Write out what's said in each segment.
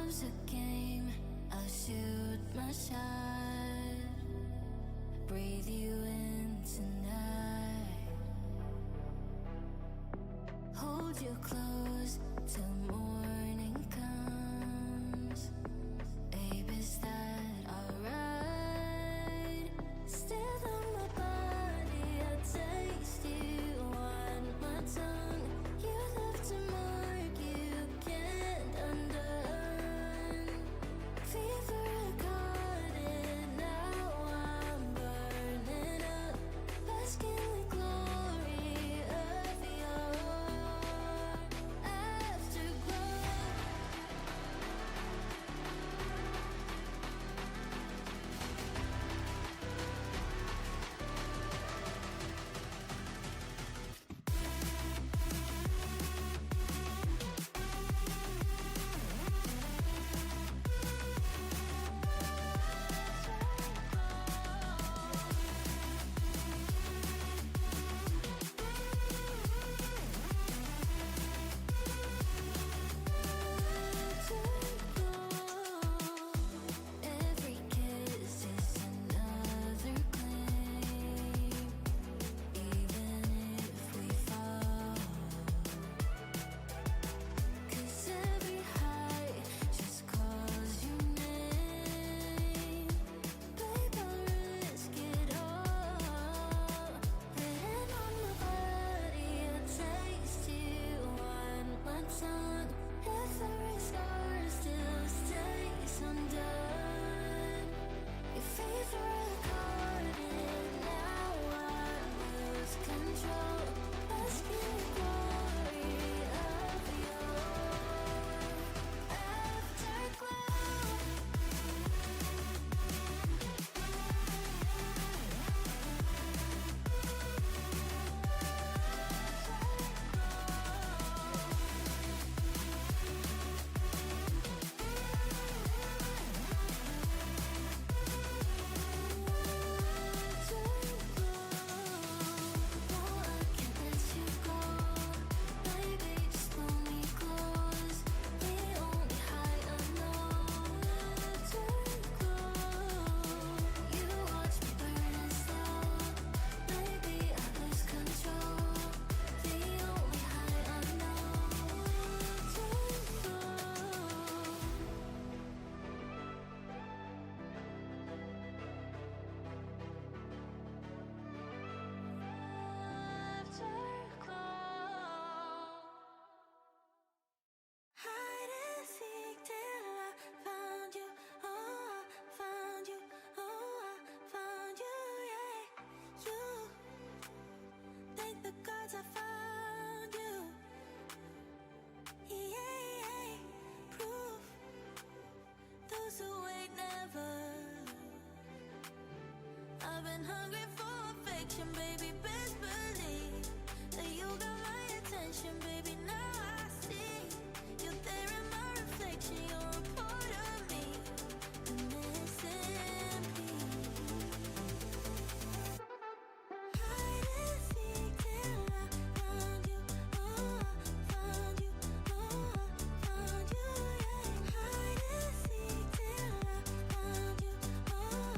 love's a game, I'll shoot my shot. Breathe you in tonight. Hold you close till morning comes. Babe, is that alright? Still on my body, I taste you on my tongue. You left a mark you can't undone. Fever caught it, now I'm burning up. Basking in the glory of your afterglow. Every kiss is another claim, even if we fall. 'Cause every high just calls your name. Babe, I'll risk it all. Written on my body, I taste you on my tongue. Every scar still stays undone. Your favorite card, and now I lose control. Basking in the glory of your afterglow. Hide and seek till I found you. Oh, I found you. Oh, I found you. Yeah, you. Thank the gods I found you. Yeah, proof. Those who wait never. I've been hungry for affection, baby. Best believe that you got my attention, baby. Now I see you're there in my reflection. You're a part of me, the missing piece. Hide and seek till I found you. Oh, I found you. Oh, I found you. Yeah, hide and seek till I found you. Oh, I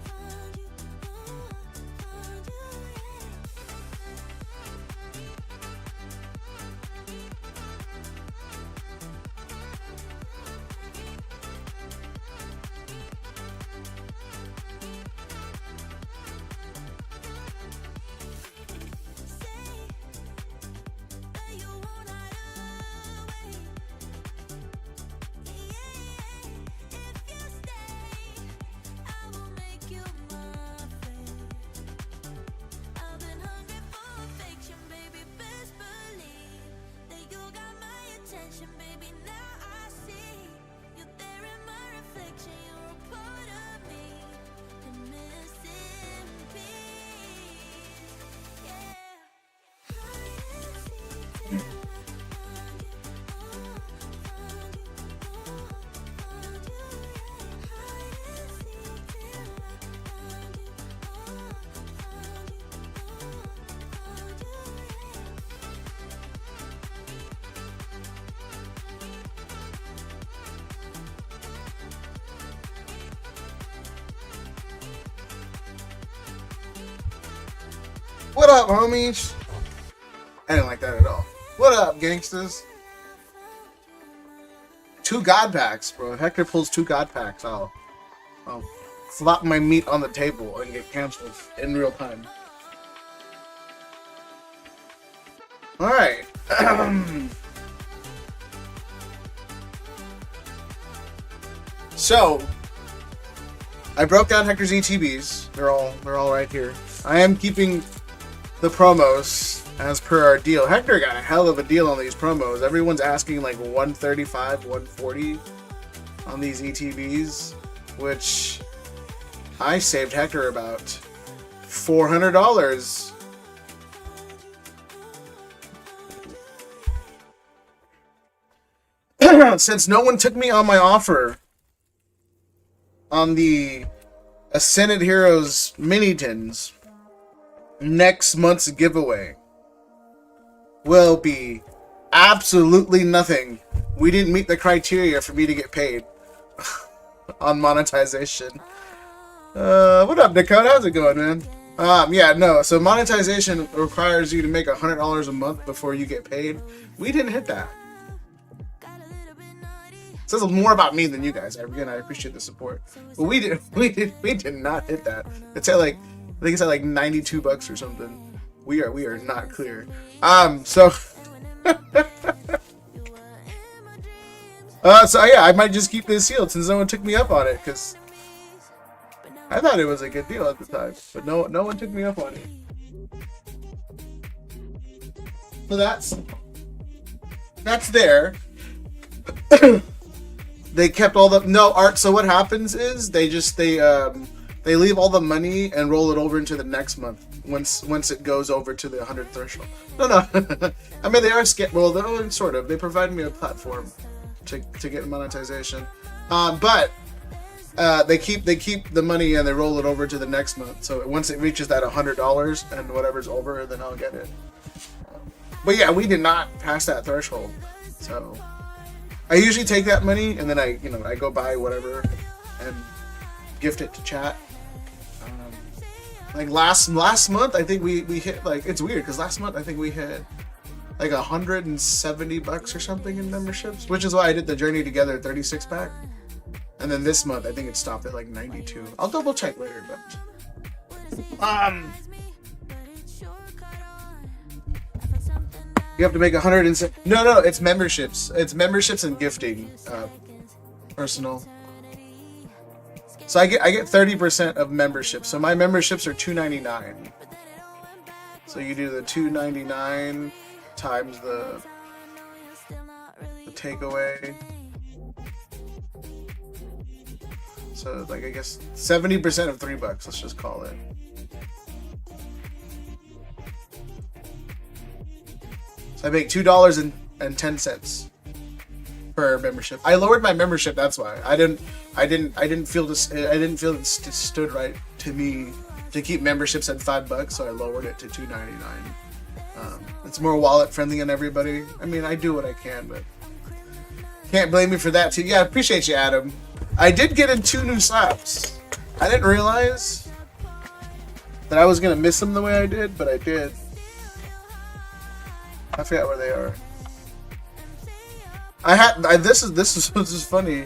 found you. Oh, I found you. Say that you won't hide away. Yeah, if you stay, I will make you my friend. I've been hungry for affection, baby. Best believe that you got my attention, baby. Now I see you're there in my reflection. You're a part of me, the missing piece. Yeah. Hide and seek till I found you. Oh, I found you. Oh, I found you. Yeah. Hide and seek till I found you. Oh, I found you. Oh, I found you. Yeah. What up, homies? I didn't like that at all. What up, gangsters? 2 God packs, bro. If Hector pulls 2 God packs, I'll flop my meat on the table and get canceled in real time. Alright. So, I broke down Hector's ETBs. They're all right here. I am keeping the promos as per our deal. Hector got a hell of a deal on these promos. Everyone's asking like 135, 140 on these ETBs, which I saved Hector about $400. Since no one took me on my offer on the Ascended Heroes mini tins, next month's giveaway will be absolutely nothing. We didn't meet the criteria for me to get paid on monetization. What up, Dakota? How's it going, man? Yeah, no. So monetization requires you to make $100 a month before you get paid. We didn't hit that. It says more about me than you guys. Again, I appreciate the support, but we did not hit that. It's at like, I think it's at like $92 or something. We are not clear. So yeah, I might just keep this sealed since no one took me up on it, because I thought it was a good deal at the time, but no one took me up on it. So that's there. They kept all the art. So what happens is they leave all the money and roll it over into the next month once it goes over to the 100 threshold. No. I mean, they are sort of. They provide me a platform to get monetization, but they keep the money and they roll it over to the next month. So once it reaches that $100 and whatever's over, then I'll get it. But yeah, we did not pass that threshold, so I usually take that money and then I go buy whatever and gift it to chat. Like last month, I think we hit, like, it's weird because last month I think we hit like $170 or something in memberships, which is why I did the Journey Together 36 pack. And then this month I think it stopped at like 92. I'll double check later, but you have to make 100 No, it's memberships. It's memberships and gifting, personal. So I get 30% of memberships. So my memberships are $2.99. So you do the $2.99 times the takeaway. So like, I guess 70% of $3. Let's just call it. So I make $2.10 per membership. I lowered my membership. That's why I didn't feel it stood right to me to keep memberships at $5, so I lowered it to $2.99. It's more wallet friendly on everybody. I mean, I do what I can, but can't blame me for that too. Yeah, I appreciate you, Adam. I did get in 2 new slabs. I didn't realize that I was gonna miss them the way I did, but I did. I forgot where they are. This is funny.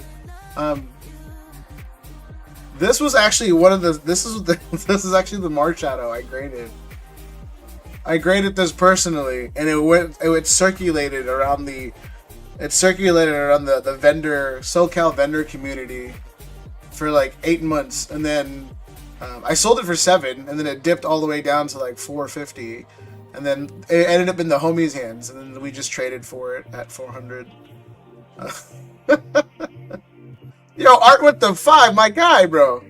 This was actually one of the. This is actually the Mars Shadow I graded. I graded this personally, and it circulated around the. It circulated around the vendor SoCal vendor community for like 8 months, and then I sold it for $7, and then it dipped all the way down to like $4.50. And then it ended up in the homies' hands, and then we just traded for it at $400. Yo, Art with the 5, my guy, bro.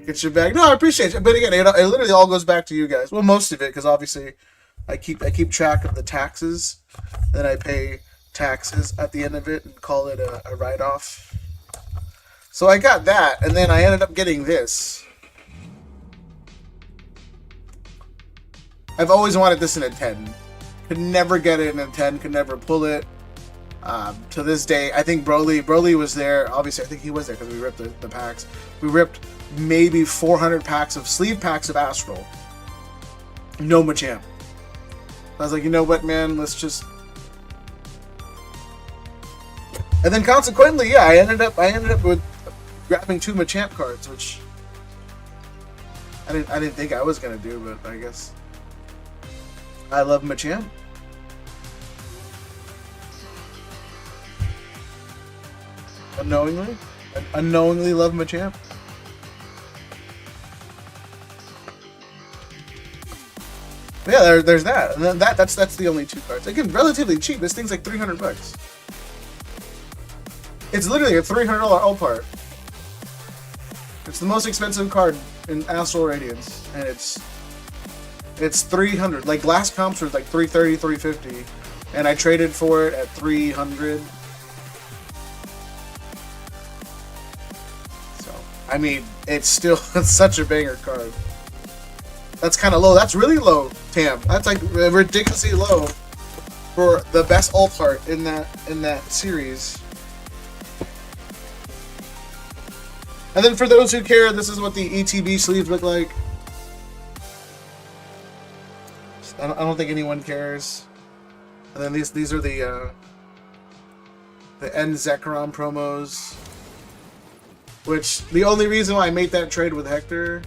Get your bag. No, I appreciate it. But again, it literally all goes back to you guys. Well, most of it, because obviously I keep track of the taxes. Then I pay taxes at the end of it and call it a write-off. So I got that, and then I ended up getting this. I've always wanted this in a 10. Could never get it in a 10. Could never pull it. To this day, I think Broly was there. Obviously, I think he was there because we ripped the packs. We ripped maybe 400 packs of sleeve packs of Astral. no Machamp. I was like, you know what, man, let's just. And then consequently, yeah, I ended up with grabbing 2 Machamp cards, which I didn't think I was gonna do, but I guess I love Machamp. Unknowingly love Machamp. Yeah, there's that, and then that's the only 2 cards. Again, relatively cheap. This thing's like $300. It's literally a $300 Opart. It's the most expensive card in Astral Radiance, and it's 300. Like glass comps were like 330, 350, and I traded for it at 300. So I mean, it's still such a banger card. That's kind of low. That's really low, Tam. That's like ridiculously low for the best Opart in that series. And then for those who care, this is what the ETB sleeves look like. I don't think anyone cares. And then these are the End Zekrom promos. Which, the only reason why I made that trade with Hector,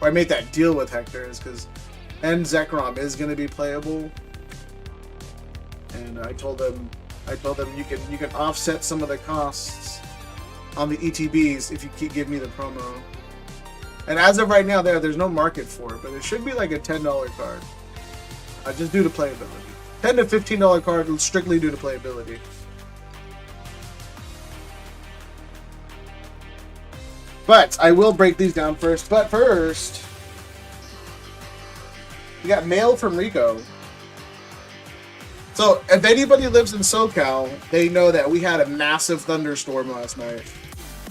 or I made that deal with Hector, is because End Zekrom is going to be playable. And I told them you can offset some of the costs on the ETBs if you give me the promo. And as of right now, there's no market for it, but it should be like a $10 card. Just due to playability. $10 to $15 card strictly due to playability. But I will break these down first. But first, we got mail from Rico. So if anybody lives in SoCal, they know that we had a massive thunderstorm last night.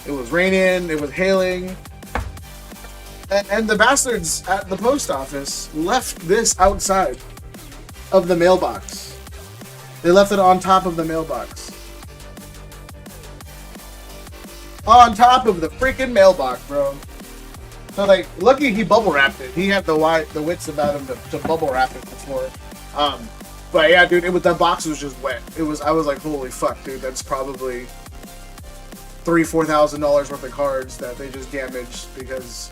It was raining, it was hailing, and the bastards at the post office left this outside of the mailbox. They left it on top of the mailbox. On top of the freaking mailbox, bro. So like, lucky he bubble wrapped it. He had the wits about him to bubble wrap it before. But yeah, dude, the box was just wet. I was like, holy fuck, dude, that's probably $3,000-$4,000 worth of cards that they just damaged because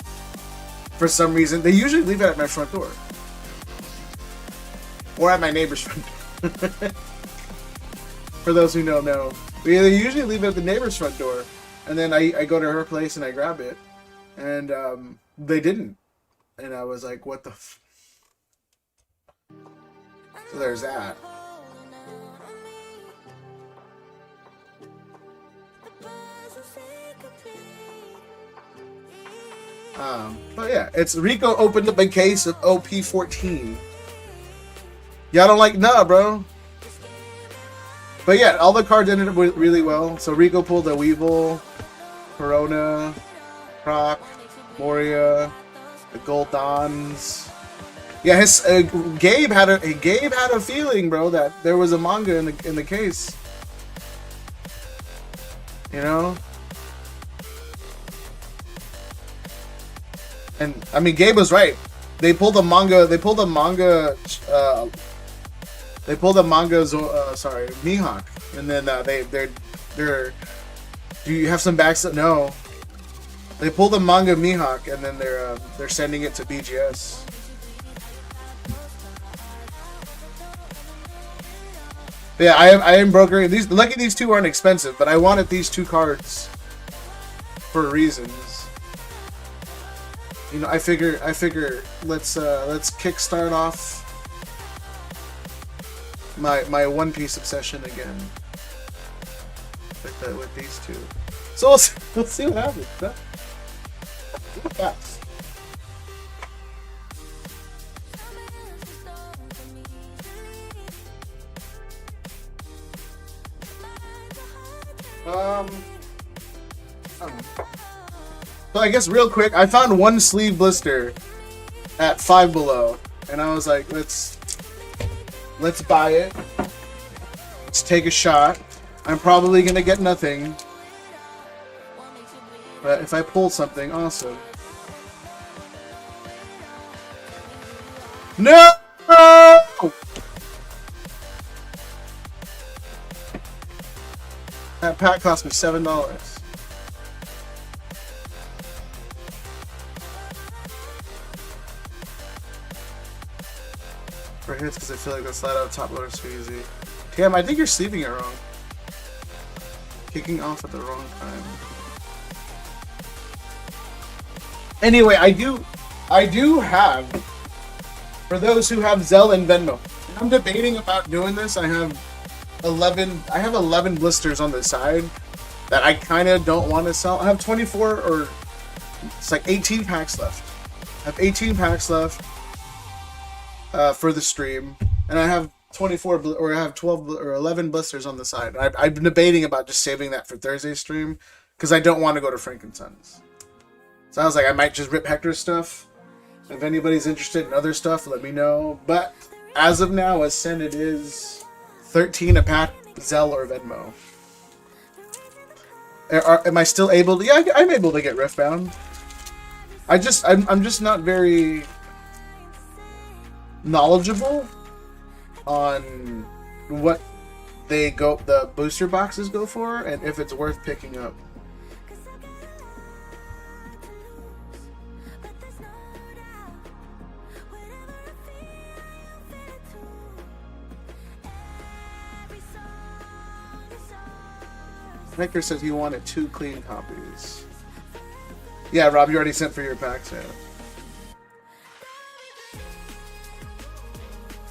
for some reason they usually leave it at my front door or at my neighbor's front door. For those who don't know, they usually leave it at the neighbor's front door, and then I go to her place and I grab it, and they didn't, and I was like, what the f. So there's that. But yeah, it's Rico opened up a case of OP14. Y'all don't like nah, bro. But yeah, all the cards ended up really well. So Rico pulled a Weevil, Corona, Croc, Moria, the Gold Dons. Yeah, his Gabe had a feeling, bro, that there was a manga in the case. You know. And I mean, Gabe was right. They pulled a manga. Mihawk, and then they're. Do you have some backs? No. They pulled the manga Mihawk, and then they're sending it to BGS. Yeah, I am brokering these. Lucky these 2 aren't expensive, but I wanted these 2 cards for reasons. You know, I figure let's kickstart off my One Piece obsession again with these 2. So let's see what happens. Huh? Fast. So I guess real quick, I found one sleeve blister at Five Below, and I was like, let's buy it. Let's take a shot. I'm probably gonna get nothing, but if I pull something, awesome. No! That pack cost me $7. For hits, because I feel like that slide out top loader is too easy. Damn, I think you're sleeping it wrong. Kicking off at the wrong time. Anyway, I do have, for those who have Zelle and Venmo, I'm debating about doing this. I have 11 blisters on the side that I kind of don't want to sell. I have 24 or it's like 18 packs left. I have 18 packs left for the stream, and I have 24 or I have 12 or 11 blisters on the side. I've been debating about just saving that for Thursday's stream because I don't want to go to Frankenson's. So I was like, I might just rip Hector's stuff. If anybody's interested in other stuff, let me know. But as of now, as sent, it is 13 a pack, Zelle or Venmo. Am I still able to? Yeah, I'm able to get Riftbound. I'm just not very knowledgeable on what the booster boxes go for and if it's worth picking up. Hector says he wanted 2 clean copies. Yeah, Rob, you already sent for your packs, yeah.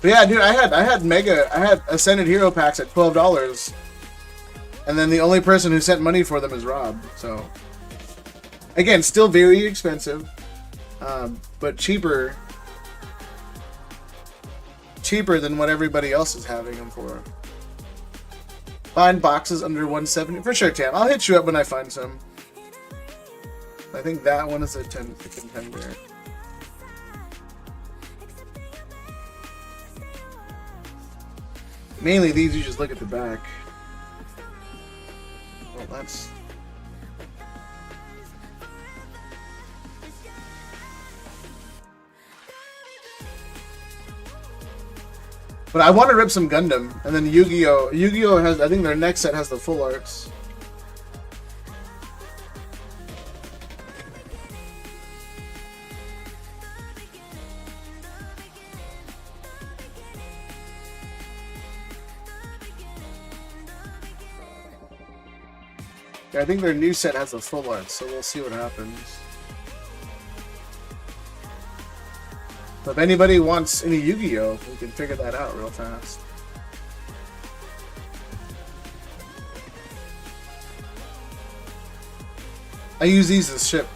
But yeah, dude, I had Ascended Hero packs at $12, and then the only person who sent money for them is Rob. So, again, still very expensive, but cheaper than what everybody else is having them for. Find boxes under 170 for sure, Tam. I'll hit you up when I find some. I think that one is a contender. Mainly these, you just look at the back. Well, that's... But I want to rip some Gundam, and then Yu-Gi-Oh! Yu-Gi-Oh! Has, I think their next set has the full arts. I think their new set has the full art, so we'll see what happens. But if anybody wants any Yu-Gi-Oh, we can figure that out real fast. I use these as ship.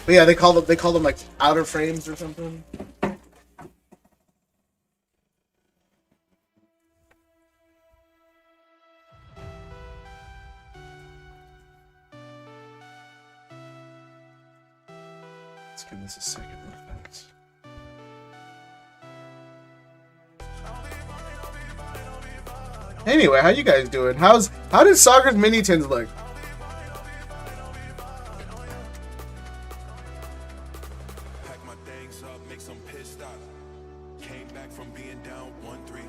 But yeah, they call them like outer frames or something. Give this a second real fast. Anyway, how you guys doing? How did Soccer's mini tins look? Pack my things up, make some pissed stop. Came back from being down 1-3.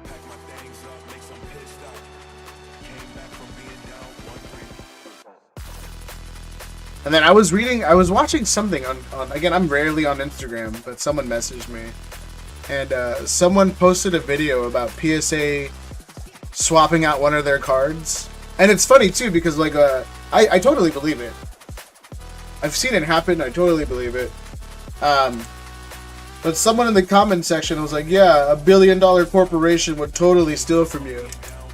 Pack my things up, make some pissed stop. Came back from being down 1-3. And then I was watching something on again, I'm rarely on Instagram, but someone messaged me. And someone posted a video about PSA swapping out one of their cards. And it's funny too, because like I totally believe it. I've seen it happen, I totally believe it. But someone in the comment section was like, yeah, $1 billion corporation would totally steal from you.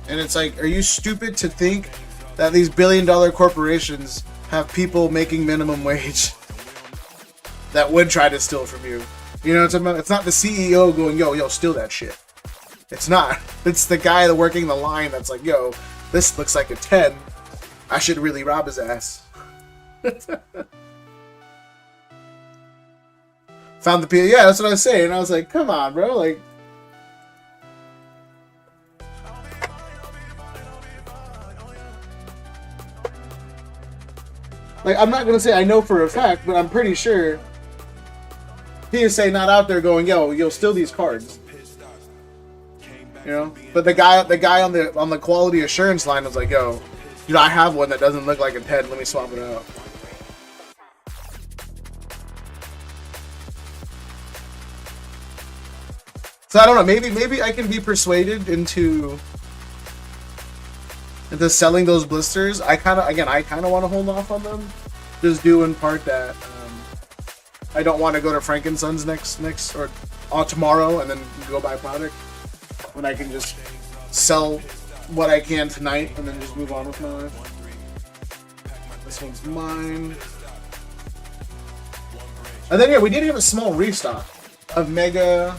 And it's like, are you stupid to think that these $1 billion corporations have people making minimum wage that would try to steal from you? You know what I'm saying? It's not the CEO going, yo, steal that shit. It's not. It's the guy working the line that's like, yo, this looks like a 10. I should really rob his ass. Found the yeah, that's what I was saying. I was like, come on, bro. Like, Like, I'm not gonna say I know for a fact, but I'm pretty sure PSA not out there going, yo, steal these cards. You know? But the guy on the quality assurance line was like, yo, I have one that doesn't look like a 10. Let me swap it out. So I don't know. Maybe I can be persuaded into selling those blisters. I kind of want to hold off on them, just due in part that I don't want to go to Frankenson's next or tomorrow and then go buy product when I can just sell what I can tonight and then just move on with my life. This one's mine. And then yeah, we did have a small restock of Mega,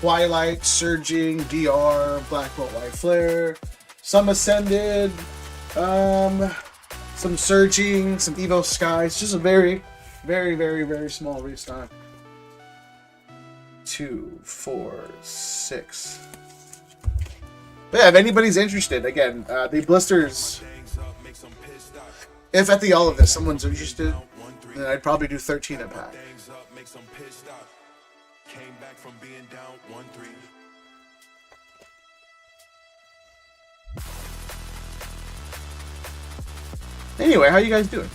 Twilight, Surging, DR, Black Bolt, White Flare, some Ascended, some Surging, some Evo Skies. Just a very, very, very, very small restock. 2, 4, 6. But yeah, if anybody's interested, again, the blisters, if at the all of this someone's interested, then I'd probably do 13 a pack. Came back from being down 1-3. Anyway, how you guys doing?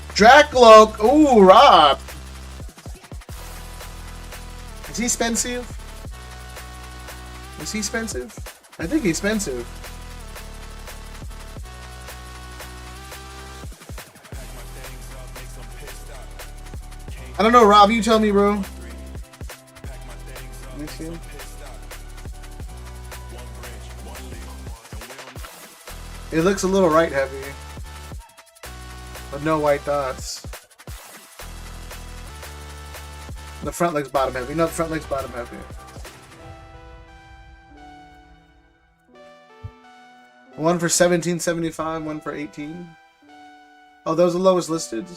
Dracloak! Ooh, Rob! Is he expensive? Is he expensive? I think he's expensive. I don't know, Rob. You tell me, bro. Let me see. It looks a little right heavy, but no white dots. The front looks bottom heavy. No, the front looks bottom heavy. One for $17.75, one for $18. Oh, those are the lowest listed.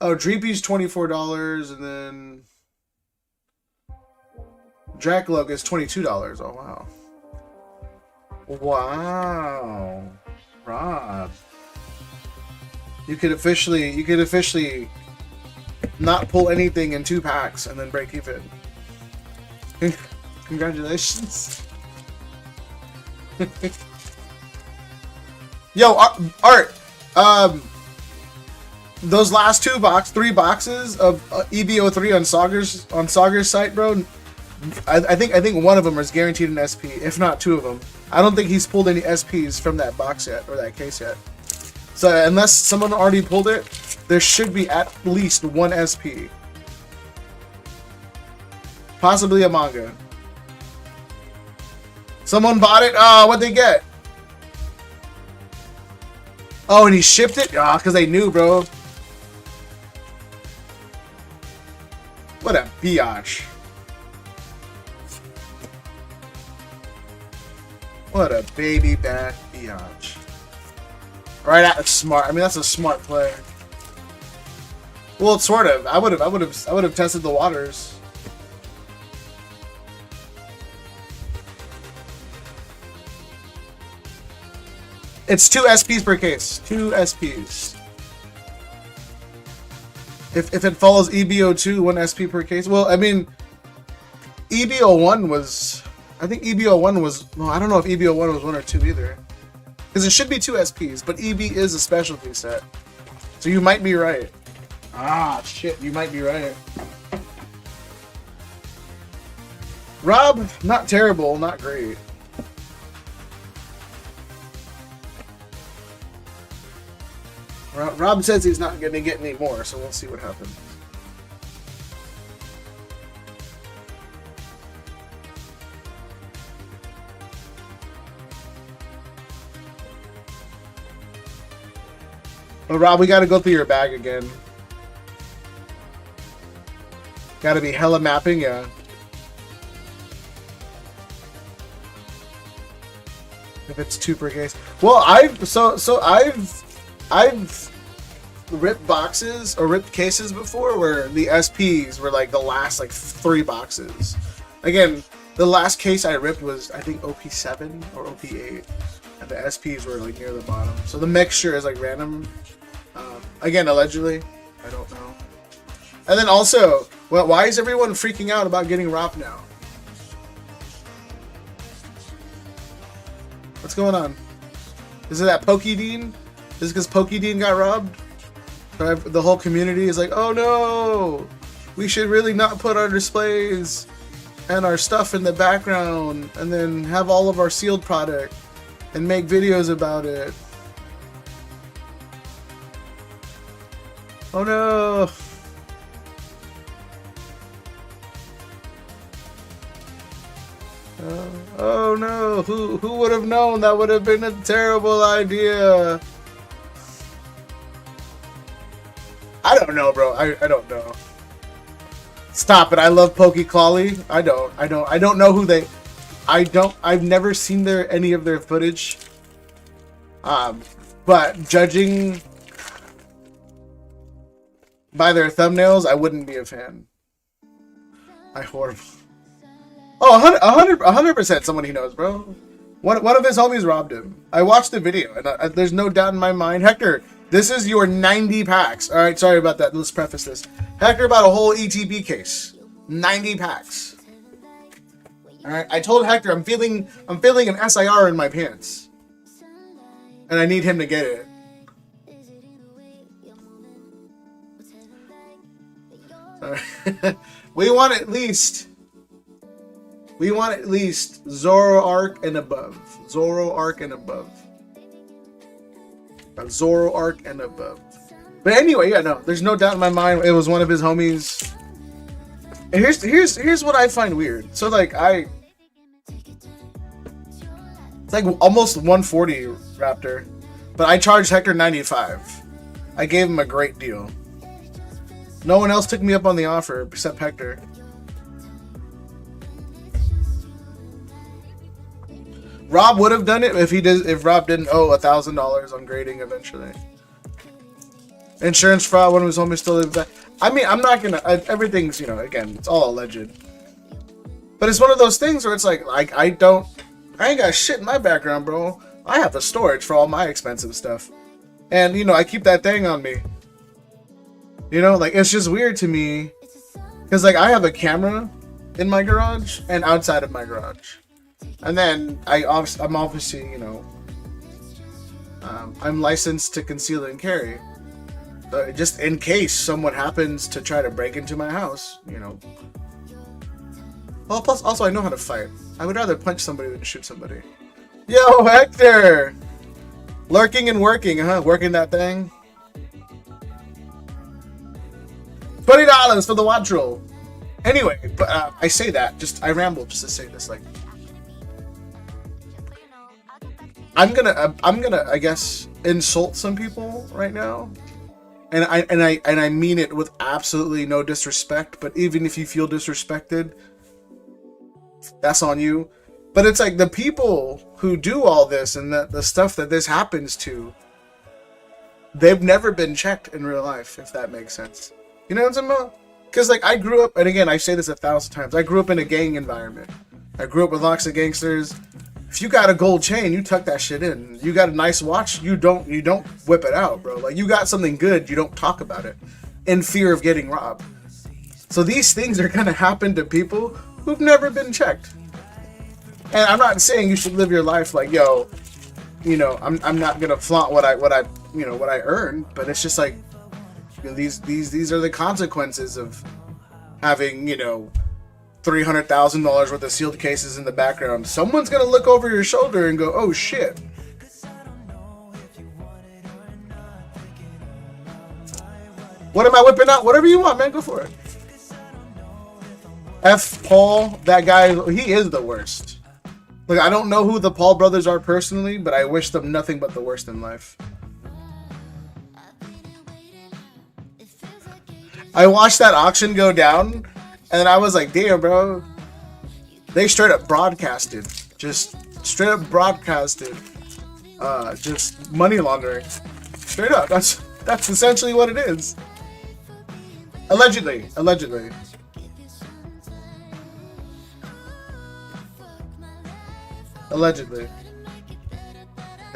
Oh, Dreepy's $24, and then Dracloak is $22. Oh wow. Wow. Rob. You could officially not pull anything in 2 packs and then break even. Congratulations. Yo, Art, those last 3 boxes of EBO3 on Sauger's site, bro. I think one of them is guaranteed an SP, if not 2 of them. I don't think he's pulled any SPs from that box yet or that case yet. So unless someone already pulled it, there should be at least 1 SP. Possibly a manga. Someone bought it. What'd they get? Oh, and he shipped it? Because they knew, bro. What a biatch. What a baby back biatch. Right at smart. I mean, that's a smart play. Well, sort of. I would have tested the waters. It's 2 SPs per case. 2 SPs. If it follows EBO2, 1 SP per case. Well, I mean, EBO1 was... I think EBO1 was... Well, I don't know if EBO1 was 1 or 2 either. Because it should be 2 SPs, but EB is a specialty set. So you might be right. Ah, shit, you might be right. Rob, not terrible, not great. Rob says he's not going to get any more, so we'll see what happens. But Rob, we got to go through your bag again. Got to be hella mapping, yeah. If it's 2 per case. Well, I've ripped boxes or ripped cases before where the SPs were like the last like 3 boxes. Again, The last case I ripped was, I think, OP7 or OP8. And the SPs were like near the bottom. So the mixture is like random. Again, allegedly. I don't know. And then also, well, why is everyone freaking out about getting robbed now? What's going on? Is it that Pokedean? Is it because Pokedean got robbed? The whole community is like, oh no! We should really not put our displays and our stuff in the background and then have all of our sealed product and make videos about it. Oh no! Oh no! Who would have known that would have been a terrible idea? I don't know, bro. I don't know. Stop it! I love Pokeclawly. I don't know who they. I've never seen any of their footage. But judging by their thumbnails, I wouldn't be a fan. Horrible. Oh, 100% someone he knows, bro. One of his homies robbed him. I watched the video, and there's no doubt in my mind. Hector, this is your 90 packs. All right, sorry about that. Let's preface this. Hector bought a whole ETB case. 90 packs. All right, I told Hector I'm feeling an SIR in my pants, and I need him to get it. Sorry. We want at least Zoroark and above. Zoroark and above. Zoroark and above. But anyway, yeah, no, there's no doubt in my mind it was one of his homies. And here's what I find weird. So like it's like almost 140 Raptor, but I charged Hector 95. I gave him a great deal. No one else took me up on the offer except Hector. Rob would have done it if Rob didn't owe $1,000 on grading eventually. Insurance fraud, one of his homies still lives back. I mean, I'm not gonna. Everything's, you know, again, it's all alleged. But it's one of those things where it's like I ain't got shit in my background, bro. I have the storage for all my expensive stuff, and you know, I keep that thing on me. You know, like it's just weird to me, because like I have a camera in my garage and outside of my garage. And then I'm obviously, you know, I'm licensed to conceal and carry, just in case someone happens to try to break into my house, you know. Well, plus also I know how to fight. I would rather punch somebody than shoot somebody. Yo, Hector, lurking and working, huh? Working that thing. $20 for the watch roll. Anyway, but I say that I ramble just to say this, like. I'm gonna I guess insult some people right now, and I mean it with absolutely no disrespect. But even if you feel disrespected, that's on you. But it's like the people who do all this and the stuff that this happens to, they've never been checked in real life, if that makes sense. You know what I'm saying about? Because like I grew up, and again I say this 1,000 times, I grew up in a gang environment. I grew up with lots of gangsters. If you got a gold chain, you tuck that shit in. You got a nice watch, you don't whip it out, bro. Like you got something good, you don't talk about it in fear of getting robbed. So these things are gonna happen to people who've never been checked. And I'm not saying you should live your life like, yo, you know, I'm not gonna flaunt what I earned, but it's just like, you know, these are the consequences of having, you know, $300,000 worth of sealed cases in the background. Someone's gonna look over your shoulder and go, oh shit. What am I whipping out? Whatever you want, man, go for it. F Paul, that guy, he is the worst. Look, I don't know who the Paul brothers are personally, but I wish them nothing but the worst in life. I watched that auction go down, and I was like, damn, bro. They straight up broadcasted. Just straight up broadcasted. Just money laundering. Straight up. That's essentially what it is. Allegedly. Allegedly.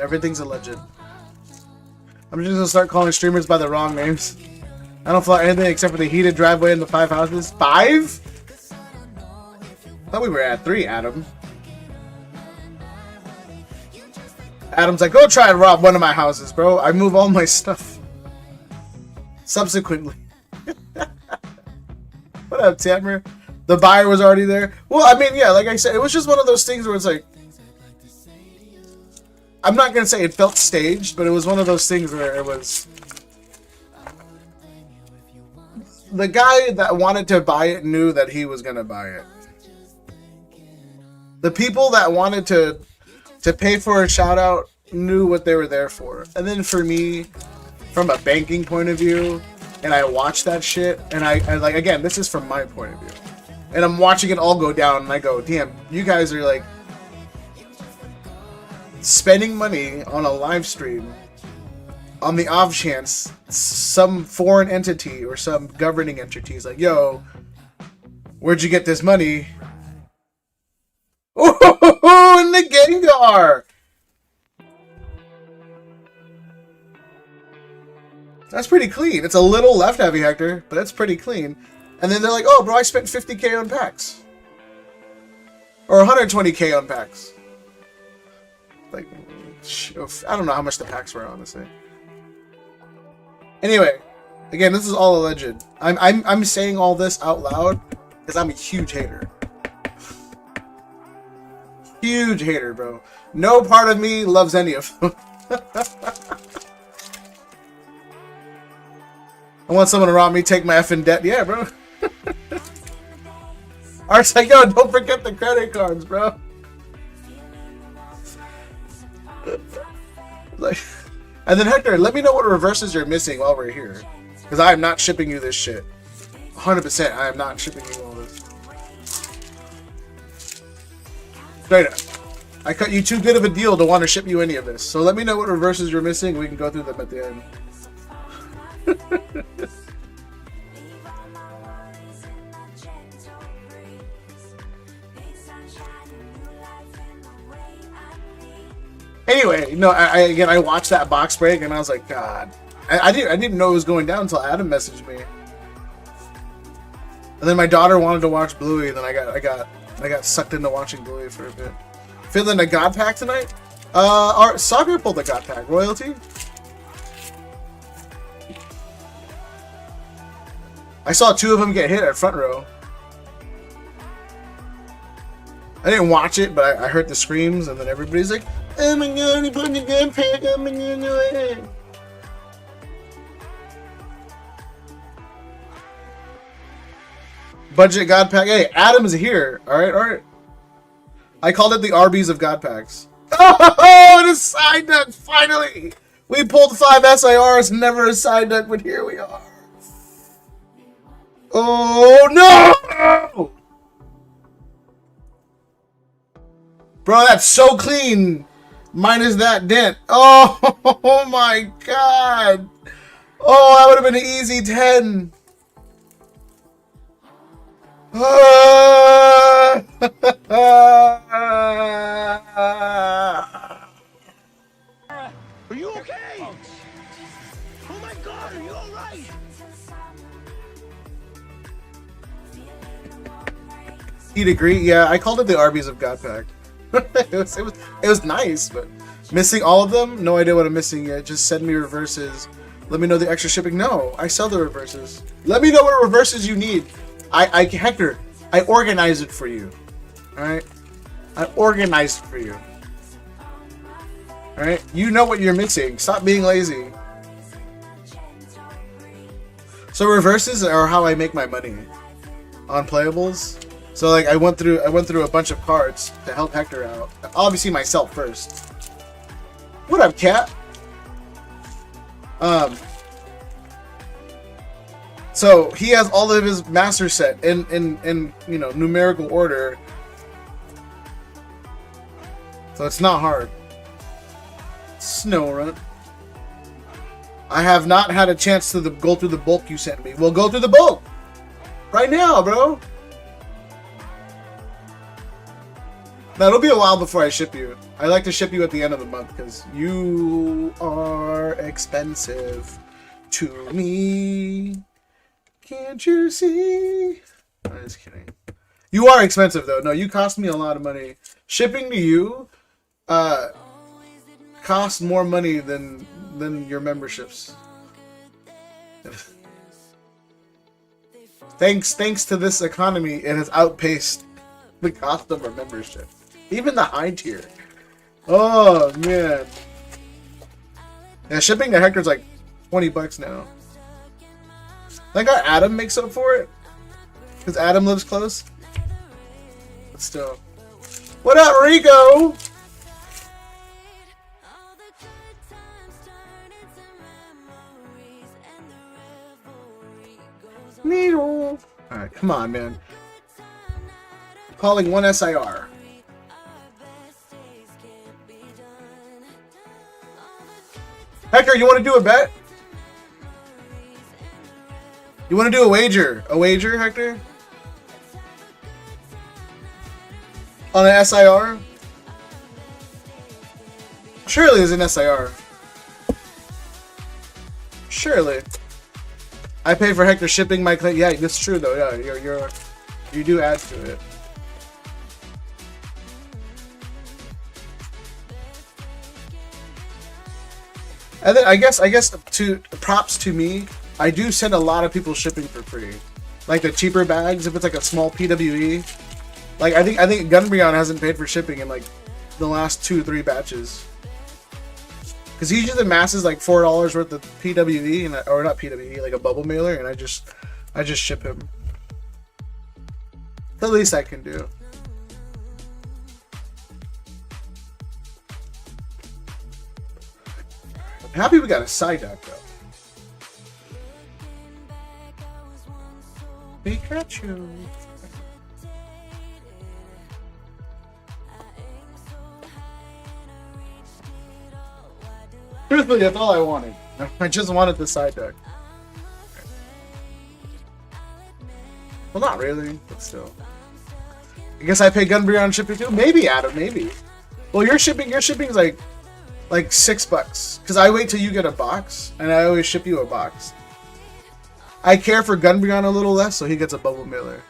Everything's alleged. I'm just gonna start calling streamers by the wrong names. I don't flout anything except for the heated driveway in the 5 houses. 5? I thought we were at 3, Adam. Adam's like, go try and rob one of my houses, bro. I move all my stuff. Subsequently. What up, Tammer? The buyer was already there. Well, I mean, yeah, like I said, it was just one of those things where it's like, I'm not going to say it felt staged, but it was one of those things where it was... The guy that wanted to buy it knew that he was going to buy it. The people that wanted to pay for a shout out knew what they were there for. And then for me, from a banking point of view, and I watched that shit, and I like, again, this is from my point of view. And I'm watching it all go down, and I go, damn, you guys are like spending money on a live stream on the off chance some foreign entity or some governing entity is like, yo, where'd you get this money? Oh, in the Gengar! That's pretty clean. It's a little left heavy, Hector, but that's pretty clean. And then they're like, oh, bro, I spent 50k on packs. Or 120k on packs. Like, I don't know how much the packs were, honestly. Anyway, again, this is all alleged. I'm saying all this out loud because I'm a huge hater. Huge hater, bro. No part of me loves any of them. I want someone to rob me, take my effing debt. Yeah, bro. Art's like, yo, don't forget the credit cards, bro. Like, and then Hector, let me know what reverses you're missing while we're here, because I am not shipping you this shit. 100%, I am not shipping you all this. Straight up. I cut you too good of a deal to want to ship you any of this. So let me know what reverses you're missing, and we can go through them at the end. Anyway, no, I watched that box break and I was like, God, I didn't know it was going down until Adam messaged me. And then my daughter wanted to watch Bluey, and then I got sucked into watching Bluey for a bit. Feeling a God Pack tonight? Our soccer pulled the God Pack. Royalty? I saw 2 of them get hit at front row. I didn't watch it, but I heard the screams, and then everybody's like, oh my god, he put the God Pack on my head. Budget God Pack. Hey, Adam's here. Alright. I called it the Arby's of God Packs. Oh, and a side duck, finally! We pulled 5 SIRs, never a side duck, but here we are. Oh, no! Bro, that's so clean. Minus that dent. Oh my god. Oh, that would have been an easy 10. Are you okay? Oh my god, are you alright? He'd agree. Yeah, I called it the Arby's of God Pack. it was nice, but missing all of them? No idea what I'm missing yet. Just send me reverses. Let me know the extra shipping. No, I sell the reverses. Let me know what reverses you need. Hector, I organize it for you. Alright? I organized it for you. Alright? You know what you're missing. Stop being lazy. So reverses are how I make my money on playables. So like I went through a bunch of cards to help Hector out. Obviously myself first. What up, cat? So he has all of his master set in you know, numerical order. So it's not hard. Snow run. I have not had a chance to go through the bulk you sent me. We'll go through the bulk right now, bro. Now, it'll be a while before I ship you. I like to ship you at the end of the month because you are expensive to me. Can't you see? I'm just kidding. You are expensive though. No, you cost me a lot of money. Shipping to you costs more money than your memberships. Thanks to this economy, it has outpaced the cost of our membership. Even the high tier. Oh man. Yeah, shipping to Hector's like $20 now. Thank God Adam makes up for it. Because Adam lives close. But still. What up, Rico? All the good times turn into memories, and the revelry goes on. Needle. Alright, come on, man. Calling one SIR. Our best days can't be done. All the good Hector, you want to do a bet? You want to do a wager? A wager, Hector? On an SIR? Surely there's an SIR. Surely. I pay for Hector shipping my claim. Yeah, that's true though. Yeah, you do add to it. And then I guess to props to me, I do send a lot of people shipping for free. Like the cheaper bags, if it's like a small PWE. Like I think Gunbreon hasn't paid for shipping in like the last 2-3 batches. Cause he usually amasses like $4 worth of PWE or not PWE, like a bubble mailer, and I just ship him. The least I can do. I'm happy we got a side deck though. Pikachu. Truthfully, that's all I wanted. I just wanted the side deck. Well, not really, but still. I guess I pay Gunbreon shipping too. Maybe, Adam. Maybe. Well, your shipping is like $6. Cause I wait till you get a box, and I always ship you a box. I care for Gunbreon a little less, so he gets a bubble mailer.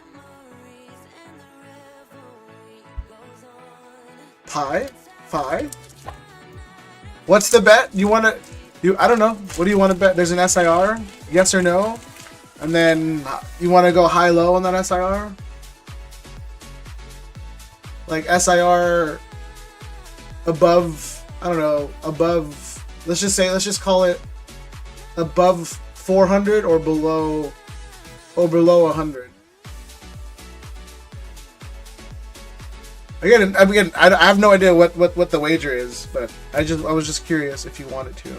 Pie? What's the bet? I don't know. What do you want to bet? There's an SIR? Yes or no? And then you want to go high-low on that SIR? Like SIR above, I don't know, above, let's just call it above 400 or below 100. Again, I have no idea what the wager is, but I was just curious if you wanted to.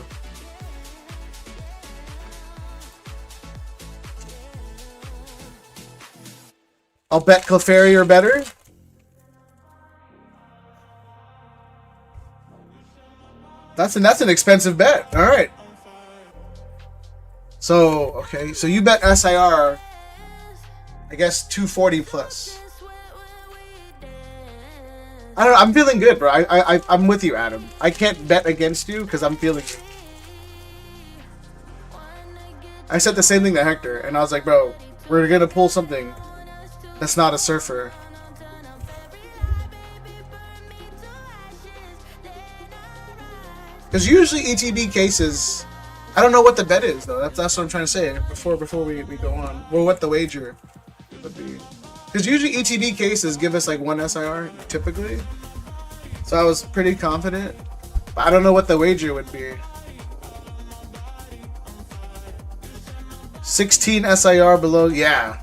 I'll bet Clefairy or better. That's an expensive bet. All right. So okay, so you bet SIR. I guess 240 plus. I don't know. I'm feeling good, bro. I'm with you, Adam. I can't bet against you because I'm feeling good. I said the same thing to Hector, and I was like, bro, we're gonna pull something that's not a surfer. Because usually ETB cases, I don't know what the bet is though. That's what I'm trying to say before we go on. Or what the wager would be. Because usually ETB cases give us like one SIR typically. So I was pretty confident. But I don't know what the wager would be. 16 SIR below, yeah.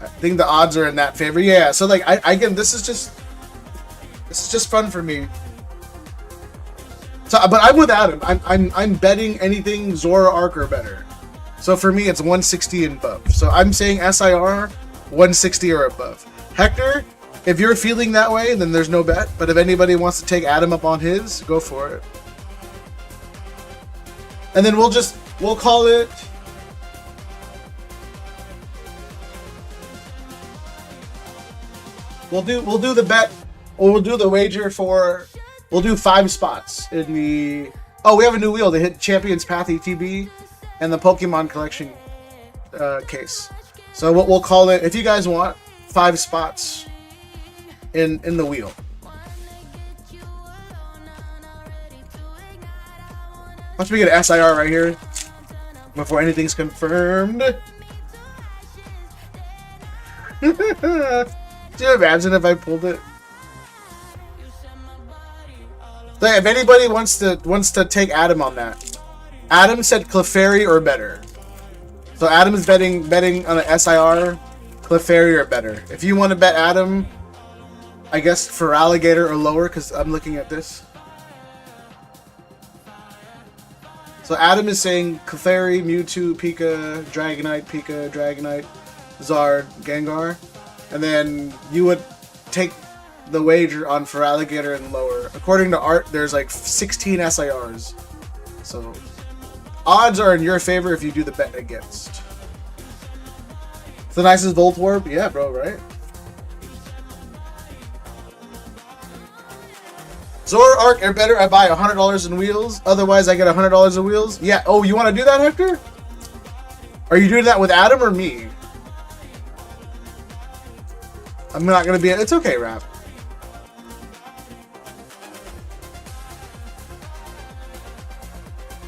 I think the odds are in that favor. Yeah, so like again, this is just fun for me. So, but I'm with Adam. I'm betting anything Zora Arc or better. So for me, it's 160 and above. So I'm saying SIR 160 or above. Hector, if you're feeling that way, then there's no bet. But if anybody wants to take Adam up on his, go for it. And then we'll call it. We'll do the bet, or we'll do the wager for. We'll do 5 spots in the. Oh, we have a new wheel to hit Champions Path ETB and the Pokemon Collection case. So we'll call it, if you guys want, 5 spots in the wheel. Watch me get an SIR right here before anything's confirmed. Do you imagine if I pulled it? So if anybody wants to take Adam on that, Adam said Clefairy or better. So Adam is betting on an SIR, Clefairy or better. If you want to bet Adam, I guess for Alligator or lower, because I'm looking at this. So Adam is saying Clefairy, Mewtwo, Pika, Dragonite, Zard, Gengar, and then you would take the wager on for Alligator and lower. According to Art, there's like 16 SIRs. So odds are in your favor if you do the bet against. It's the nicest Voltorb? Yeah, bro, right? Zora Arc or better, I buy $100 in wheels. Otherwise, I get $100 in wheels. Yeah. Oh, you want to do that, Hector? Are you doing that with Adam or me? I'm not going to be... It's okay, Rap.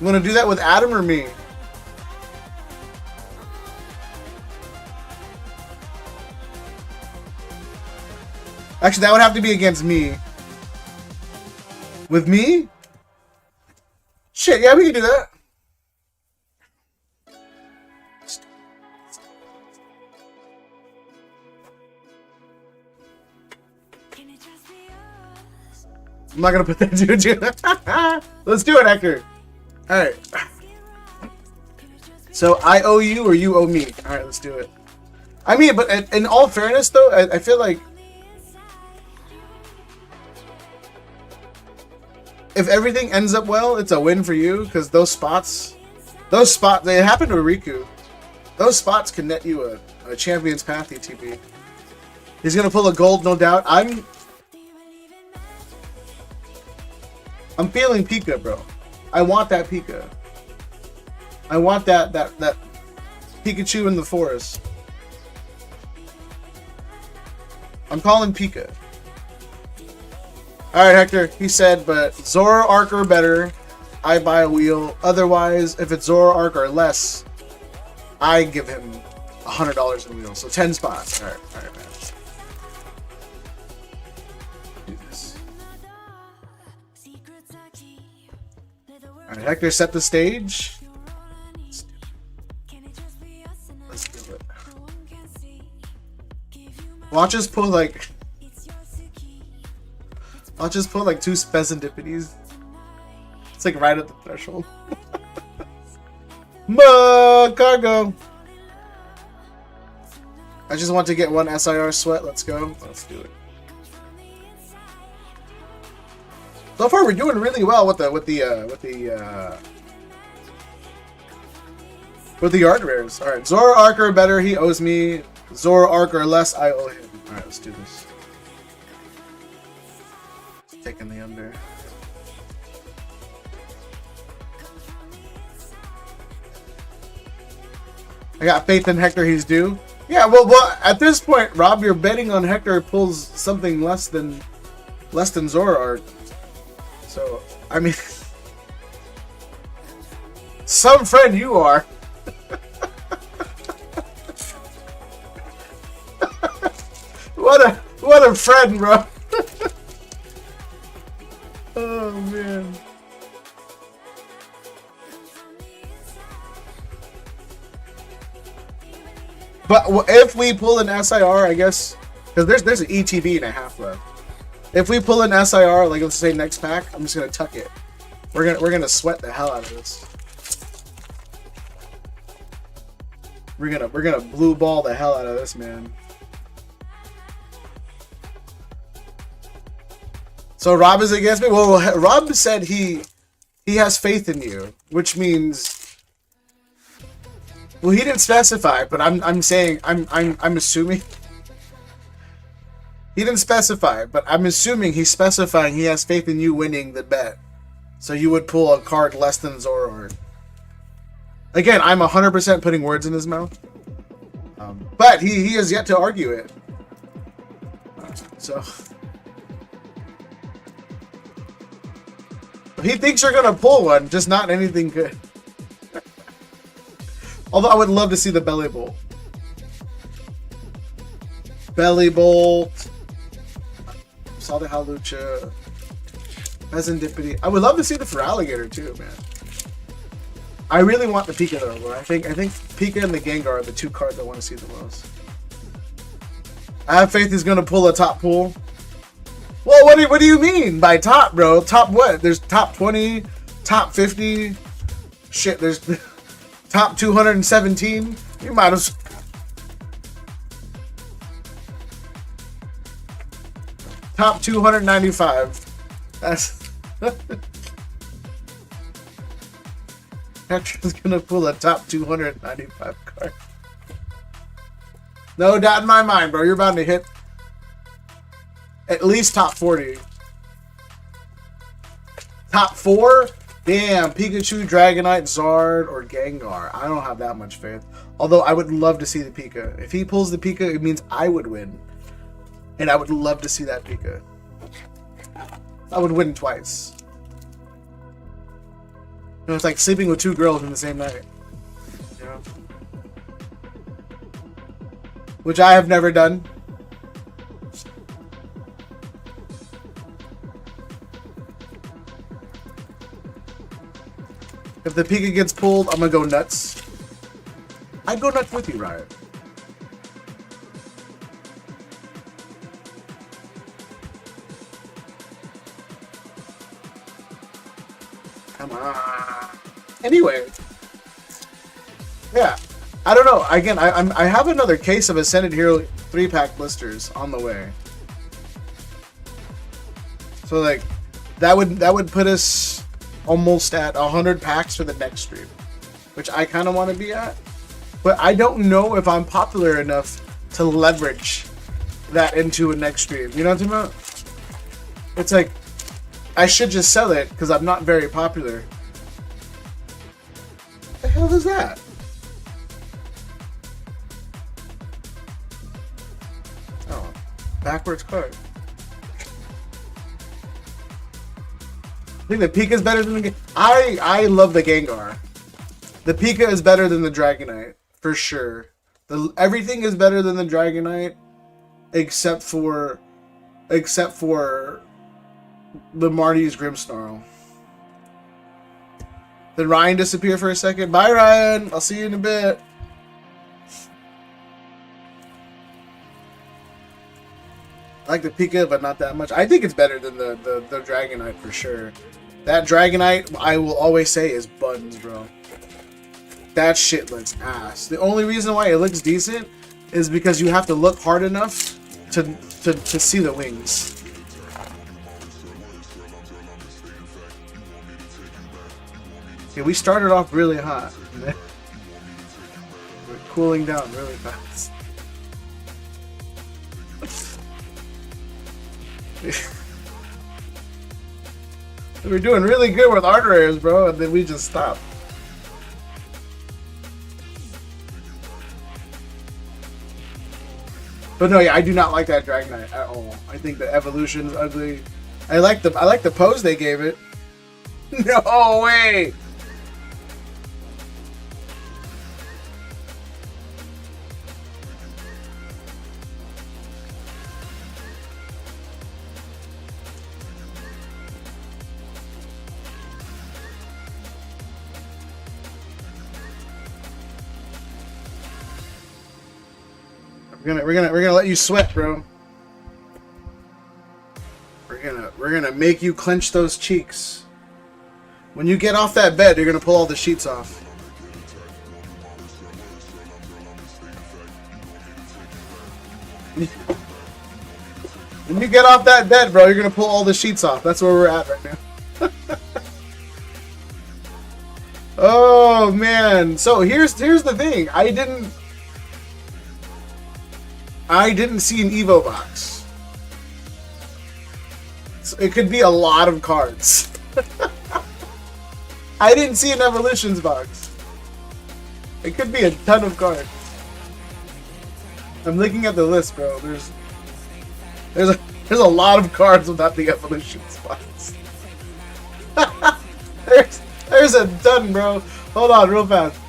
You want to do that with Adam or me? Actually, that would have to be against me. With me? Shit, yeah, we can do that. I'm not gonna put that juju. Let's do it, Hector. Alright. So I owe you or you owe me? Alright, let's do it. I mean, but in all fairness though, I feel like if everything ends up well, it's a win for you, because those spots, they happen to Riku. Those spots can net you a Champion's Path ETB. He's gonna pull a gold, no doubt. I'm feeling Pika, bro. I want that Pika. I want that Pikachu in the forest. I'm calling Pika. Alright, Hector, he said, but Zora Arc or better, I buy a wheel. Otherwise, if it's Zora Arc or less, I give him $100 in wheel. So 10 spots. Alright, man. Do this. Alright, Hector, set the stage. Let's do it. Watch us pull like... I'll just put like 2 Spezendipities. It's like right at the threshold. Cargo! I just want to get 1 SIR sweat. Let's go. Let's do it. So far, we're doing really well with the yard rares. All right, Zora Arc or better, he owes me. Zora Arc or less, I owe him. All right, let's do this. Taking the under. I got faith in Hector, he's due. Yeah, well, at this point, Rob, you're betting on Hector pulls something less than Zora Arc. So, I mean, some friend you are. What a friend, bro. Oh man. But if we pull an SIR, I guess, because there's an ETB and a half left. If we pull an SIR, like let's say next pack, I'm just gonna tuck it. We're gonna sweat the hell out of this. We're gonna blue ball the hell out of this, man. So Rob is against me. Well, Rob said he has faith in you, which means, well, he didn't specify, but I'm saying I'm assuming. He didn't specify, but I'm assuming he's specifying he has faith in you winning the bet. So you would pull a card less than Zoroark. Again, I'm 100% putting words in his mouth. But he has yet to argue it. So... he thinks you're going to pull one, just not anything good. Although I would love to see the Belly Bolt. Belly Bolt. Salted Halucha. Serendipity. I would love to see the Feraligatr too, man. I really want the Pika though, bro. I think Pika and the Gengar are the two cards I want to see the most. I have faith he's gonna pull a top pool. Well, what do you mean by top, bro? Top what? There's top 20, top 50. Shit, there's top 217. You might as top 295. That's Hector's gonna pull a top 295 card. No doubt in my mind, bro. You're about to hit at least top 40. Top 4? Damn, Pikachu, Dragonite, Zard, or Gengar. I don't have that much faith. Although I would love to see the Pika. If he pulls the Pika, it means I would win. And I would love to see that Pika. I would win twice. You know, it's like sleeping with two girls in the same night. You know? Which I have never done. If the Pika gets pulled, I'm gonna go nuts. I'd go nuts with you, Riot. Come on. Anyway. Yeah. I don't know. Again, I have another case of Ascended Hero 3-pack blisters on the way. So like that would put us almost at 100 packs for the next stream, which I kind of want to be at. But I don't know if I'm popular enough to leverage that into a next stream. You know what I'm talking about? It's like I should just sell it because I'm not very popular. What the hell is that? Oh, backwards card. I think the Pika is better than the... I love the Gengar. The Pika is better than the Dragonite, for sure. Everything is better than the Dragonite, except for the Marty's Grimmsnarl. Did Ryan disappear for a second? Bye, Ryan. I'll see you in a bit. I like the Pika, but not that much. I think it's better than the Dragonite for sure. That Dragonite, I will always say, is buns, bro. That shit looks ass. The only reason why it looks decent is because you have to look hard enough to see the wings. Okay, we started off really hot. We're cooling down really fast. We're doing really good with art rares, bro, and then we just stopped. But no, yeah, I do not like that Dragonite at all. I think the evolution is ugly. I like the pose they gave it. No way. We're gonna let you sweat, bro. We're gonna make you clench those cheeks. When you get off that bed, you're gonna pull all the sheets off. When you get off that bed, bro, you're gonna pull all the sheets off. That's where we're at right now. Oh man. So here's the thing. I didn't see an Evo box. So it could be a lot of cards. I didn't see an evolutions box. It could be a ton of cards. I'm looking at the list, bro. There's a lot of cards without the evolutions box. there's a ton, bro. Hold on, real fast.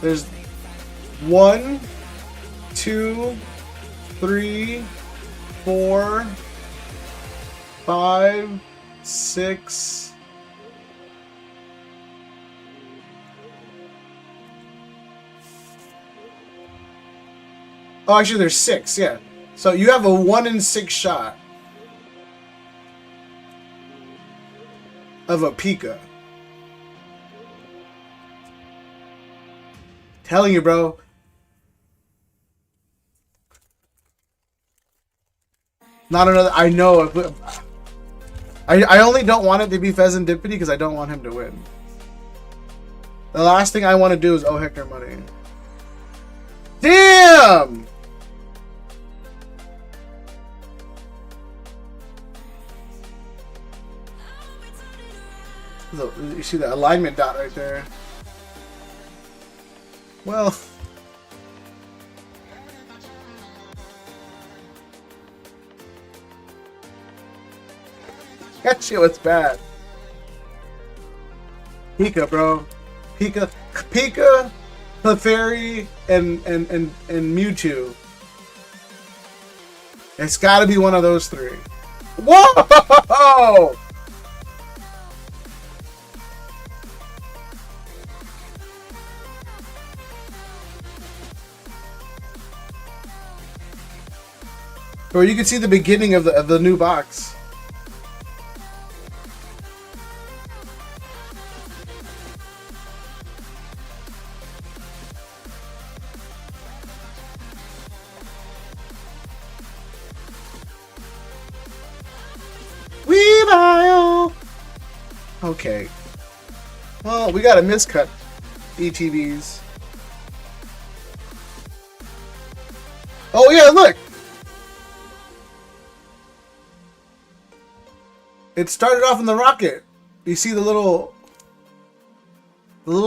There's 1, 2, 3, 4, 5, 6. Oh, actually, there's 6. Yeah. So you have a 1 in 6 shot of a Pika. Telling you, bro. Not another. I know. I only don't want it to be Pheasant Dippity because I don't want him to win. The last thing I want to do is owe Hector money. Damn! You see the alignment dot right there. Well, that shit was bad. Pika, bro. Pika, Clefairy, and Mewtwo. It's got to be one of those 3. Whoa! Or you can see the beginning of the new box. Weavile! Okay. Well, we got a miscut. ETBs. Oh yeah, look! It started off in the rocket. You see the little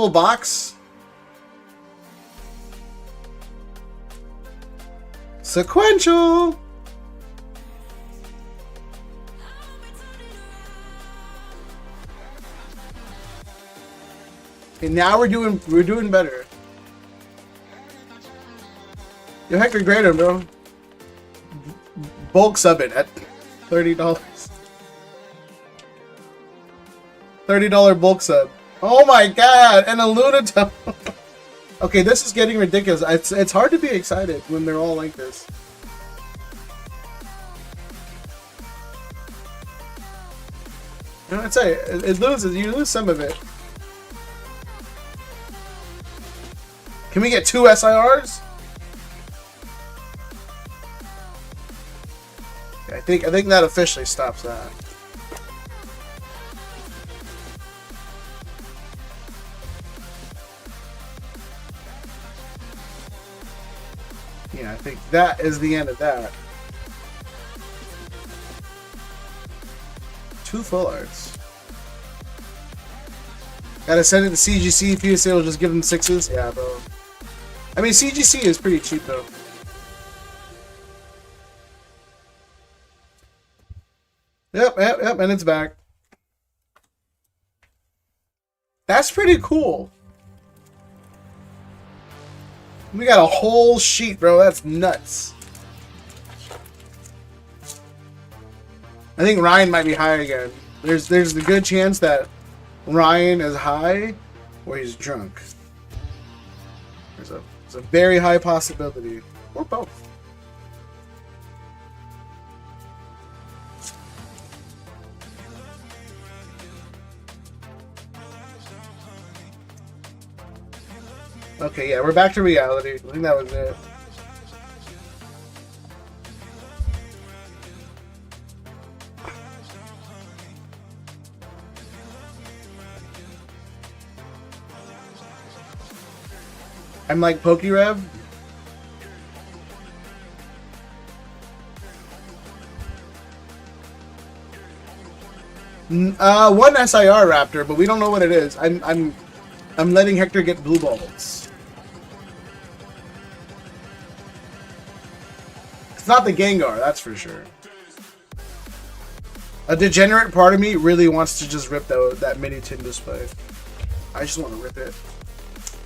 box? Sequential. And now we're doing better. Yo, Hector Grader, bro. Bulk sub it at $30. $30 bulk sub. Oh my god, and a Lunatone. Okay, this is getting ridiculous. It's hard to be excited when they're all like this. You know, I'd say you lose some of it. Can we get 2 SIRs? I think that officially stops that. Yeah, I think that is the end of that. 2 full arts. Gotta send it to CGC. PSA will just give them 6s. Yeah, bro. I mean, CGC is pretty cheap though. Yep, and it's back. That's pretty cool. We got a whole sheet, bro. That's nuts. I think Ryan might be high again. There's a good chance that Ryan is high or he's drunk. There's a very high possibility. Or both. Okay, yeah, we're back to reality. I think that was it. I'm like PokeRev. One SIR Raptor, but we don't know what it is. I'm letting Hector get blue balls. It's not the Gengar, that's for sure. A degenerate part of me really wants to just rip that mini tin display. I just want to rip it.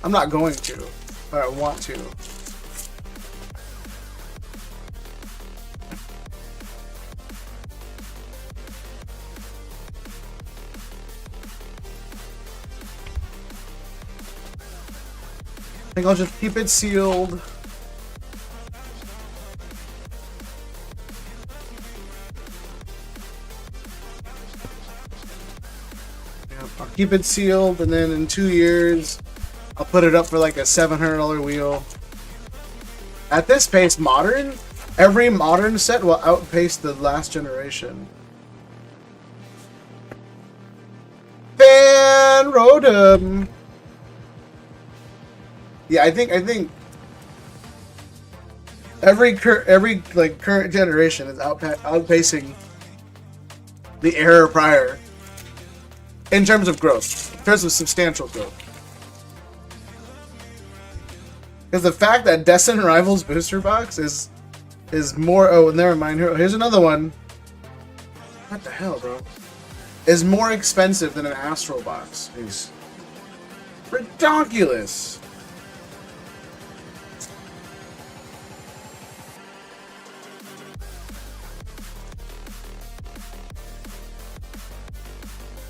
I'm not going to, but I want to. I think I'll just keep it sealed. I'll keep it sealed, and then in 2 years, I'll put it up for like a $700 wheel. At this pace, every modern set will outpace the last generation. Fan Rotom. Yeah, I think every current generation is outpacing the era prior in terms of growth, in terms of substantial growth. Because the fact that Destin Rivals booster box is more. Oh, never mind. Here's another one. What the hell, bro? Is more expensive than an Astral box. Is ridiculous.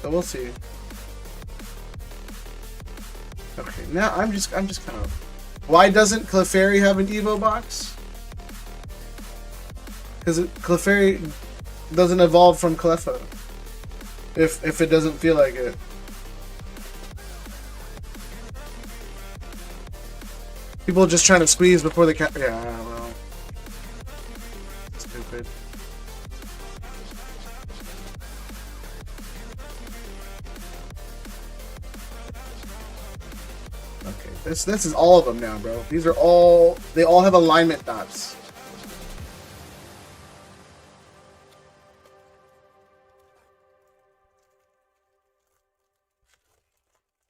So we'll see. Okay, now I'm just kind of. Why doesn't Clefairy have an Evo box? Because Clefairy doesn't evolve from Cleffa. If it doesn't feel like it. People just trying to squeeze before the cat. Yeah, I don't know. Stupid. Okay, this is all of them now, bro. These are all. They all have alignment dots.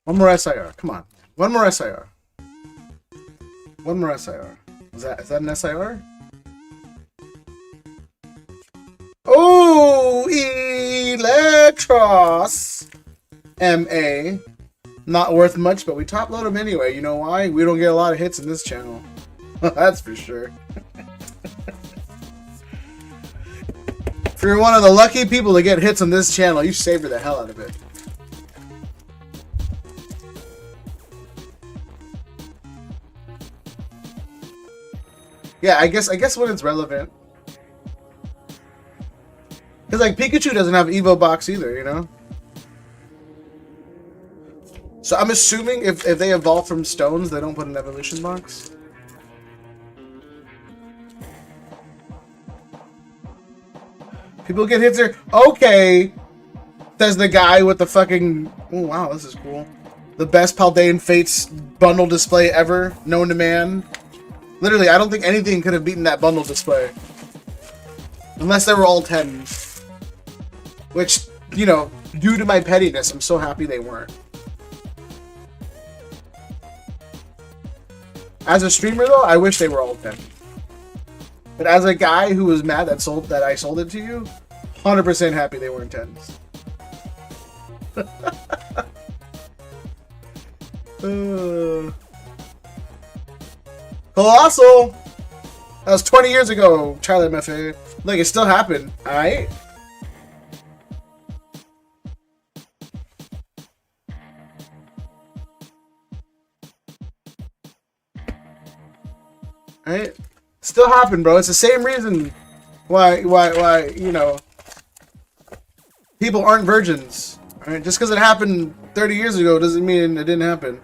One more SIR. Come on. One more SIR. One more SIR. Is that an SIR? Oh, Electros MA. Not worth much, but we top load them anyway. You know why? We don't get a lot of hits in this channel. That's for sure. If you're one of the lucky people to get hits on this channel, you savor the hell out of it. Yeah, I guess when it's relevant. Because like Pikachu doesn't have Evo box either, you know? So I'm assuming if they evolve from stones, they don't put an evolution box. People get hits there. Okay, says the guy with the fucking. Oh wow, this is cool. The best Paldean Fates bundle display ever known to man. Literally, I don't think anything could have beaten that bundle display. Unless they were all 10s. Which, you know, due to my pettiness, I'm so happy they weren't. As a streamer, though, I wish they were all 10. But as a guy who was mad that I sold it to you, 100% happy they weren't 10s. Colossal! That was 20 years ago, Charlie MFA. Look, it still happened. Alright? Alright? Still happened, bro. It's the same reason why, you know, people aren't virgins. Alright? Just because it happened 30 years ago doesn't mean it didn't happen.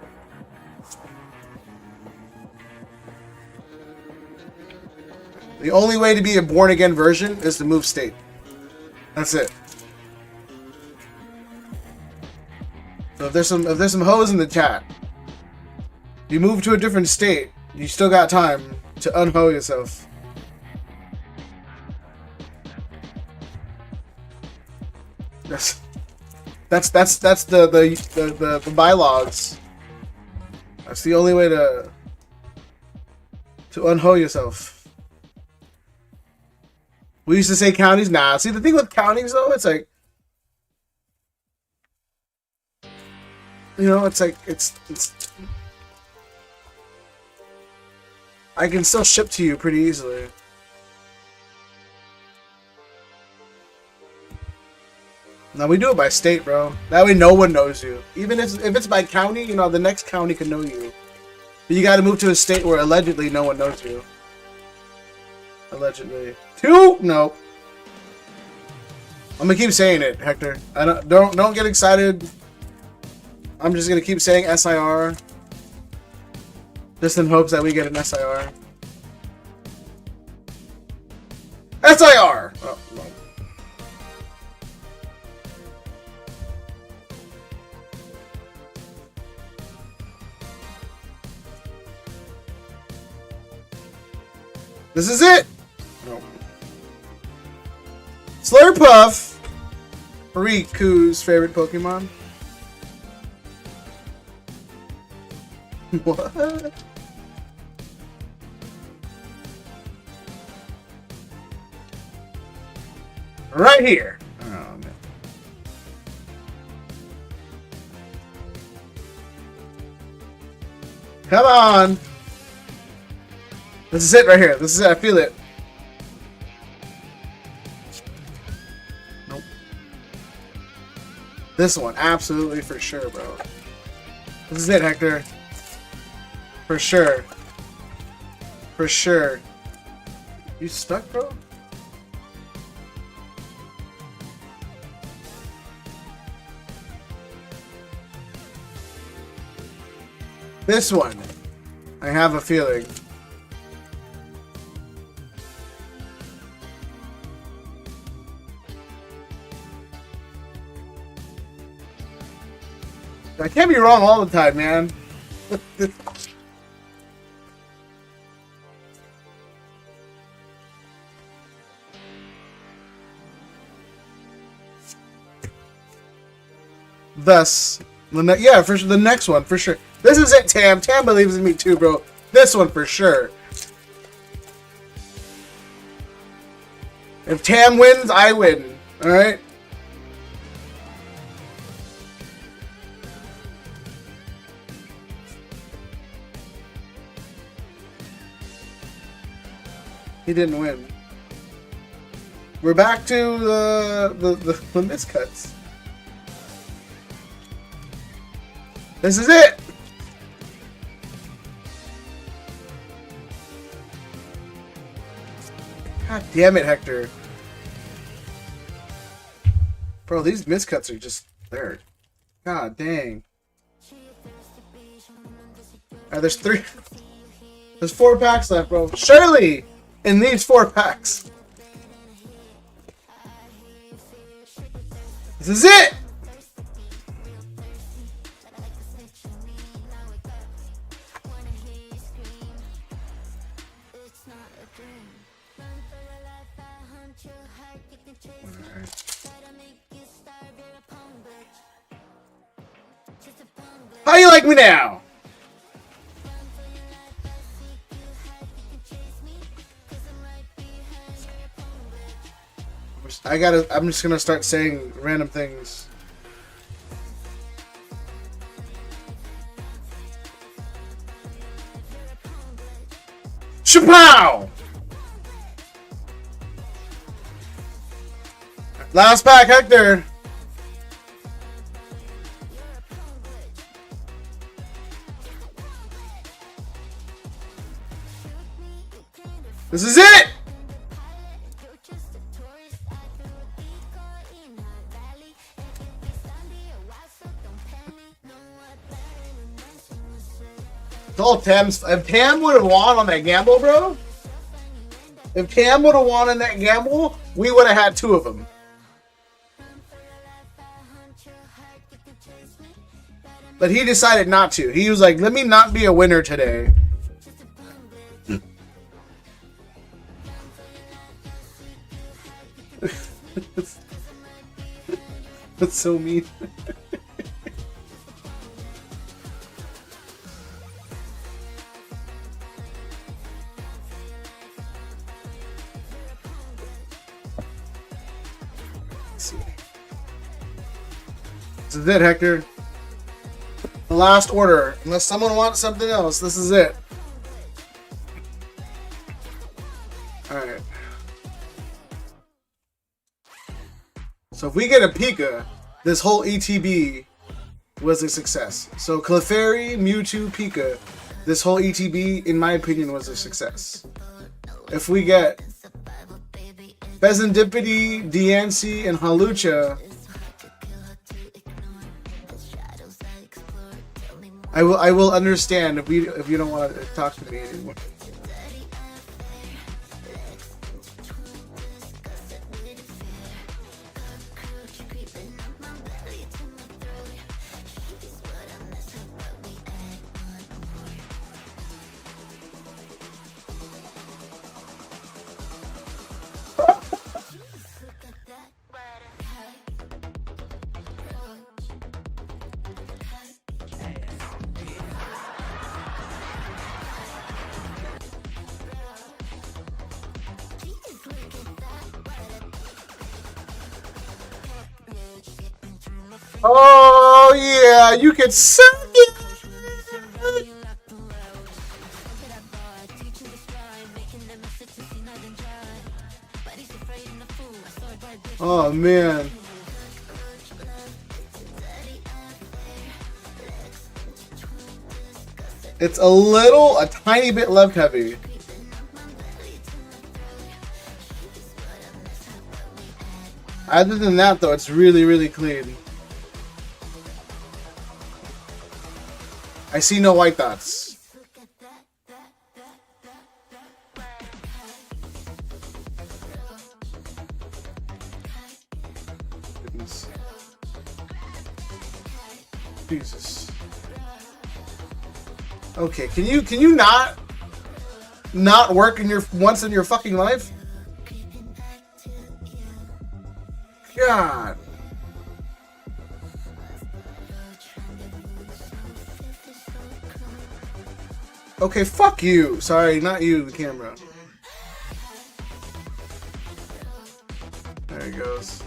The only way to be a born-again virgin is to move state. That's it. So if there's some hoes in the chat, you move to a different state, you still got time to unho yourself. Yes. That's the bylaws. That's the only way to unho yourself. We used to say counties. Nah, see the thing with counties though, it's like, you know, it's like it's I can still ship to you pretty easily. Now we do it by state, bro. That way no one knows you. Even if it's by county, you know, the next county can know you. But you gotta move to a state where allegedly no one knows you. Allegedly. 2? No. I'm gonna keep saying it, Hector. I don't get excited. I'm just gonna keep saying SIR. Just in hopes that we get an SIR. SIR! Oh, no. This is it! No. Slurpuff! Riku's favorite Pokemon. What? Right here. Oh, man. Come on. This is it right here. This is it. I feel it. Nope. This one. Absolutely for sure, bro. This is it, Hector. For sure. For sure. You stuck, bro? This one. I have a feeling. I can't be wrong all the time, man. Thus, yeah, for sure, the next one, for sure. This is it, Tam. Tam believes in me too, bro. This one for sure. If Tam wins, I win. Alright? He didn't win. We're back to the miscuts. This is it! God damn it, Hector. Bro, these miscuts are just there. God dang. Alright, there's 3. There's 4 packs left, bro. Surely! In these 4 packs. This is it! How you like me now? I'm just gonna start saying random things. Chapow! Last pack, Hector. This is it! It's all Tam's. If Tam would have won on that gamble, bro. If Tam would have won on that gamble, we would have had 2 of them. But he decided not to. He was like, let me not be a winner today. That's so mean. Let's see. This is it, Hector. The last order. Unless someone wants something else, this is it. Alright. So if we get a Pika, this whole ETB was a success. So Clefairy, Mewtwo, Pika, this whole ETB, in my opinion, was a success. If we get Bezendipity, Diancie, and Halucha, I will understand if you don't want to talk to me anymore. Oh yeah, you can suck it. Oh man. It's a tiny bit left heavy. Other than that though, it's really, really clean. I see no white dots. Goodness. Jesus. Okay, can you not work in your once in your fucking life? God. Okay, fuck you. Sorry, not you, the camera. There he goes.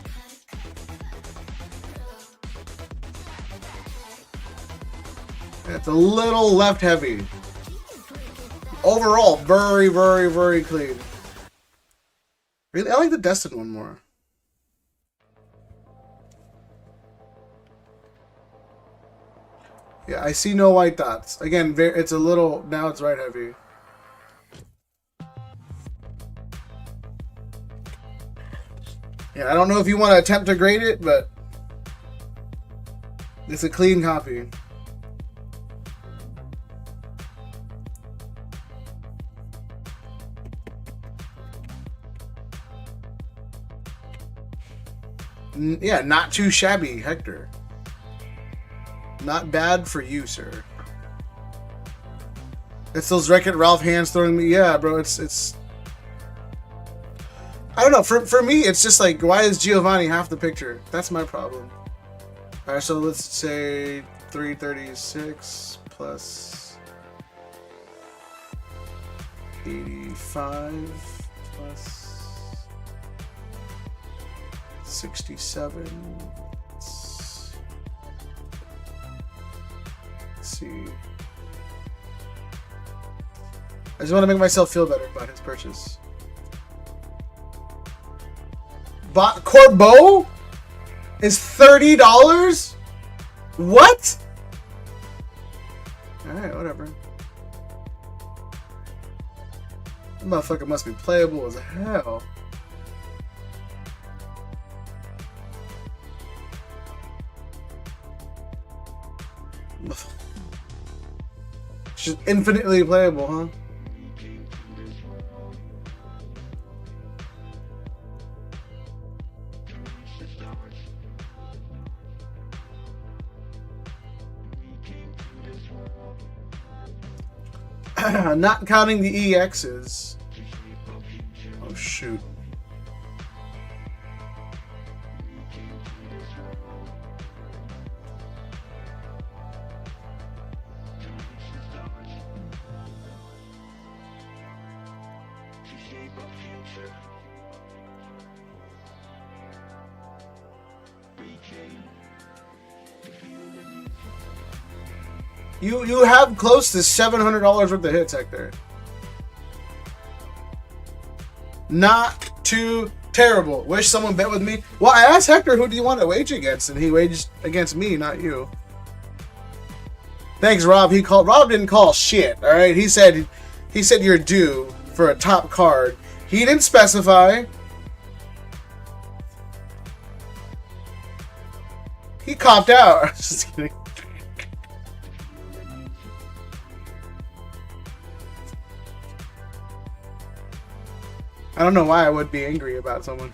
It's a little left heavy. Overall, very, very, very clean. Really, I like the Destin one more. Yeah, I see no white dots. Again, it's a little... Now it's right heavy. Yeah, I don't know if you want to attempt to grade it, but... It's a clean copy. Yeah, not too shabby, Hector. Not bad for you, sir. It's those Wreck-It Ralph hands throwing me. Yeah, bro, it's... I don't know. For me, it's just like, why is Giovanni half the picture? That's my problem. Alright, so let's say 336 plus 85 plus 67. Let's see. I just want to make myself feel better about his purchase. Corbeau is $30? What? Alright, whatever. That motherfucker must be playable as hell. Just infinitely playable, huh? Not counting the EXs. Oh shoot. You have close to $700 worth of hits, Hector. Not too terrible. Wish someone bet with me. Well, I asked Hector, who do you want to wage against? And he waged against me, not you. Thanks, Rob. Rob didn't call shit, alright? He said you're due for a top card. He didn't specify. He copped out. Just kidding. I don't know why I would be angry about someone.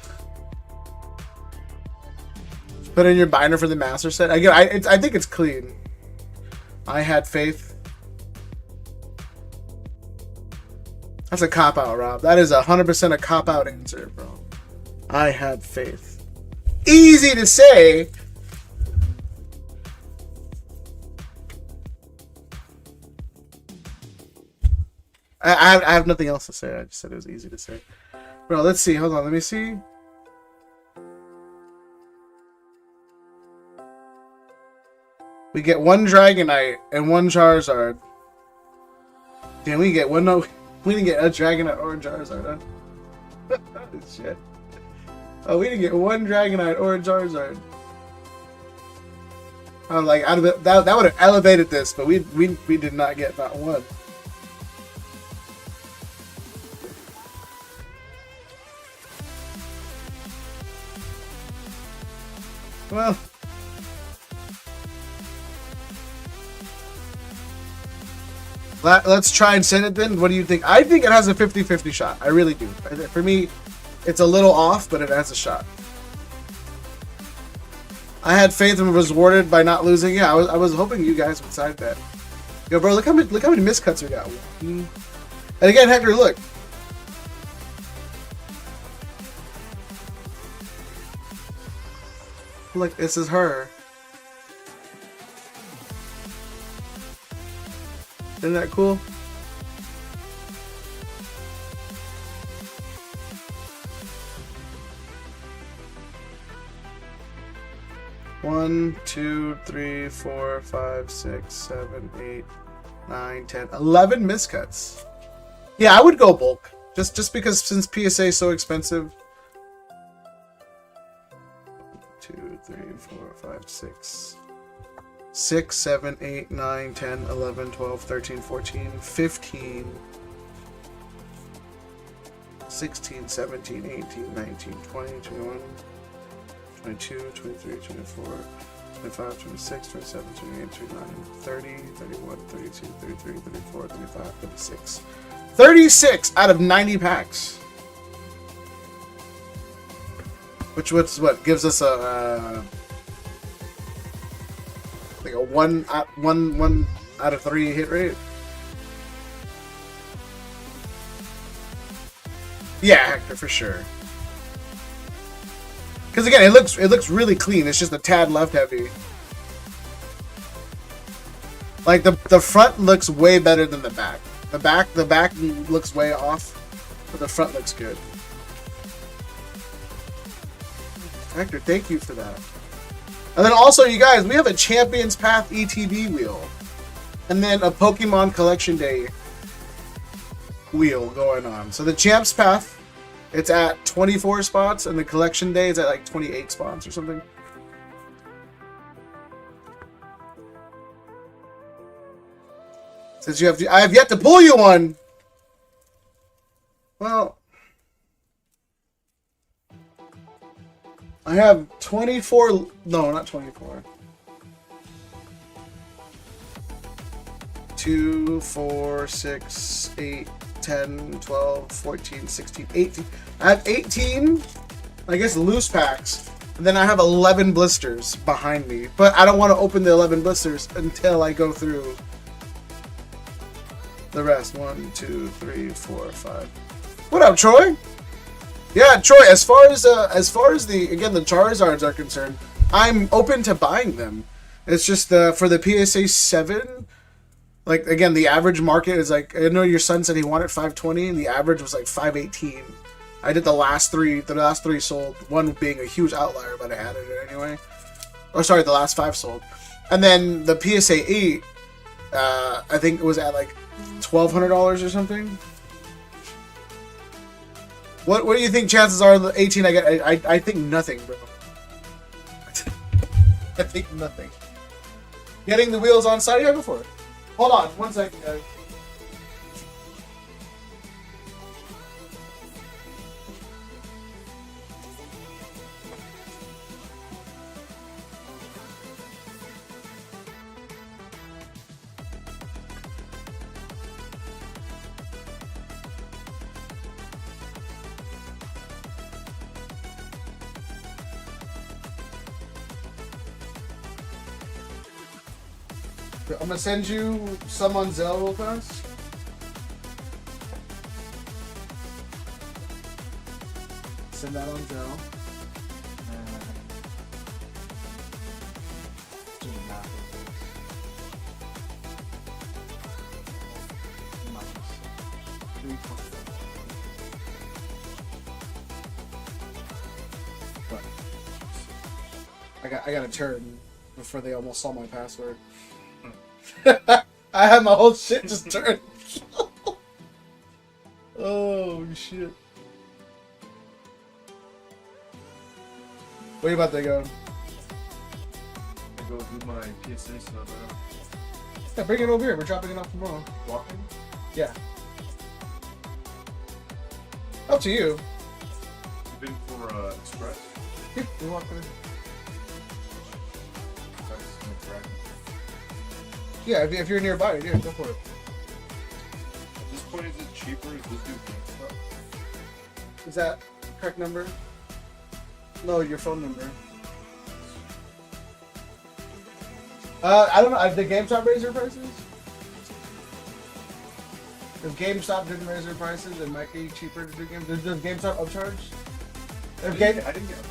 Put in your binder for the master set. Again, I think it's clean. I had faith. That's a cop-out, Rob. That is 100% a cop-out answer, bro. I had faith. Easy to say. I have nothing else to say. I just said it was easy to say. Bro, let's see. Hold on. Let me see. We get one Dragonite and one Charizard. Damn, we get one. No, we didn't get a Dragonite or a Charizard. Huh? Shit. Oh, we didn't get one Dragonite or a Charizard. I'm like, that would have elevated this, but we did not get that one. Well, let's try and send it then. What do you think? I think it has a 50-50 shot. I really do. For me, it's a little off, but it has a shot. I had faith and was rewarded by not losing. Yeah, I was hoping you guys would side that. Yo, bro, look how many miscuts we got. And again, Hector, look. Look, this is her. Isn't that cool? One, 2, 3, 4, 5, 6, 7, 8, 9, 10, 11 miscuts. Yeah, I would go bulk. Just because since PSA is so expensive. 2, 3, 4, 5, 6. 6, 7, 8, 9, 10, 11, 12, 13, 14, 15, 16, 17, 18, 19, 20, 21, 22, 23, 24, 25, 26, 27, 28, 29, 30, 31, 32, 33, 34, 35, 36. 36 out of 90 packs. Which was what gives us a like a one out of 3 hit rate. Yeah, Hector, for sure. Because again, it looks really clean. It's just a tad left heavy. Like the front looks way better than the back. The back looks way off, but the front looks good. Hector, thank you for that. And then also, you guys, we have a Champions Path ETB wheel. And then a Pokemon Collection Day wheel going on. So the Champs Path, it's at 24 spots, and the Collection Day is at like 28 spots or something. Since I have yet to pull you one. Well, I have 24. No, not 24. 2, 4, 6, 8, 10, 12, 14, 16, 18. I have 18, I guess, loose packs. And then I have 11 blisters behind me. But I don't want to open the 11 blisters until I go through the rest. 1, 2, 3, 4, 5. What up, Troy? Yeah, Troy, as far as the again the Charizards are concerned, I'm open to buying them. It's just for the PSA 7, Like again, the average market is like, I know your son said he wanted 520, and the average was like 518. I did the last three. The last three sold. One being a huge outlier, but I added it anyway. Or sorry, the last 5 sold. And then the PSA 8, I think it was at like $1,200 or something. What do you think chances are the 18 I get? I think nothing, bro. I think nothing. Getting the wheels on side, yeah, go for it. Hold on, 1 second, guys. I'm gonna send you some on Zelle real fast. Send that on Zelle. I got a turn before they almost saw my password. I had my whole shit just turned. Oh shit. Where you about to go? I go do my PSA stuff. Yeah, bring it over here. We're dropping it off tomorrow. Walking? Yeah. Up to you. You've been for Express? Yeah, we're walking in. That's no track. Yeah, if you're nearby, yeah, go for it. At this point, is it cheaper? Is this new GameStop? Is that the correct number? No, your phone number. I don't know. Did GameStop raise their prices? If GameStop didn't raise their prices, it might be cheaper to do games. Does GameStop upcharge? I didn't get it.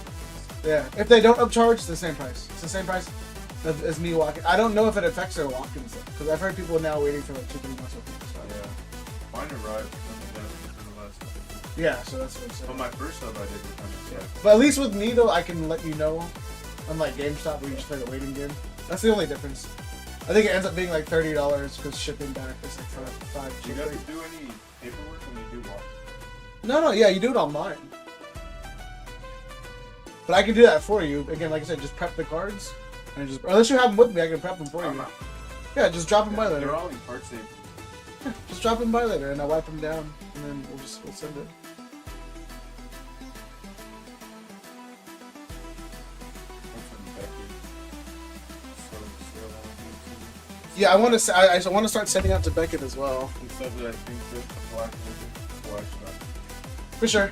Yeah. If they don't upcharge, it's the same price. It's the same price as me walking. I don't know if it affects their walk-ins though, because I've heard people now waiting for like 2-3 months of people. Yeah. Mine arrived for the last couple. Yeah, so that's what I'm saying. But my first sub I did was kind of sad. But at least with me though, I can let you know. Unlike GameStop, where you just play the waiting game. That's the only difference. I think it ends up being like $30 because shipping back is like five. Do you guys do any paperwork when you do walk? No, yeah, you do it online. But I can do that for you. Again, like I said, just prep the cards and just unless you have them with me, I can prep them for you. Yeah, just drop them by later. They're all in part safe. Yeah, just drop them by later, and I'll wipe them down, and then we'll send it. Yeah, I want to. I want to start sending out to Beckett as well. For sure.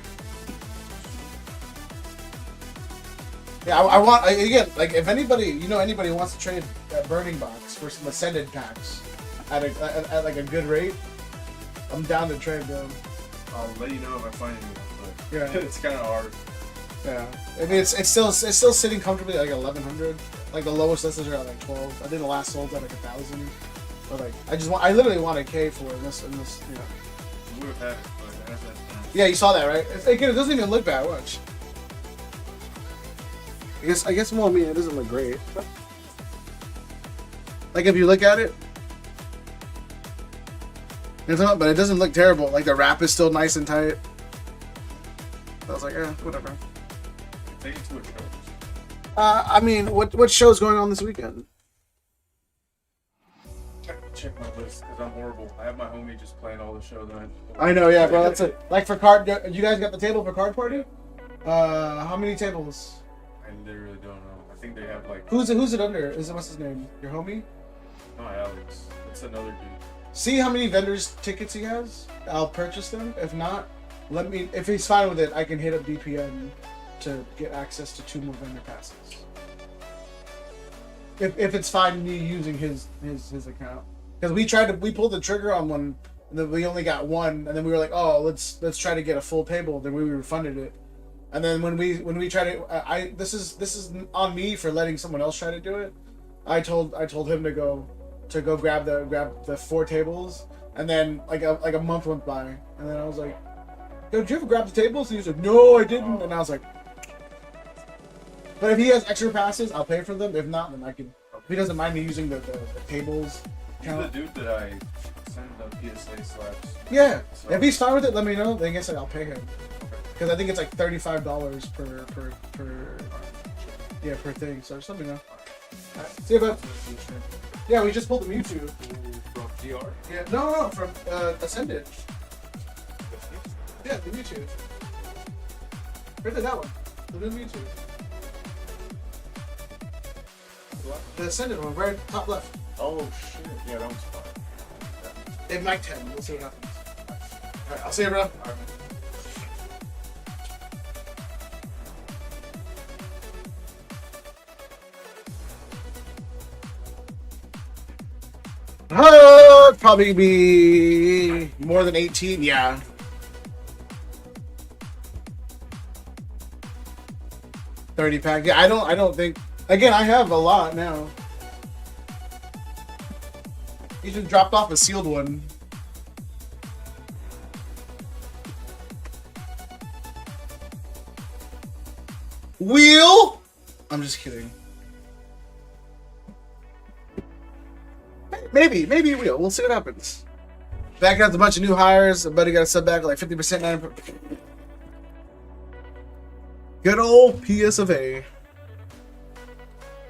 Yeah, I want again. Like, if anybody wants to trade that Burning Box for some Ascended packs at like a good rate, I'm down to trade them. I'll let you know if I find anyone, but Yeah. it's kind of hard. Yeah, I mean it's still sitting comfortably at like 1,100. Like the lowest listers are at like 12. I think the last sold at like 1,000. But like I literally want a K for it in this. You know. We would have had it, but it has that time. Yeah, you saw that, right? Again, it doesn't even look bad. Watch. I guess. Well, I mean, it doesn't look great. Like if you look at it, but it doesn't look terrible. Like the wrap is still nice and tight. I was like, whatever. Take it to a show. I mean, what show's going on this weekend? Check my list because I'm horrible. I have my homie just playing all the shows. I know, yeah, bro. That's it. Like for card, you guys got the table for card party? How many tables? I literally don't know. I think they have like. Who's it under? What's his name? Your homie? Not Alex. It's another dude. See how many vendors tickets he has. I'll purchase them. If not, if he's fine with it, I can hit up DPN to get access to 2 more vendor passes. If it's fine me using his account, because we pulled the trigger on one, and then we only got one, and then we were like, oh, let's try to get a full table. Then we refunded it, and then when we tried to, this is on me for letting someone else try to do it. I told him to go to go grab the 4 tables, and then like a month went by, and then I was like, "Yo, did you ever grab the tables?" And he was like, "No, I didn't," and I was like, "But if he has extra passes, I'll pay for them. If not, then I can." If he doesn't mind me using the tables. He's the dude that I send the PSA slabs. Yeah, So- if he's fine with it, let me know. Then I guess I'll pay him because I think it's like $35 per per thing. So just let me know. Alright, see you, bud. Yeah, we just pulled the Mewtwo. From DR? Yeah, no, from Ascended. Yeah, the Mewtwo. Right there, that one. The new Mewtwo. What? The Ascended one, right top left. Oh shit. Yeah, that one's fine. It might 10. We'll see what happens. Alright, I'll see you, bro. Alright. Probably be more than 18, yeah. $30 pack. Yeah, I don't think. Again, I have a lot now. You just dropped off a sealed one. Wheel? I'm just kidding. Maybe wheel. We'll see what happens. Backing up a bunch of new hires. A buddy got a sub back like 50%. 9%. Good old PS of A.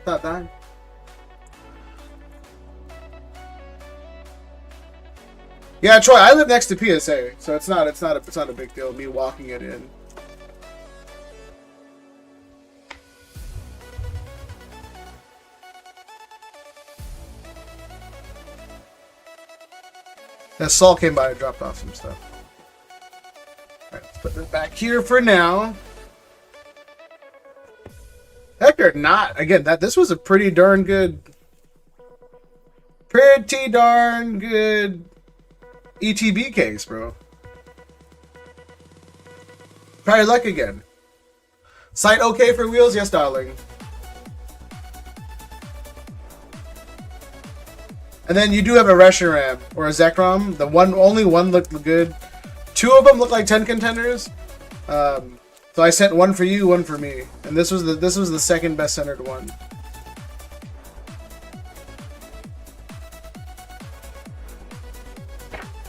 Not that. Yeah, Troy. I live next to PSA, so it's not a big deal. Me walking it in. That Saul came by and dropped off some stuff. Alright, let's put this back here for now. Heck or not, again, this was a pretty darn good ETB case, bro. Try your luck again. Site okay for wheels? Yes, darling. And then you do have a Reshiram or a Zekrom. Only one looked good. 2 of them look like 10 contenders. So I sent one for you, one for me, and this was the second best centered one.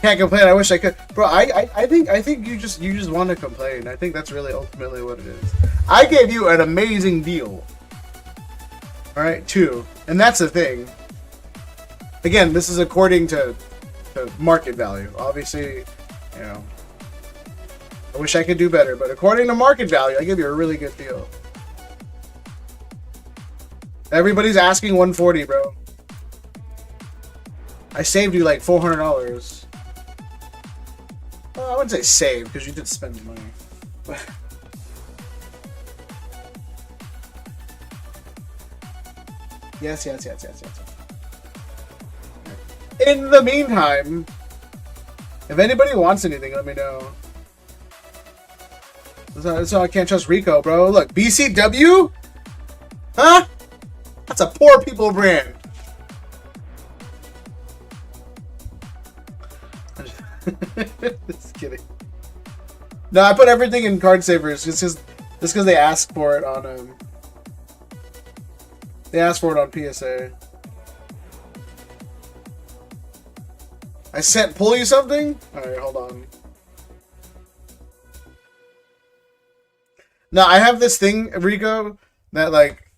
Can't complain. I wish I could, bro. I think you just want to complain. I think that's really ultimately what it is. I gave you an amazing deal. All right, 2, and that's the thing. Again, this is according to market value. Obviously, you know, I wish I could do better, but according to market value, I give you a really good deal. Everybody's asking 140, bro. I saved you like $400. Well, I wouldn't say save because you did spend money. But yes. In the meantime, if anybody wants anything, let me know. That's how I can't trust Rico, bro. Look, BCW? Huh? That's a poor people brand. Just kidding. No, I put everything in card savers just because they asked for it on PSA. I pull you something? Alright, hold on. Now, I have this thing, Rico, that, like,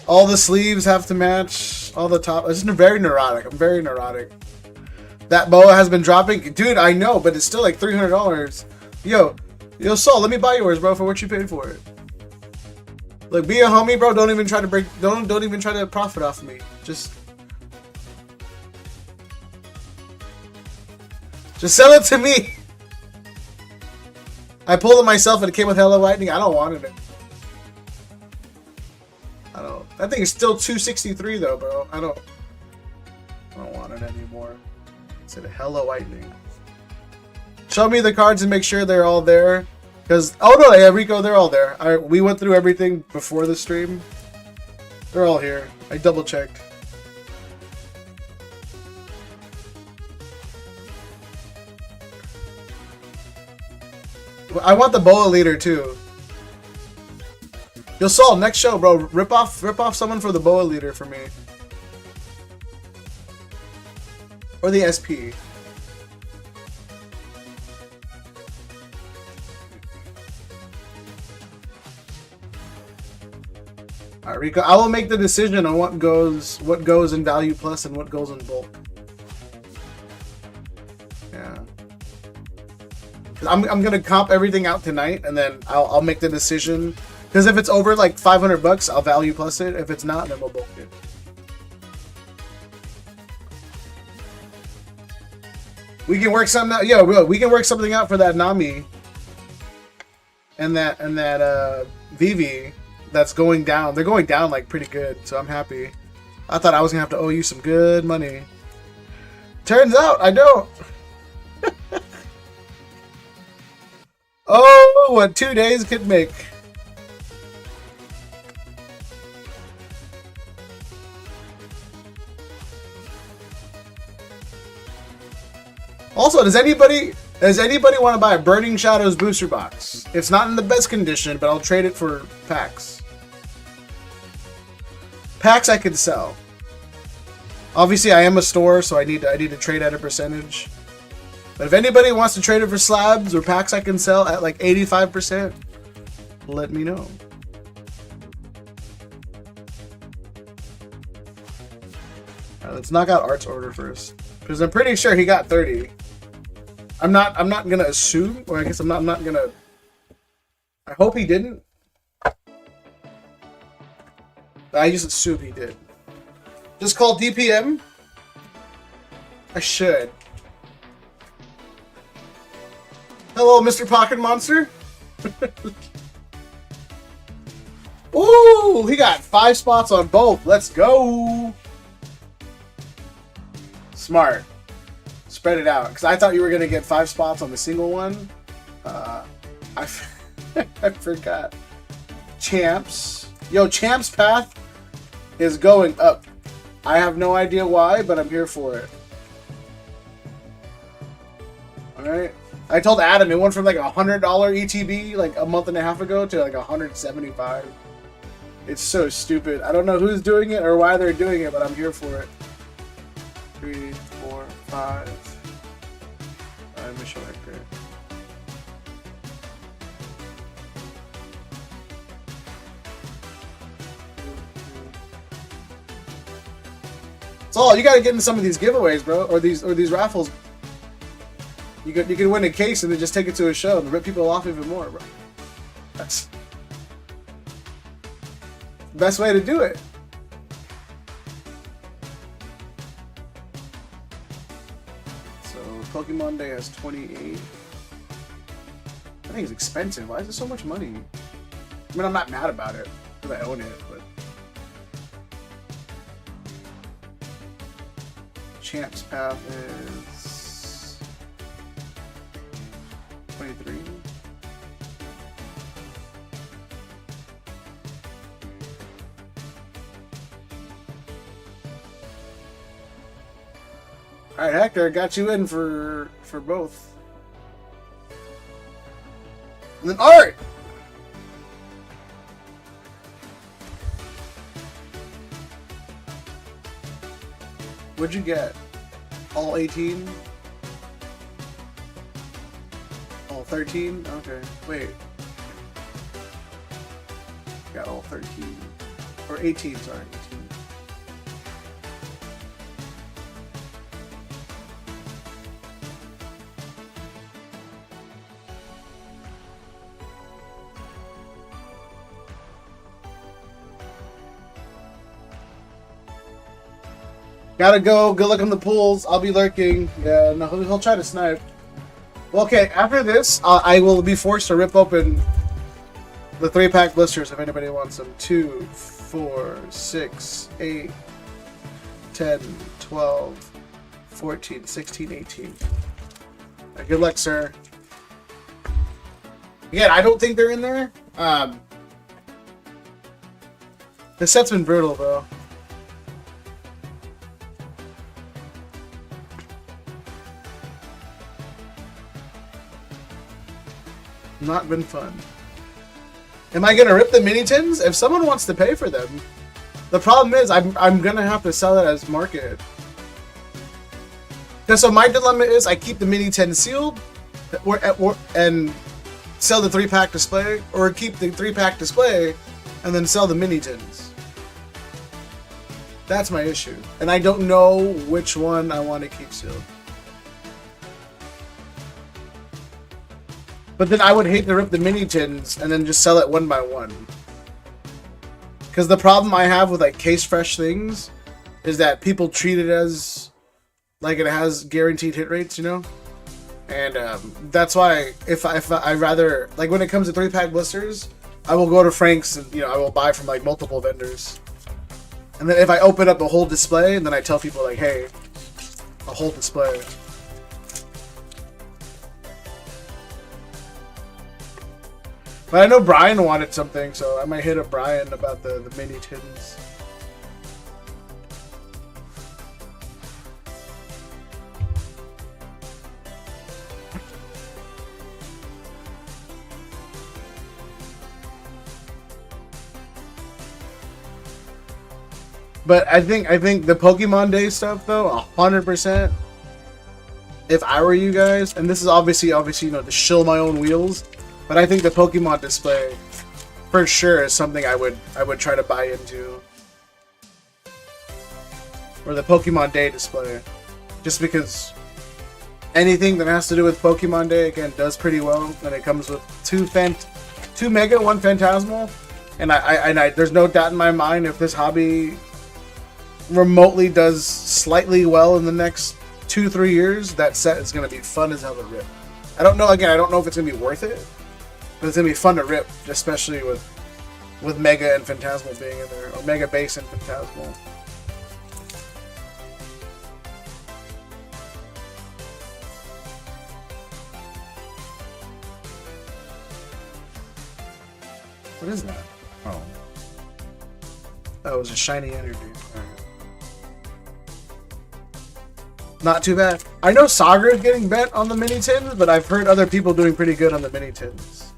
all the sleeves have to match, all the top. It's very neurotic. I'm very neurotic. That boa has been dropping. Dude, I know, but it's still like $300. Yo, Saul, let me buy yours, bro, for what you paid for it. Look, be a homie, bro. Don't even try to don't even try to profit off of me. Just sell it to me. I pulled it myself and it came with Hello Lightning. I don't want it. That thing is still $263 though, bro. I don't want it anymore. It said Hello Lightning. Show me the cards and make sure they're all there. Because yeah, Rico, they're all there. We went through everything before the stream. They're all here. I double checked. I want the boa leader too. Yo, Saul, next show, bro. Rip off someone for the boa leader for me. Or the SP. Alright, Rico, I will make the decision on what goes in value plus and what goes in bulk. Yeah. I'm gonna comp everything out tonight, and then I'll make the decision. Because if it's over like $500, I'll value plus it. If it's not, then we'll bulk it. We can work something out. Yeah, we can work something out for that Nami and that Vivi that's going down. They're going down like pretty good, so I'm happy. I thought I was gonna have to owe you some good money. Turns out I don't. Oh, what 2 days could make. Also, does anybody want to buy a Burning Shadows booster box? It's not in the best condition, but I'll trade it for packs. Packs I could sell. Obviously, I am a store, so I need to trade at a percentage. But if anybody wants to trade it for slabs or packs I can sell at like 85%, let me know. Alright, let's knock out Art's order first, because I'm pretty sure he got 30. I'm not gonna assume, or I guess I'm not gonna. I hope he didn't. I just assume he did. Just call DPM. I should. Hello, Mr. Pocket Monster. Ooh, he got 5 spots on both. Let's go. Smart. Spread it out, because I thought you were gonna get 5 spots on the single one. I forgot. Champs. Yo, Champs path is going up. I have no idea why, but I'm here for it. Alright. I told Adam it went from like $100 ETB like a month and a half ago to like 175. It's so stupid. I don't know who's doing it or why they're doing it, but I'm here for it. 3, 4, 5. Mission right there. So you gotta get into some of these giveaways, bro, or these raffles. You can win a case and then just take it to a show and rip people off even more, bro. That's the best way to do it. So Pokemon Day has 28. I think it's expensive. Why is it so much money? I mean, I'm not mad about it because I own it, but Champ's Path is 23. All right, Hector, I got you in for both. And then Art. What'd you get? All 18? All 13? Okay. Wait. Got all 13. Or 18, sorry. 18. Gotta go. Good luck on the pools. I'll be lurking. Yeah, no, he'll try to snipe. Well, okay, after this, I will be forced to rip open the 3-pack blisters if anybody wants them. 2, 4, 6, 8, 10, 12, 14, 16, 18. Right, good luck, sir. Again, I don't think they're in there. The set's been brutal, though. Not been fun. Am I gonna rip the mini tins? If someone wants to pay for them. The problem is I'm gonna have to sell it as market. Because so my dilemma is I keep the mini tin sealed and sell the 3-pack display, or keep the 3-pack display and then sell the mini tins. That's my issue. And I don't know which one I want to keep sealed. But then I would hate to rip the mini tins and then just sell it one by one. Because the problem I have with like case fresh things is that people treat it as like it has guaranteed hit rates, you know? And that's why if I rather, like when it comes to 3-pack blisters, I will go to Frank's and, you know, I will buy from like multiple vendors. And then if I open up a whole display, and then I tell people like, hey, a whole display. But I know Brian wanted something, so I might hit up Brian about the mini tins. But I think the Pokemon Day stuff though, 100%. If I were you guys, and this is obviously you know to shill my own wheels, but I think the Pokemon display for sure is something I would try to buy into, or the Pokemon Day display, just because anything that has to do with Pokemon Day again does pretty well, and it comes with two Mega, one Phantasmal, and I there's no doubt in my mind if this hobby remotely does slightly well in the next 2-3 years, that set is going to be fun as hell to rip. I don't know if it's going to be worth it, but it's going to be fun to rip, especially with Mega and Phantasmal being in there, or Mega Base and Phantasmal. What is that? Oh. That was a shiny energy. Alright. Not too bad. I know Saga is getting bent on the mini tins, but I've heard other people doing pretty good on the mini tins.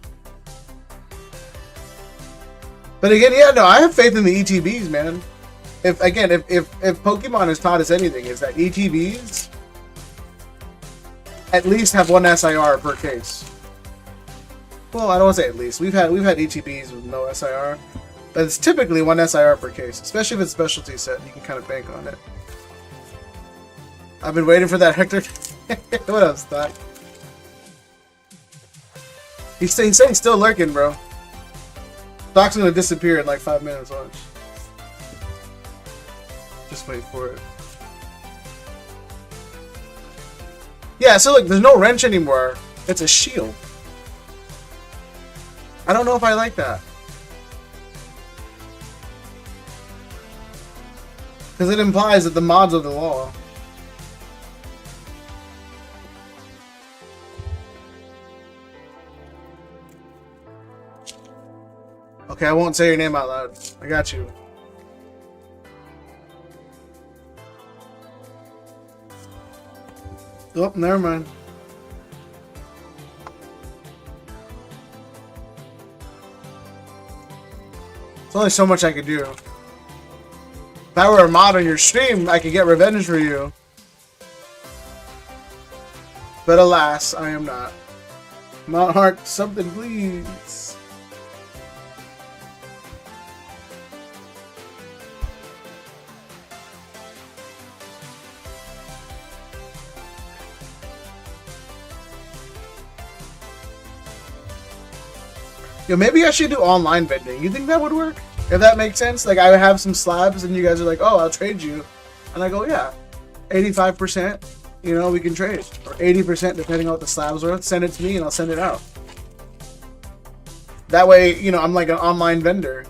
But again, yeah, no, I have faith in the ETBs, man. If Pokemon has taught us anything, is that ETBs at least have one SIR per case. Well, I don't want to say at least. We've had ETBs with no SIR, but it's typically one SIR per case, especially if it's a specialty set. You can kind of bank on it. I've been waiting for that Hector. What else, Doc? He's saying he's still lurking, bro. Doc's gonna disappear in like 5 minutes. Watch. Just wait for it. Yeah, so look, there's no wrench anymore. It's a shield. I don't know if I like that. Because it implies that the mods are the law. Okay, I won't say your name out loud. I got you. Oh, never mind. There's only so much I could do. If I were a mod on your stream, I could get revenge for you. But alas, I am not. My heart, something please. Yo, maybe I should do online vending. You think that would work? If that makes sense? Like, I would have some slabs and you guys are like, oh, I'll trade you. And I go, yeah, 85%, you know, we can trade. Or 80% depending on what the slab's worth. Send it to me and I'll send it out. That way, you know, I'm like an online vendor.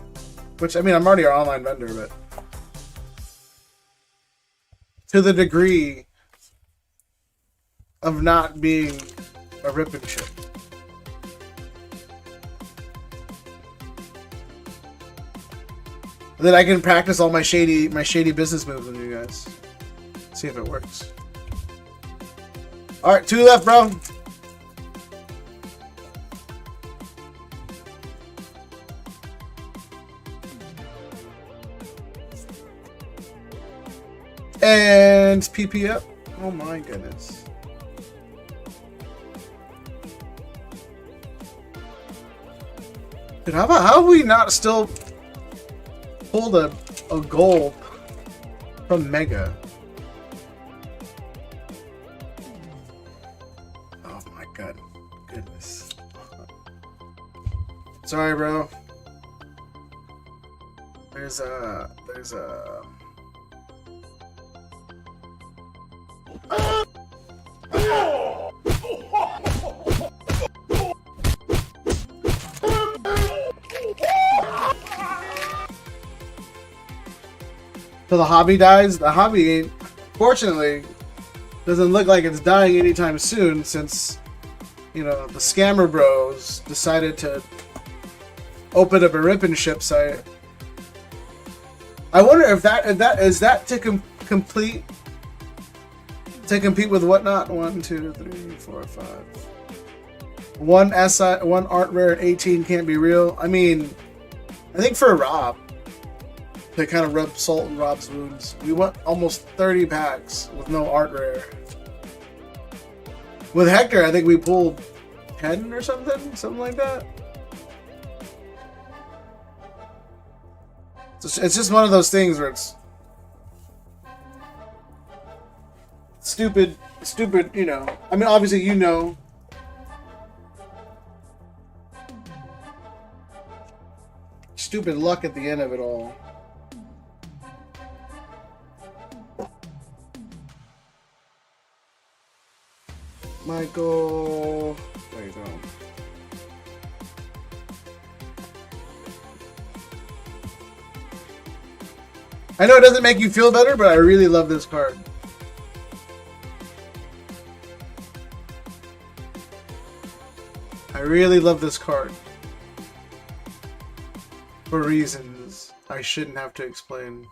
Which, I mean, I'm already an online vendor, but... to the degree of not being a rip and ship. Then I can practice all my shady business moves with you guys. See if it works. Alright, 2 left, bro. And PP up. Oh my goodness. Dude, how have we not still pulled a gold from Mega? Oh my god. Goodness. Sorry, bro. There's a So the hobby dies. The hobby, fortunately, doesn't look like it's dying anytime soon, since, you know, the scammer bros decided to open up a rip and ship site. I wonder if that is that to compete with whatnot. 1, 2, 3, 4, 5. One art rare at 18 can't be real. I mean, I think for Rob, to kind of rub salt in Rob's wounds, we went almost 30 packs with no art rare. With Hector, I think we pulled 10 or something like that. It's just one of those things where it's stupid, you know. I mean, obviously, you know. Stupid luck at the end of it all. Michael, there you go. I know it doesn't make you feel better, but I really love this card. I really love this card. For reasons I shouldn't have to explain.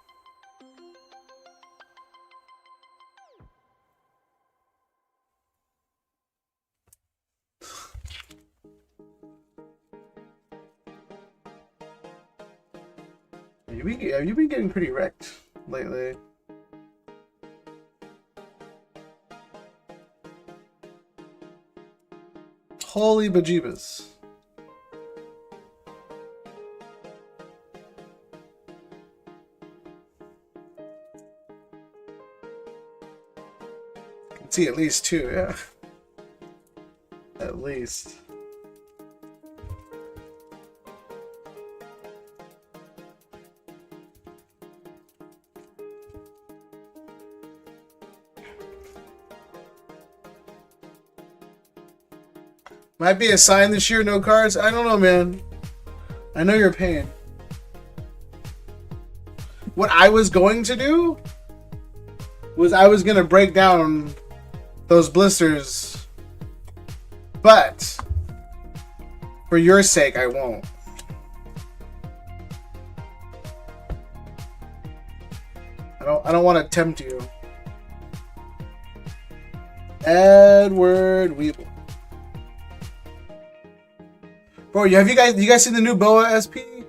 Have you been getting pretty wrecked lately? Holy bejeebus. I can see at least 2, yeah. At least. Might be a sign this year, no cards. I don't know, man. I know your pain. What I was going to do was I was going to break down those blisters. But for your sake, I won't. I don't want to tempt you. Edward Weeble. Bro, have you guys seen the new Boa SP?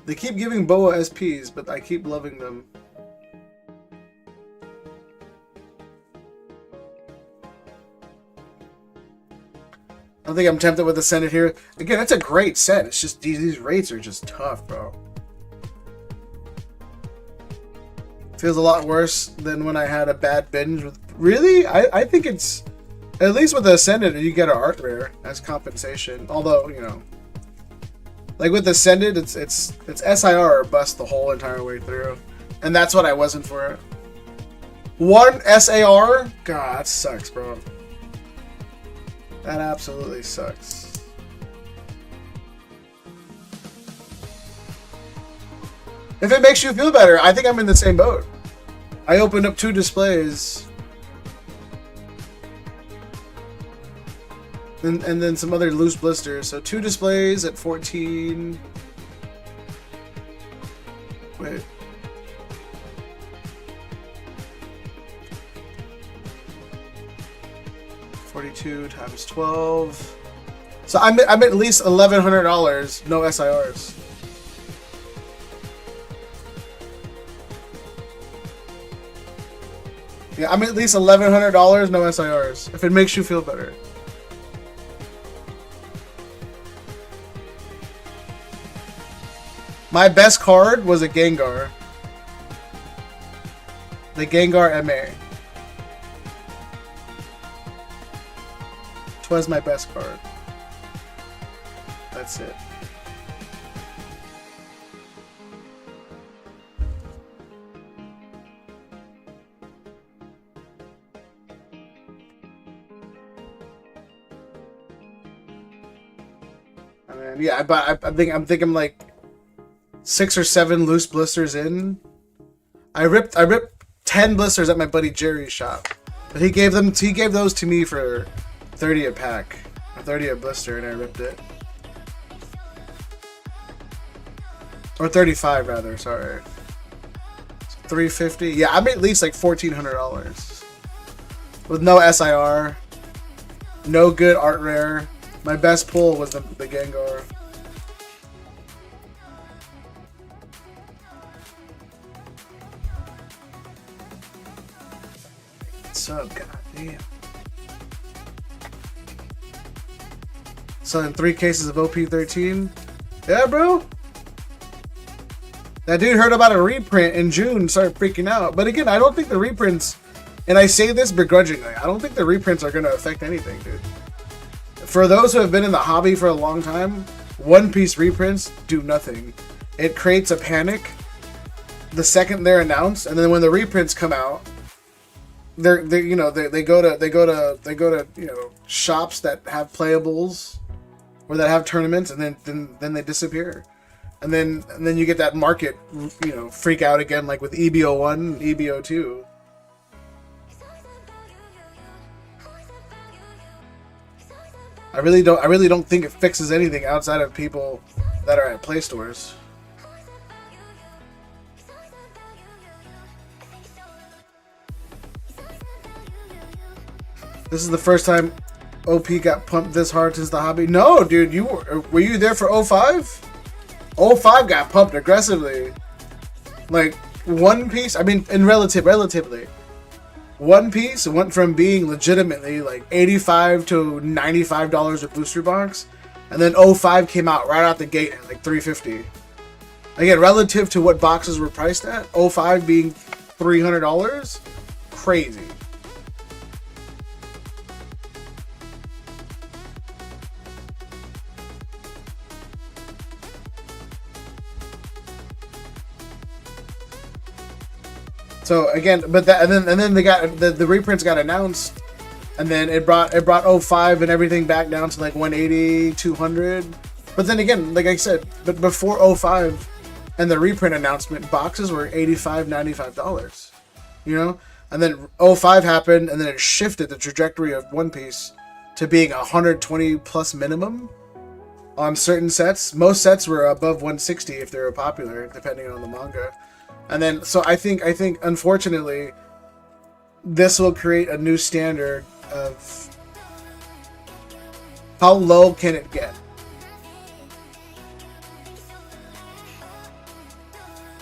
They keep giving Boa SPs, but I keep loving them. I don't think I'm tempted with the Senate here. Again, that's a great set. It's just these rates are just tough, bro. Feels a lot worse than when I had a bad binge with. Really? I think it's. At least with the Ascended, you get an art rare as compensation. Although, you know, like with Ascended, it's SIR or bust the whole entire way through, and that's what I wasn't for. One SAR, God, that sucks, bro. That absolutely sucks. If it makes you feel better, I think I'm in the same boat. I opened up 2 displays. And then some other loose blisters. So 2 displays at 14. Wait. $42 times 12. So I'm at least $1,100. No SIRs. Yeah, I'm at least $1,100, no SIRs. If it makes you feel better. My best card was a Gengar. The Gengar MA. Twas my best card. That's it. And then, yeah, I think I'm like 6 or 7 loose blisters in. I ripped 10 blisters at my buddy Jerry's shop, but he gave those to me for 30 a pack, or 30 a blister, and I ripped it. Or 35 rather, sorry. 350. Yeah, I made at least like $1,400 with no SIR, no good art rare. My best pull was the Gengar. So goddamn. Selling 3 cases of OP13. Yeah, bro. That dude heard about a reprint in June and started freaking out. But again, I don't think the reprints, and I say this begrudgingly, I don't think the reprints are going to affect anything, dude. For those who have been in the hobby for a long time, One Piece reprints do nothing. It creates a panic the second they're announced, and then when the reprints come out, they go to shops that have playables or that have tournaments, and then they disappear. And then you get that market, freak out again, like with EBO1 and EBO2. I really don't think it fixes anything outside of people that are at play stores. This is the first time OP got pumped this hard since the hobby. No, dude, were you there for 05? 05 got pumped aggressively. Like One Piece, I mean, in relatively. One Piece went from being legitimately like $85 to $95 a booster box, and then 05 came out right out the gate at like $350. Again, relative to what boxes were priced at, 05 being $300, crazy. So again, but that and then they got the reprints got announced, and then it brought 05 and everything back down to like 180, 200. But then again, like I said, but before 05 and the reprint announcement, boxes were $85, $95. And then 05 happened, and then it shifted the trajectory of One Piece to being 120 plus minimum on certain sets. Most sets were above 160 if they were popular, depending on the manga. And then, so I think, unfortunately, this will create a new standard of how low can it get.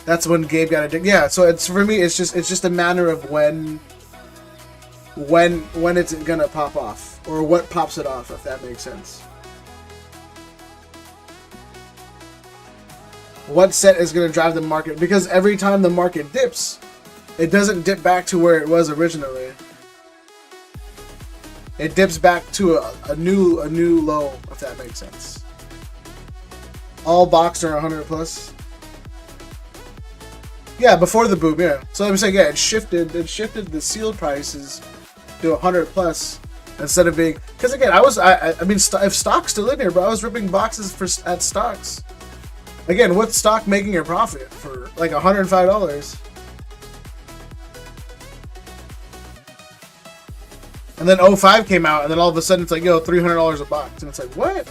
That's when Gabe got addicted. Yeah, so it's for me, it's just a matter of when it's gonna pop off, or what pops it off, if that makes sense. What set is going to drive the market? Because every time the market dips, it doesn't dip back to where it was originally. It dips back to a new low, if that makes sense. All boxed are 100 plus. Yeah, before the boom, yeah. So I'm saying, yeah, it shifted the sealed prices to 100 plus instead of being, because again, I mean, if stock's still in here, bro, I was ripping boxes at stocks. Again, what's stock making a profit for like $105? And then 05 came out, and then all of a sudden it's like, yo, $300 a box. And it's like, what?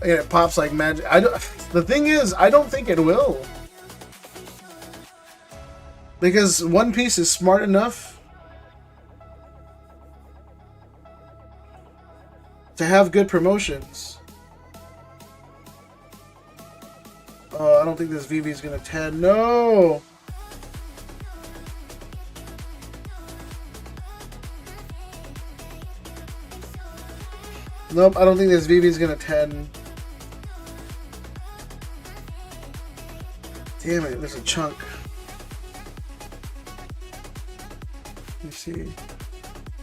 And it pops like magic. The thing is, I don't think it will. Because One Piece is smart enough to have good promotions. I don't think this VV is gonna 10. No. Nope, I don't think this VV is gonna 10. Damn it, there's a chunk. Let me see.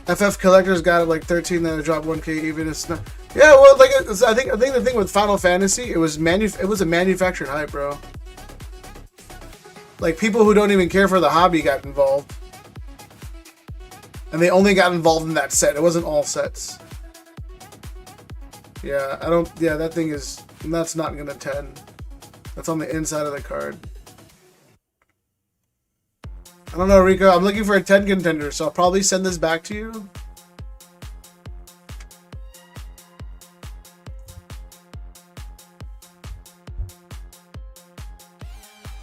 FF Collector's got it like 13, then it dropped 1K even. It's not. Yeah, well, like I think the thing with Final Fantasy, it was a manufactured hype, bro. Like people who don't even care for the hobby got involved, and they only got involved in that set. It wasn't all sets. Yeah, I don't. Yeah, that thing is. That's not gonna 10. That's on the inside of the card. I don't know, Rico. I'm looking for a 10 contender, so I'll probably send this back to you.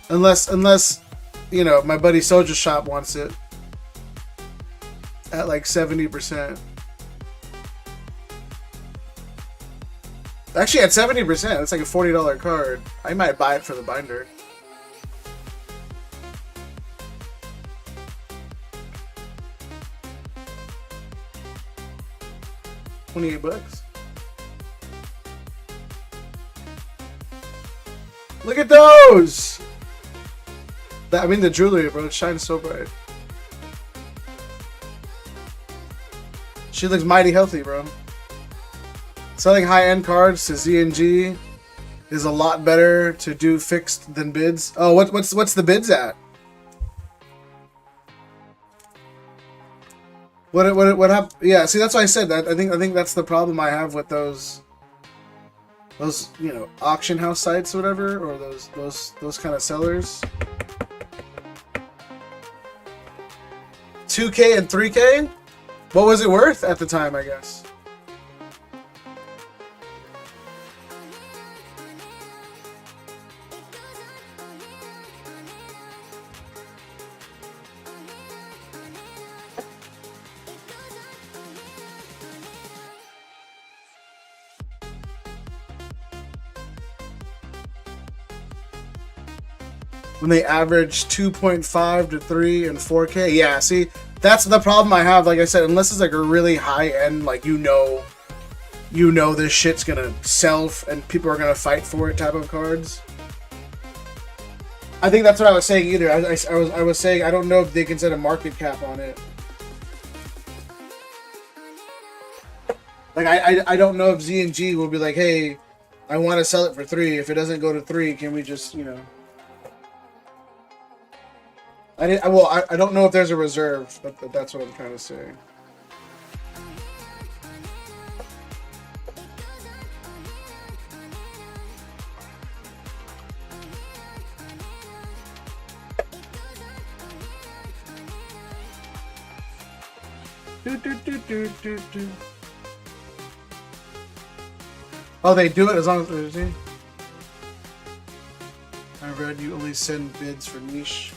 Unless, you know, my buddy Soldier Shop wants it at like 70%. Actually, at 70%, it's like a $40 card. I might buy it for the binder. $28. Look at those! I mean the jewelry, bro. It shines so bright. She looks mighty healthy, bro. Selling high-end cards to ZNG is a lot better to do fixed than bids. Oh, what's the bids at? What happened? Yeah, see, that's why I said that. I think that's the problem I have with those you know, auction house sites or whatever, or those kind of sellers. 2K and 3K? What was it worth at the time, I guess? When they average 2.5 to 3 and 4K. Yeah, see, that's the problem I have. Like I said, unless it's like a really high end, like you know this shit's gonna sell and people are gonna fight for it type of cards. I think that's what I was saying either. I was saying I don't know if they can set a market cap on it. Like I don't know if ZNG will be like, hey, I want to sell it for 3. If it doesn't go to 3, can we just, you know? I don't know if there's a reserve, but that's what I'm trying to say. Oh, they do it as long as there's. I read you only send bids for niche.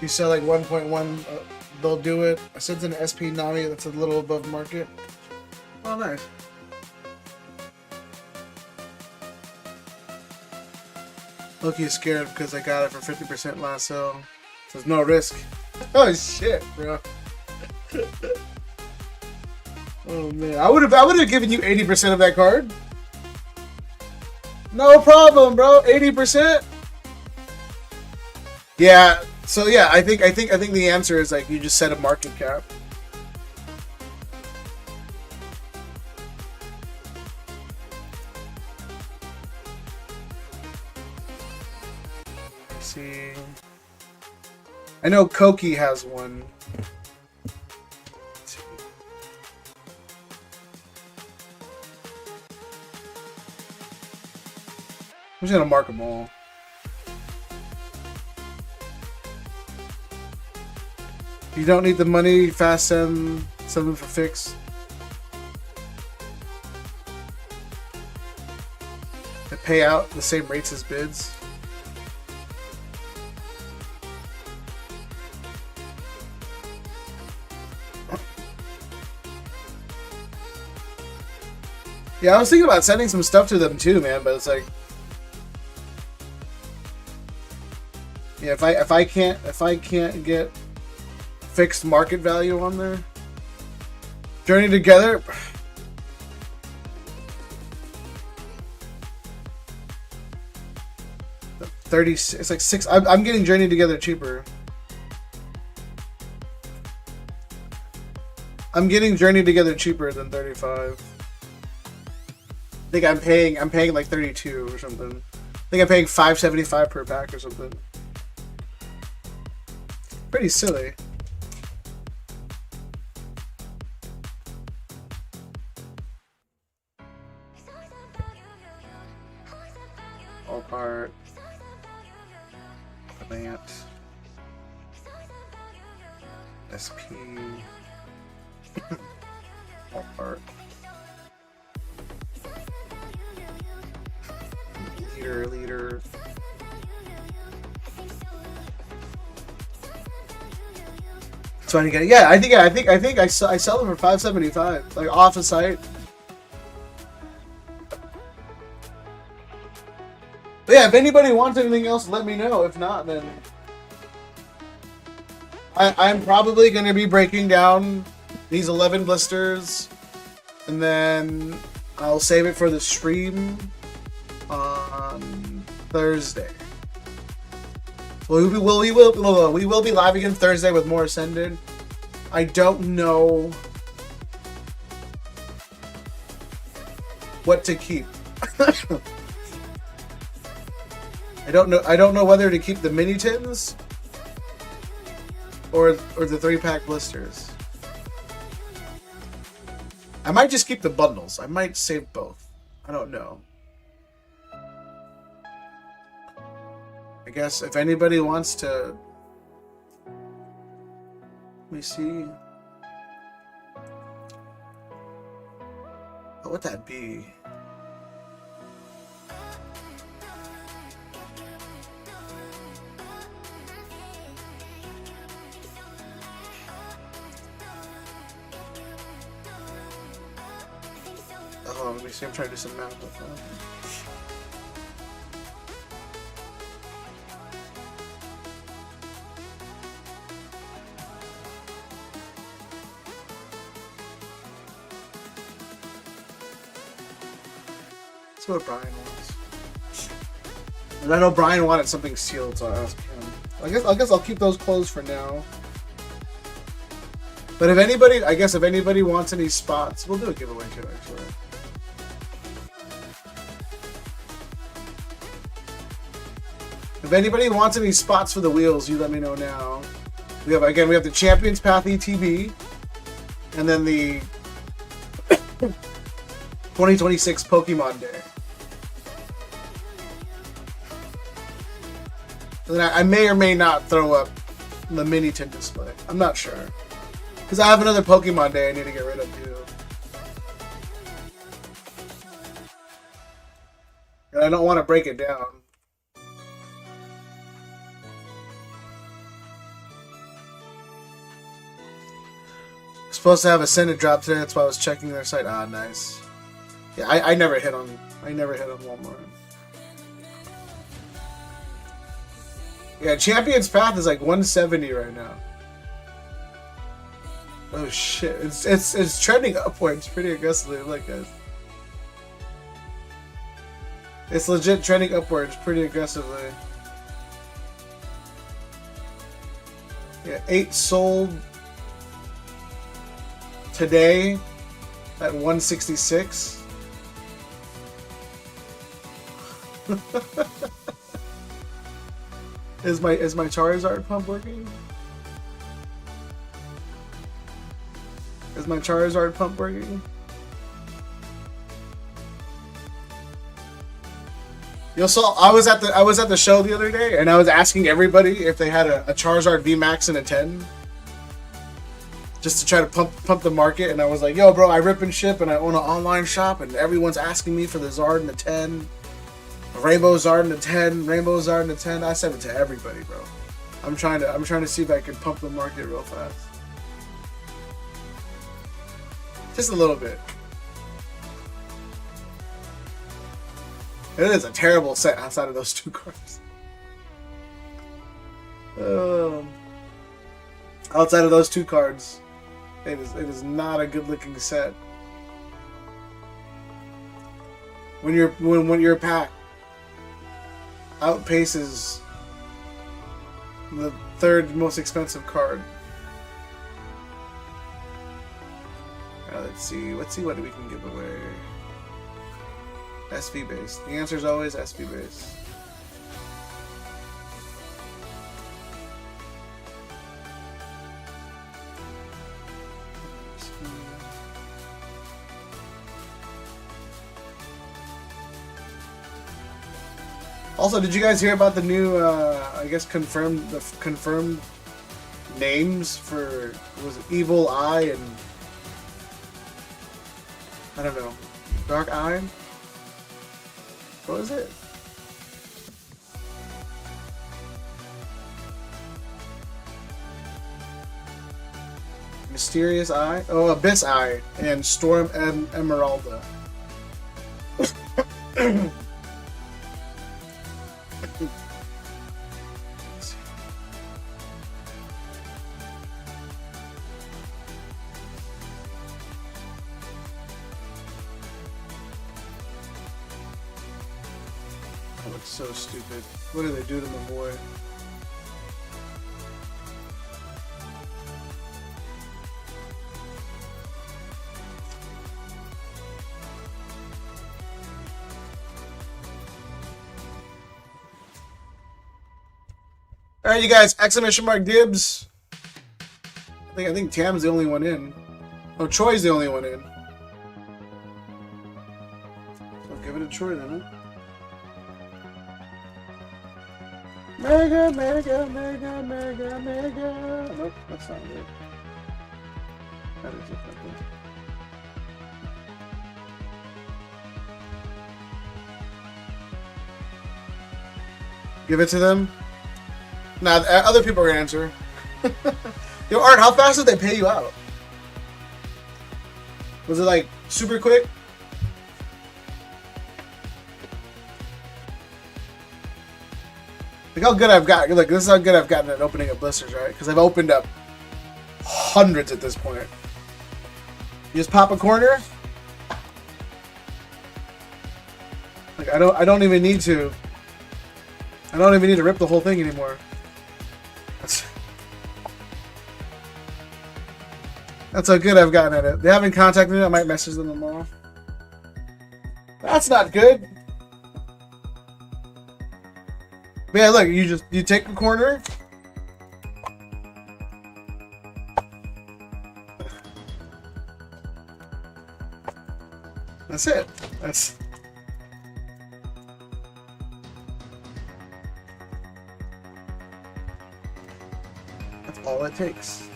You sell like 1.1, they'll do it. I sent an SP Nami that's a little above market. Oh, nice. Loki's scared because I got it for 50% last sale. So there's no risk. Oh shit, bro. Oh man, I would have given you 80% of that card. No problem, bro. 80%. Yeah. So yeah, I think the answer is like you just set a market cap. Let's see. I know Koki has one. Let's see. I'm just gonna mark them all. You don't need the money, fast send them for fix. They pay out the same rates as bids. Yeah, I was thinking about sending some stuff to them too, man, but it's like Yeah, if I can't get fixed market value on there, Journey Together. It's like 6. I'm getting Journey Together cheaper. I'm getting Journey Together cheaper than 35. I think I'm paying like 32 or something. I think I'm paying $5.75 per pack or something. Pretty silly. All part. Lenient. SP. All part. Leader. Trying to get it. Yeah, I think I sell them for $5.75, like off the site. But yeah, if anybody wants anything else, let me know. If not, then I'm probably going to be breaking down these 11 blisters, and then I'll save it for the stream on Thursday. We will be live again Thursday with more Ascended. I don't know what to keep. I don't know whether to keep the mini tins or the 3-pack blisters. I might just keep the bundles. I might save both. I don't know. I guess if anybody wants to, let me see. What would that be? Oh, let me see. I'm trying to do some math with that. That's what Brian wants. And I know Brian wanted something sealed, so I asked him. I guess I'll keep those closed for now. But if anybody wants any spots, we'll do a giveaway too, actually. If anybody wants any spots for the wheels, you let me know now. We have the Champions Path ETB, and then the 2026 Pokemon Day. And then I may or may not throw up the mini tin display. I'm not sure. Because I have another Pokemon Day I need to get rid of too. And I don't want to break it down. Supposed to have a Ascended drop today, that's why I was checking their site. Ah, nice. Yeah, I never hit on Walmart. Yeah, Champions Path is like 170 right now. Oh shit! It's trending upwards pretty aggressively. Look, guys, it's legit trending upwards pretty aggressively. Yeah, 8 sold today at 166. Is my Charizard pump working? Is my Charizard pump working? You saw I was at the show the other day, and I was asking everybody if they had a Charizard VMAX and a 10, just to try to pump the market. And I was like, "Yo, bro, I rip and ship, and I own an online shop, and everyone's asking me for the Zard and the 10, Rainbow Zard and the 10, Rainbow Zard and the 10." I said it to everybody, bro. I'm trying to see if I can pump the market real fast. Just a little bit. It is a terrible set outside of those 2 cards. Outside of those two cards, it is not a good looking set. When your pack outpaces the third most expensive card. Let's see what we can give away. SV base. The answer is always SV base. Also, did you guys hear about the new, I guess confirmed names for, was it Evil Eye and, I don't know, Dark Eye? What was it? Mysterious Eye? Oh, Abyss Eye and Storm Emeralda. Oh, it's so stupid. What do they do to my boy? Alright, you guys, exclamation mark dibs. I think Tam's the only one in. Oh, Troy's the only one in. So give it to Troy then, huh? Mega. Nope, that's not it. That is it. Give it to them. Nah, other people are gonna answer. Yo, Art, how fast did they pay you out? Was it like super quick? Look how good I've got. Look, this is how good I've gotten at opening up blisters, right? Because I've opened up hundreds at this point. You just pop a corner. Like I don't even need to. I don't even need to rip the whole thing anymore. That's how good I've gotten at it. They haven't contacted me. I might message them tomorrow. That's not good. But yeah, look, you take the corner. That's it. That's all it takes.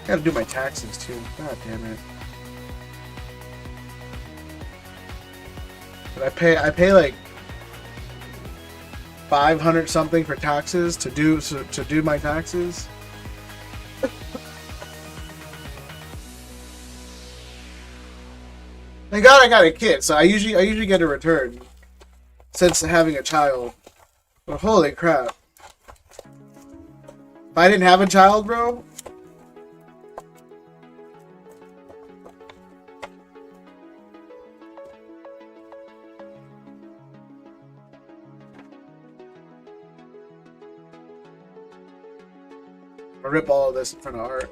Gotta do my taxes too. God damn it. But I pay like 500 something for taxes to do my taxes. Thank God I got a kid, so I usually get a return since having a child. But holy crap. If I didn't have a child, bro, I'll rip all of this in front of Art.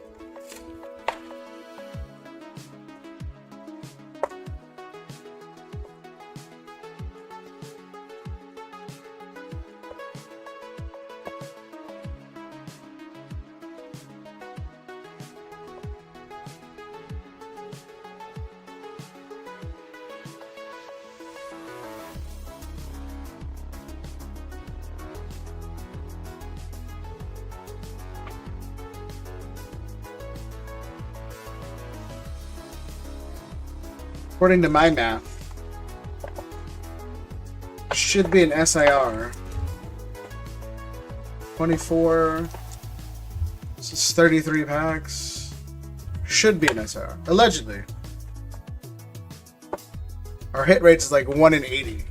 According to my math, should be an SIR. 24. This is 33 packs. Should be an SR. Allegedly. Our hit rate is like 1 in 80.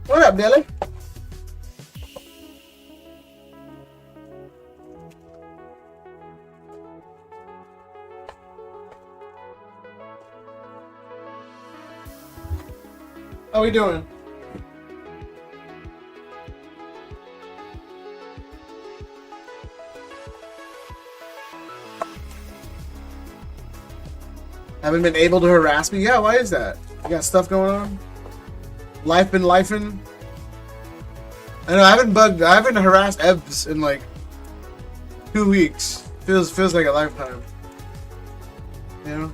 What up, Dilly? How we doing? Haven't been able to harass me? Yeah, why is that? You got stuff going on? Life been lifing? I know I haven't harassed Ebbs in like 2 weeks. Feels like a lifetime. You know?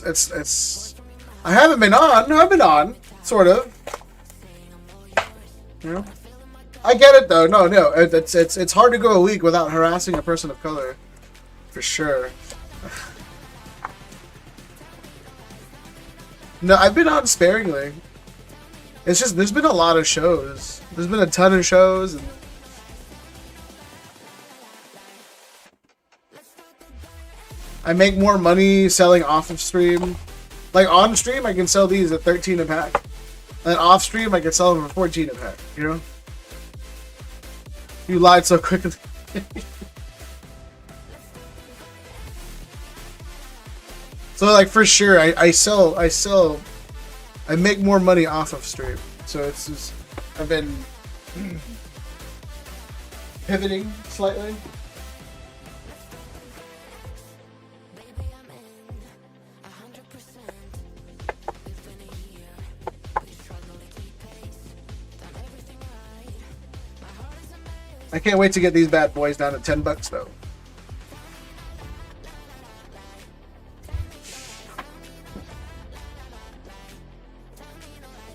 It's I haven't been on. No, I've been on. Sort of. You know? I get it though. No. It's hard to go a week without harassing a person of color. For sure. No, I've been on sparingly. It's just there's been a lot of shows. There's been a ton of shows and I make more money selling off of stream. Like on stream, I can sell these at 13 a pack. And off stream, I can sell them for 14 a pack. You know? You lied so quickly. So like for sure, I make more money off of stream. So it's just, I've been pivoting slightly. I can't wait to get these bad boys down to $10 though.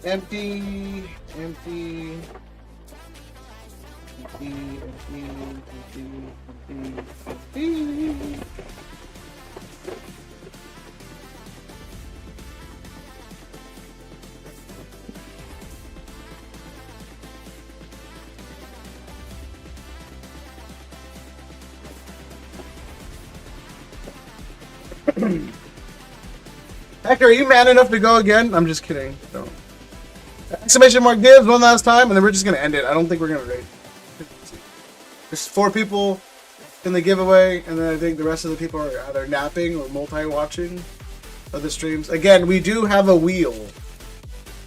Empty. Hector, are you man enough to go again? I'm just kidding. Don't. Exclamation mark dibs one last time, and then we're just gonna end it. I don't think we're gonna rate. There's 4 people in the giveaway, and then I think the rest of the people are either napping or multi-watching of the streams. Again, we do have a wheel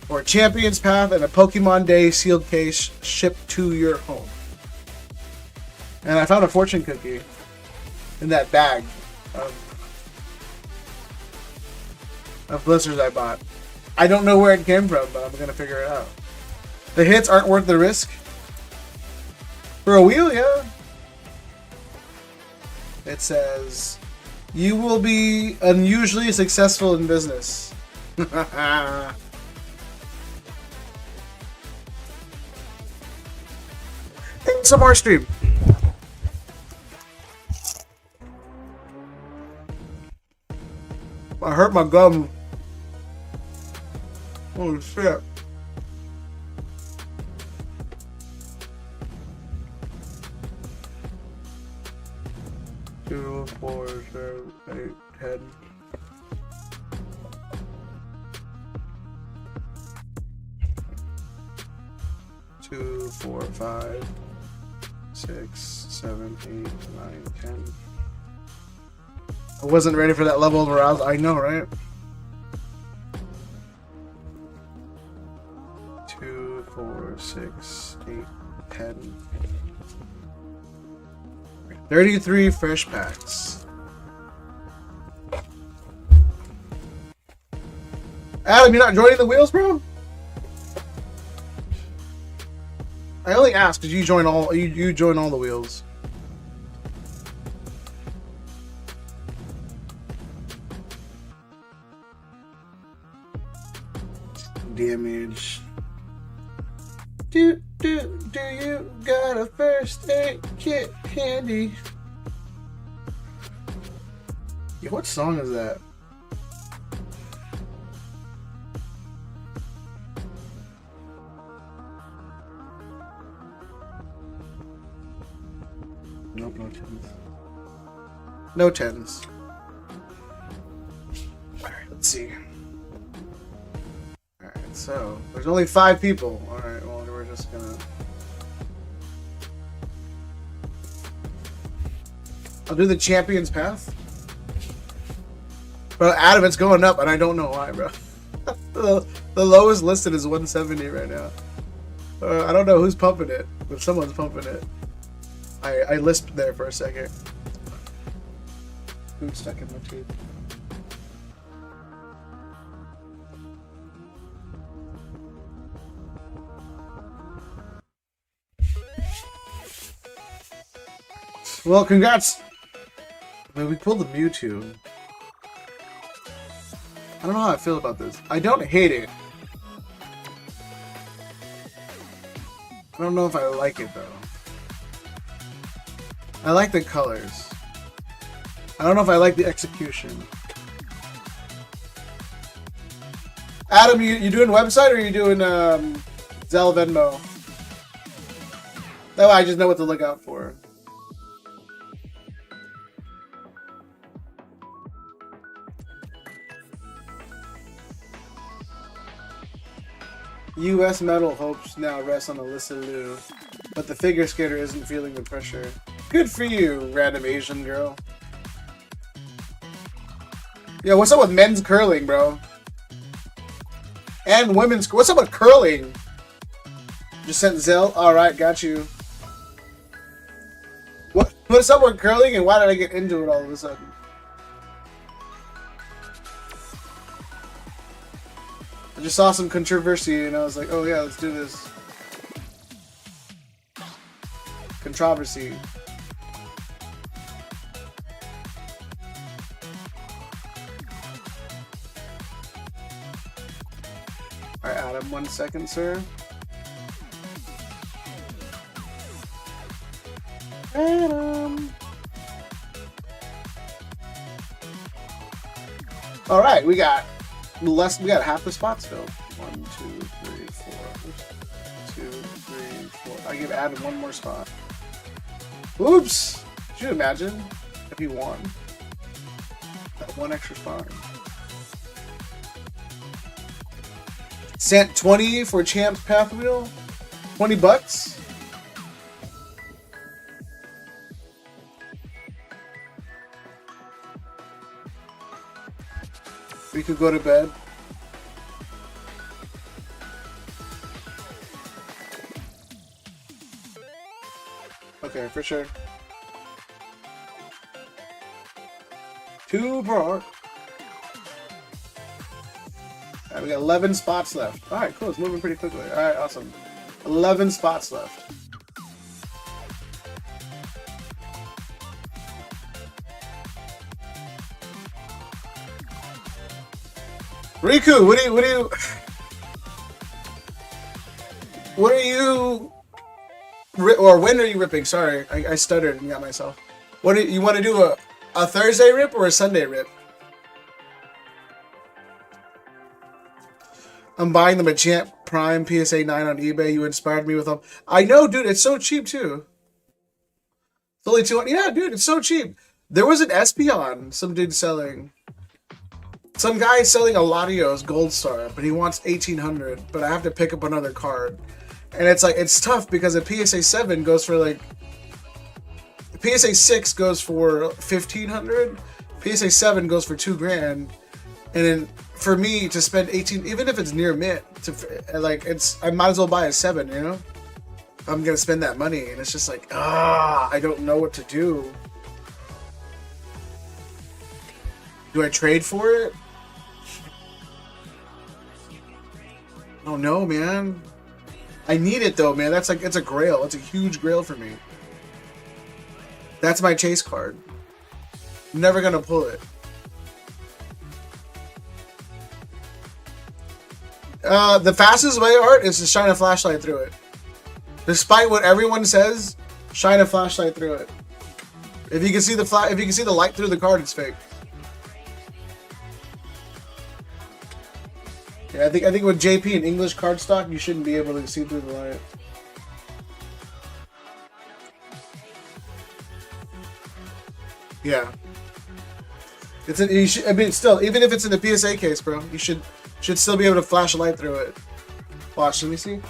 or Champion's Path and a Pokemon Day sealed case shipped to your home. And I found a fortune cookie in that bag of blisters I bought. I don't know where it came from, but I'm gonna figure it out. The hits aren't worth the risk. For a wheel, yeah. It says, you will be unusually successful in business. Some more stream. I hurt my gum. Holy shit. Two, 4, 7, 8, 10. Two, 4, 5, 6, 7, 8, 9, 10. I wasn't ready for that level of arousal. I know, right? 2, 4, 6, 8, 10. 33 fresh packs. Adam, you're not joining the wheels, bro? I only asked because you join all you join all the wheels. damage. Do you got a first aid kit handy? Yo, what song is that? Nope, no tens. No tens. Alright, let's see. Alright, so there's only 5 people. Alright, well, we're just gonna. I'll do the champion's path. Bro, Adam, it's going up, and I don't know why, bro. The lowest listed is 170 right now. I don't know who's pumping it, but someone's pumping it. I lisped there for a second. Food stuck in my teeth. Well, congrats. Man, we pulled the Mewtwo. I don't know how I feel about this. I don't hate it. I don't know if I like it, though. I like the colors. I don't know if I like the execution. Adam, you doing website or are you doing Zelle Venmo? That way I just know what to look out for. U.S. medal hopes now rest on Alyssa Liu, but the figure skater isn't feeling the pressure. Good for you, random Asian girl. Yo, what's up with men's curling, bro? And women's... What's up with curling? Just sent Zelle? Alright, got you. What's up with curling and why did I get into it all of a sudden? I just saw some controversy and I was like, oh yeah, let's do this. Controversy. Alright, Adam, 1 second, sir. Adam. Alright, we got half the spots filled. 1, 2, 3, 4. 2, 3, 4. I give Adam 1 more spot. Oops! Could you imagine if he won? That 1 extra spot. Sent 20 for Champ's Path Wheel. $20. We could go to bed. Okay, for sure. 2 per heart. Alright, we got 11 spots left. Alright, cool. It's moving pretty quickly. Alright, awesome. 11 spots left. Riku, what are you, or when are you ripping? Sorry, I stuttered and got myself. What do you want to do, a Thursday rip or a Sunday rip? I'm buying them at Champ Prime PSA 9 on eBay. You inspired me with them. I know, dude, it's so cheap too. It's only $200. Yeah, dude, it's so cheap. There was an Espeon, some dude selling. Some guy selling a Latios Gold Star, but he wants 1,800. But I have to pick up another card, and it's like it's tough because a PSA 7 goes for like PSA 6 goes for 1,500. PSA 7 goes for $2,000, and then for me to spend 18, even if it's near mint, to like I might as well buy a 7. You know, I'm gonna spend that money, and it's just like I don't know what to do. Do I trade for it? Oh no, man. I need it though, man. That's like, it's a grail. It's a huge grail for me. That's my chase card. I'm never gonna pull it. The fastest way, Art, is to shine a flashlight through it. Despite what everyone says, shine a flashlight through it. If you can see the light through the card, it's fake. Yeah, I think with JP and English card stock, you shouldn't be able to see through the light. Yeah. I mean, still, even if it's in the PSA case, bro, you should still be able to flash a light through it. Watch, let me see.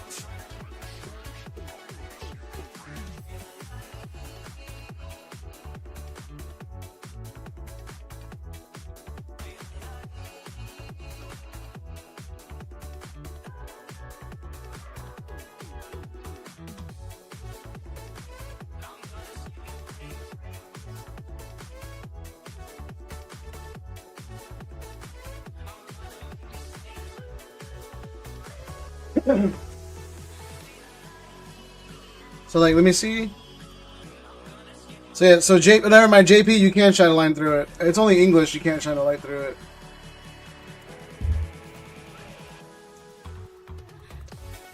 So like, let me see. So yeah, so never mind, JP, you can shine a line through it. It's only English, you can't shine a light through it.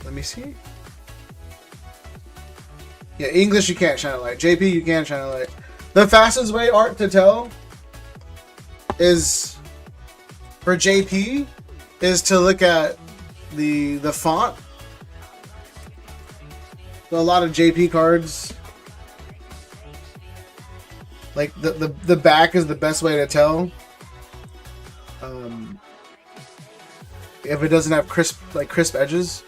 Let me see. Yeah, English you can't shine a light. JP, you can shine a light. The fastest way, Art, to tell is for JP is to look at the font. So a lot of JP cards, like the back is the best way to tell. If it doesn't have crisp edges,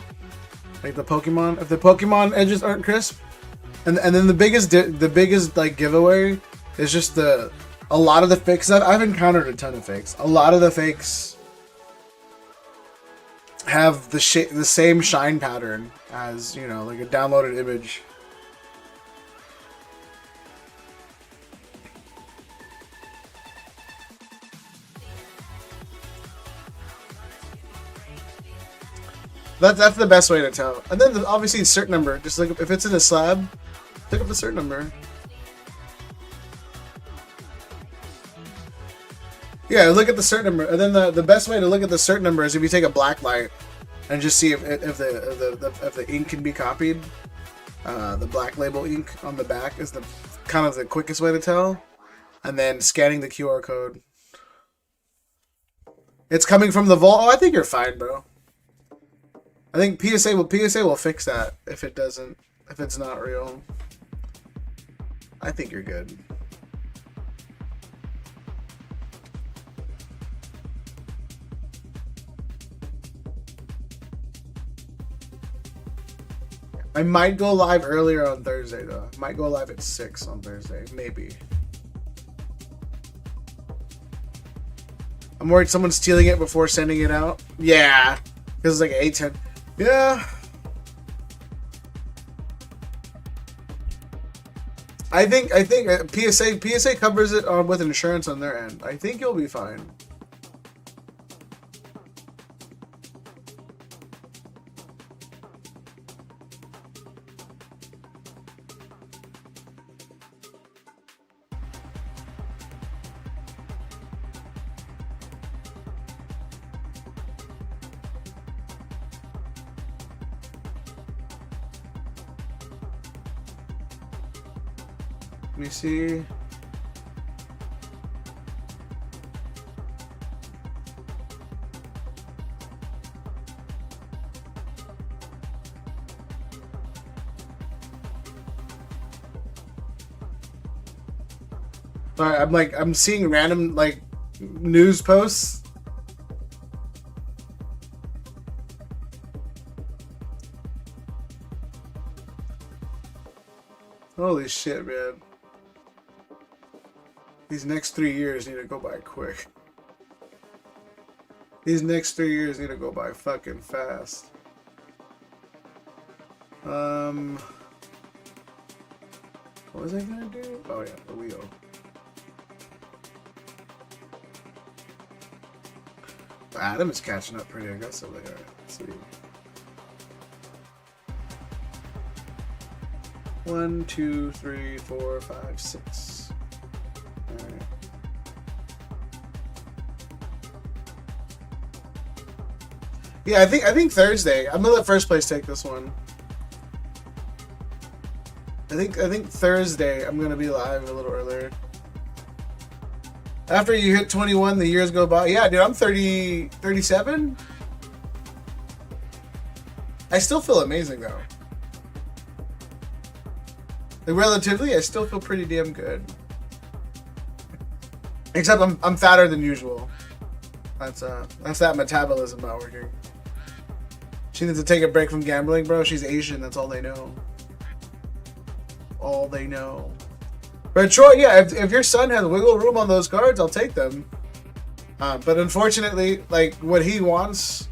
like the Pokemon. If the Pokemon edges aren't crisp, and then the biggest like giveaway is just a lot of the fakes. I've encountered a ton of fakes. A lot of the fakes have the same shine pattern as, you know, like a downloaded image. That's the best way to tell. And then obviously cert number. Just like if it's in a slab, look up the cert number. Yeah, look at the cert number, and then the best way to look at the cert number is if you take a black light and just see if the ink can be copied. The black label ink on the back is the kind of the quickest way to tell, and then scanning the QR code. It's coming from the vault. Oh, I think you're fine, bro. I think PSA will fix that if it's not real. I think you're good. I might go live earlier on Thursday, though. I might go live at 6 on Thursday. Maybe. I'm worried someone's stealing it before sending it out. Yeah. Because it's like 8-10. Yeah. I think PSA covers it with insurance on their end. I think you'll be fine. Let me see. Alright, I'm seeing random like news posts. Holy shit, man. These next 3 years need to go by quick. These next 3 years need to go by fucking fast. What was I gonna do? Oh yeah, the wheel. Adam is catching up pretty aggressively. Alright, let's see. 1, 2, 3, 4, 5, 6. Alright. Yeah, I think Thursday. I'm gonna let first place take this one. I think Thursday I'm gonna be live a little earlier. After you hit 21, the years go by. Yeah, dude, I'm 37. I still feel amazing though. Like, relatively, I still feel pretty damn good. Except I'm fatter than usual. That's that metabolism not working. She needs to take a break from gambling, bro. She's Asian. That's all they know. All they know. But Troy, yeah, if your son has wiggle room on those cards, I'll take them. But unfortunately, like, what he wants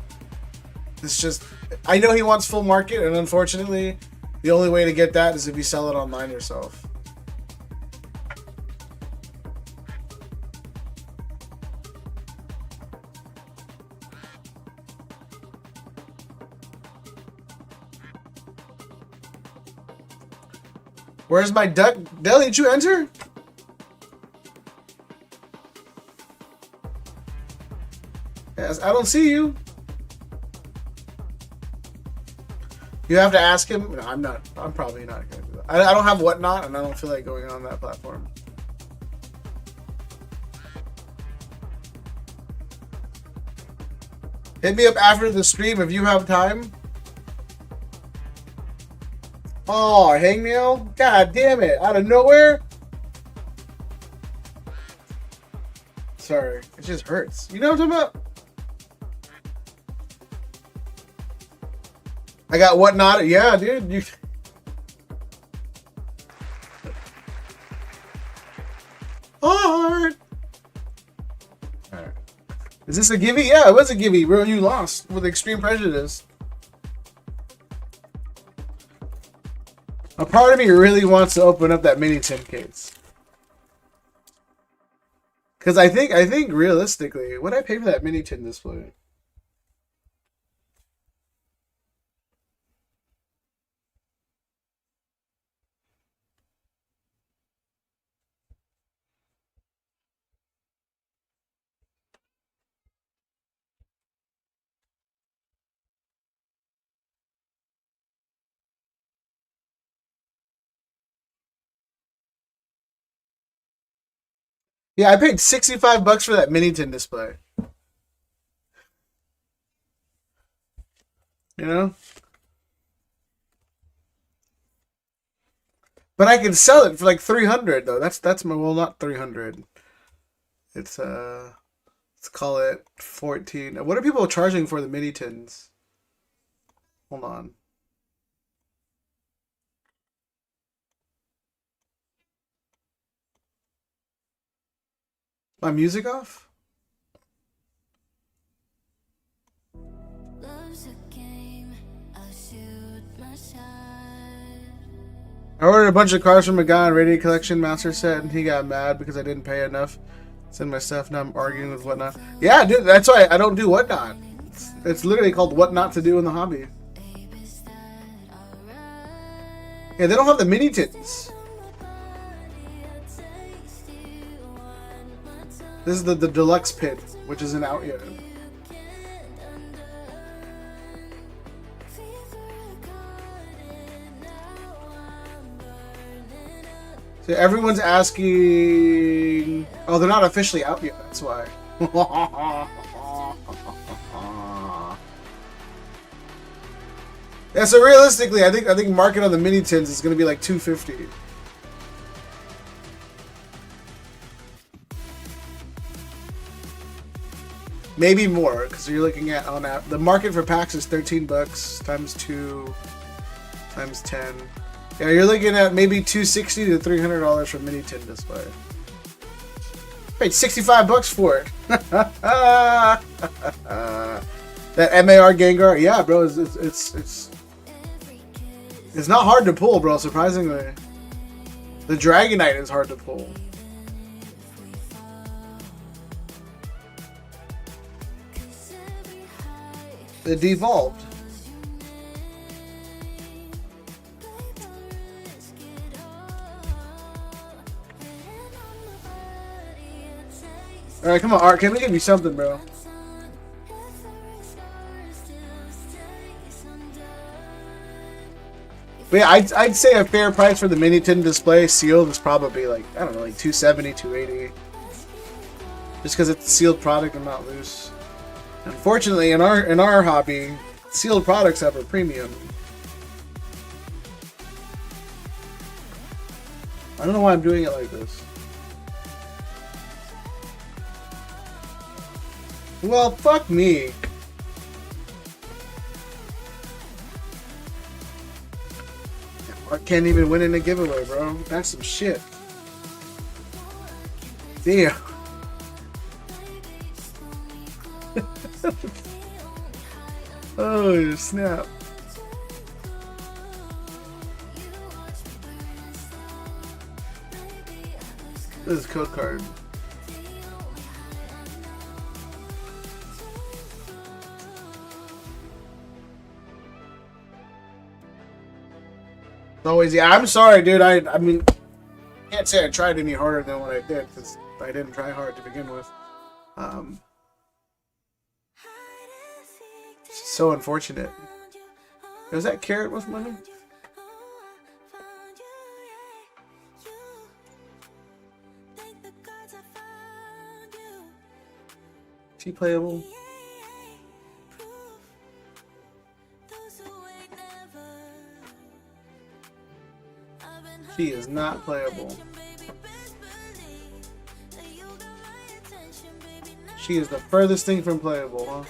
is just... I know he wants full market, and unfortunately, the only way to get that is if you sell it online yourself. Where's my duck? Deli, did you enter? Yes, I don't see you. You have to ask him. No, I'm not. I'm probably not going to do that. I don't have Whatnot, and I don't feel like going on that platform. Hit me up after the stream if you have time. Oh, hangnail? God damn it. Out of nowhere? Sorry. It just hurts. You know what I'm talking about? I got Whatnot. Yeah, dude. You... Alright. Is this a gimme? Yeah, it was a gimme, bro. You lost with Extreme Prejudice. A part of me really wants to open up that mini tin case. Because I think realistically, what did I pay for that mini tin display? Yeah, I paid $65 for that mini tin display. You know? But I can sell it for like 300 though. That's my, well, not 300. It's let's call it 14. What are people charging for the mini tins? Hold on. My music off? Love's a game, I'll shoot my shot. I ordered a bunch of cards from a guy on Radio Collection Master Set, and he got mad because I didn't pay enough. Send my stuff, now I'm arguing with Whatnot. Yeah, dude, that's why I don't do Whatnot. It's literally called What Not to Do in the Hobby. Yeah, they don't have the mini tins. This is the deluxe pit, which isn't out yet. So everyone's asking... Oh, they're not officially out yet, that's why. Yeah, so realistically, I think market on the mini tins is going to be like $250. Maybe more, because you're looking at on app. The market for packs is $13 times 2 times 10. Yeah, you're looking at maybe $260 to $300 for mini tin display. Paid $65 for it. That MAR Gengar, yeah, bro, it's not hard to pull, bro. Surprisingly, the Dragonite is hard to pull. It devolved. Alright, come on, Art. Can we give you something, bro? But yeah, I'd say a fair price for the mini tin display sealed is probably like, I don't know, like 270, 280. Just because it's a sealed product and not loose. Unfortunately, in our hobby, sealed products have a premium. I don't know why I'm doing it like this. Well, fuck me. I can't even win in a giveaway, bro. That's some shit. Damn. Oh, snap. This is code card. Always, yeah. I'm sorry, dude. I mean, can't say I tried any harder than what I did because I didn't try hard to begin with. So unfortunate. Was that carrot with money? Is she playable? She is not playable. She is the furthest thing from playable, huh?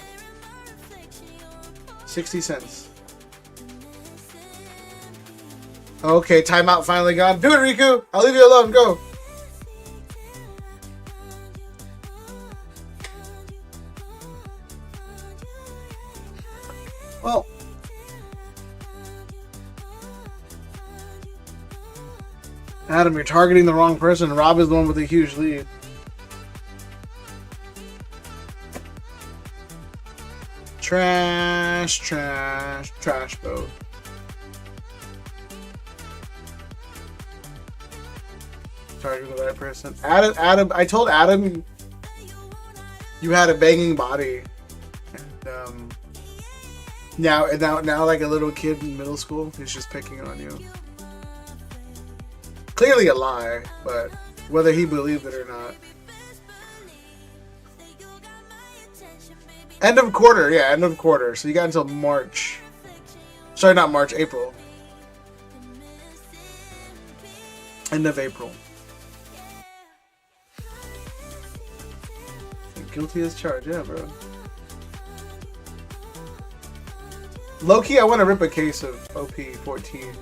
60 cents. Okay, timeout finally gone. Do it, Riku! I'll leave you alone. Go! Well... Adam, you're targeting the wrong person. Rob is the one with a huge lead. Trash, trash, trash boat. Targeting the right person. Adam, I told Adam you had a banging body. And, now like a little kid in middle school, he's just picking on you. Clearly a lie, but whether he believed it or not. End of quarter, yeah, end of quarter. So you got until March. Sorry, not March, April. End of April. Guilty as charged, yeah, bro. Low-key, I want to rip a case of OP14.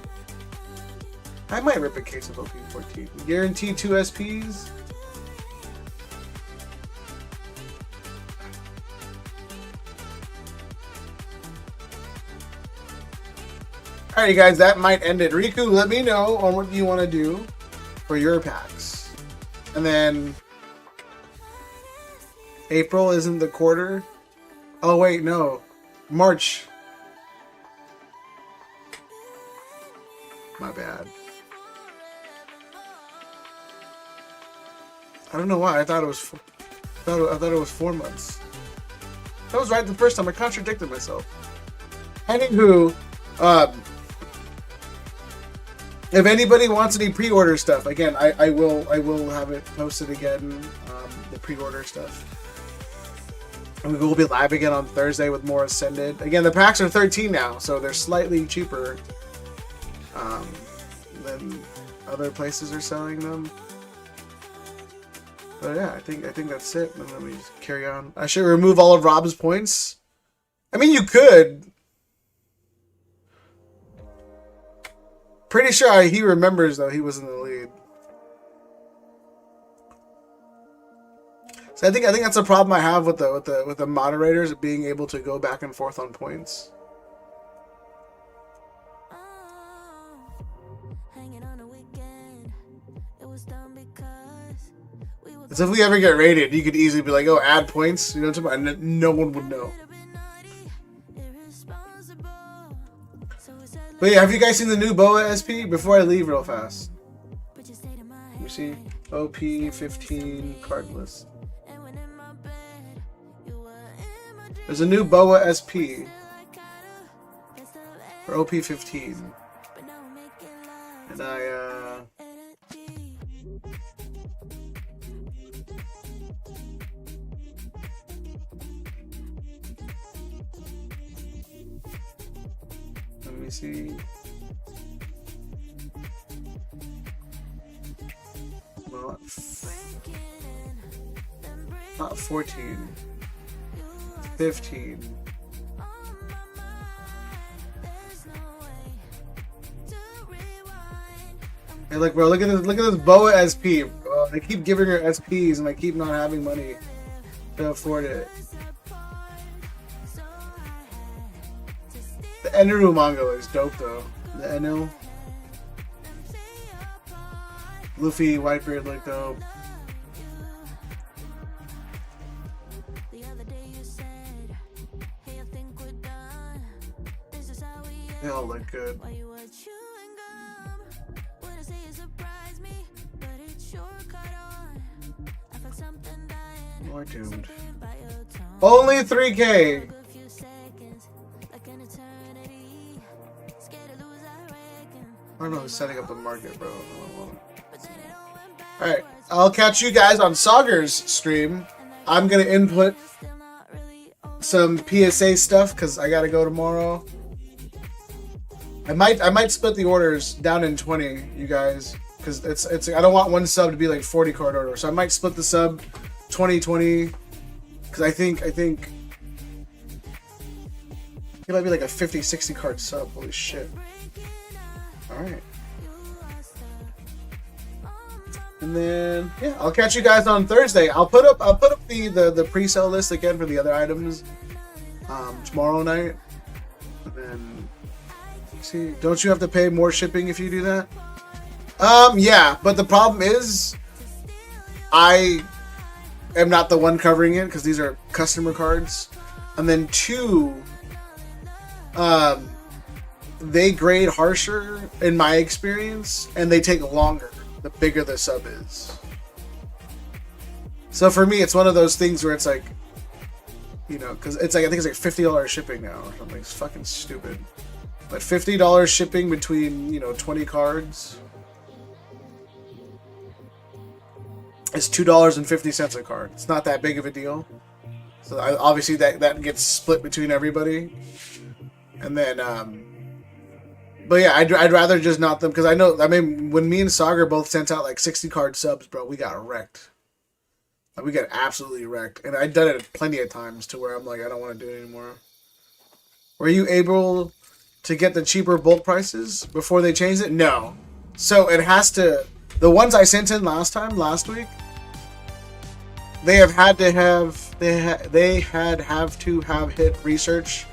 I might rip a case of OP14. Guaranteed 2 SPs. Alright, you guys, that might end it. Riku, let me know on what you want to do for your packs. And then... April isn't the quarter. Oh, wait, no. March. My bad. I don't know why. I thought it was. I thought it was 4 months. That was right the first time. I contradicted myself. Anywho, if anybody wants any pre-order stuff, again, I will have it posted again. The pre-order stuff. And we will be live again on Thursday with more Ascended. Again, the packs are 13 now, so they're slightly cheaper than other places are selling them. But yeah, I think that's it. And then we just carry on. I should remove all of Rob's points. I mean, you could. Pretty sure he remembers though he was in the lead. So I think that's a problem I have with the moderators being able to go back and forth on points. As if we ever get rated, you could easily be like, "Oh, add points," you know what I'm talking about? And no one would know. But yeah, have you guys seen the new BOA SP? Before I leave real fast. You see? OP15 card list. There's a new BOA SP for OP15. And I let me see. Well, not 14. 15. Hey, look, bro, look at this Boa SP. I keep giving her SPs and I keep not having money to afford it. The Eneru manga is dope though. The Enel. Luffy, Whitebeard look dope. They all look good. More doomed. Only 3K. I don't know who's setting up the market, bro. Alright, I'll catch you guys on Sauger's stream. I'm gonna input some PSA stuff because I gotta go tomorrow. I might split the orders down in 20, you guys, because it's I don't want one sub to be like 40 card order, so I might split the sub 20, because I think it might be like a 50-60 card sub. Holy shit! All right, and then yeah, I'll catch you guys on Thursday. I'll put up the pre-sale list again for the other items tomorrow night, and then. See, don't you have to pay more shipping if you do that? Yeah, but the problem is I am not the one covering it because these are customer cards. And then 2, they grade harsher in my experience and they take longer the bigger the sub is. So for me, it's one of those things where it's like, you know, because it's like, I think it's like $50 shipping now or something. It's fucking stupid. But $50 shipping between, you know, 20 cards is $2.50 a card. It's not that big of a deal. So obviously that gets split between everybody. And then, but yeah, I'd rather just not them because I mean, when me and Sagar both sent out like 60 card subs, bro, we got wrecked. Like, we got absolutely wrecked. And I've done it plenty of times to where I'm like, I don't want to do it anymore. Were you able to get the cheaper bulk prices before they changed it? No. So it has to, the ones I sent in last week, they had to have hit research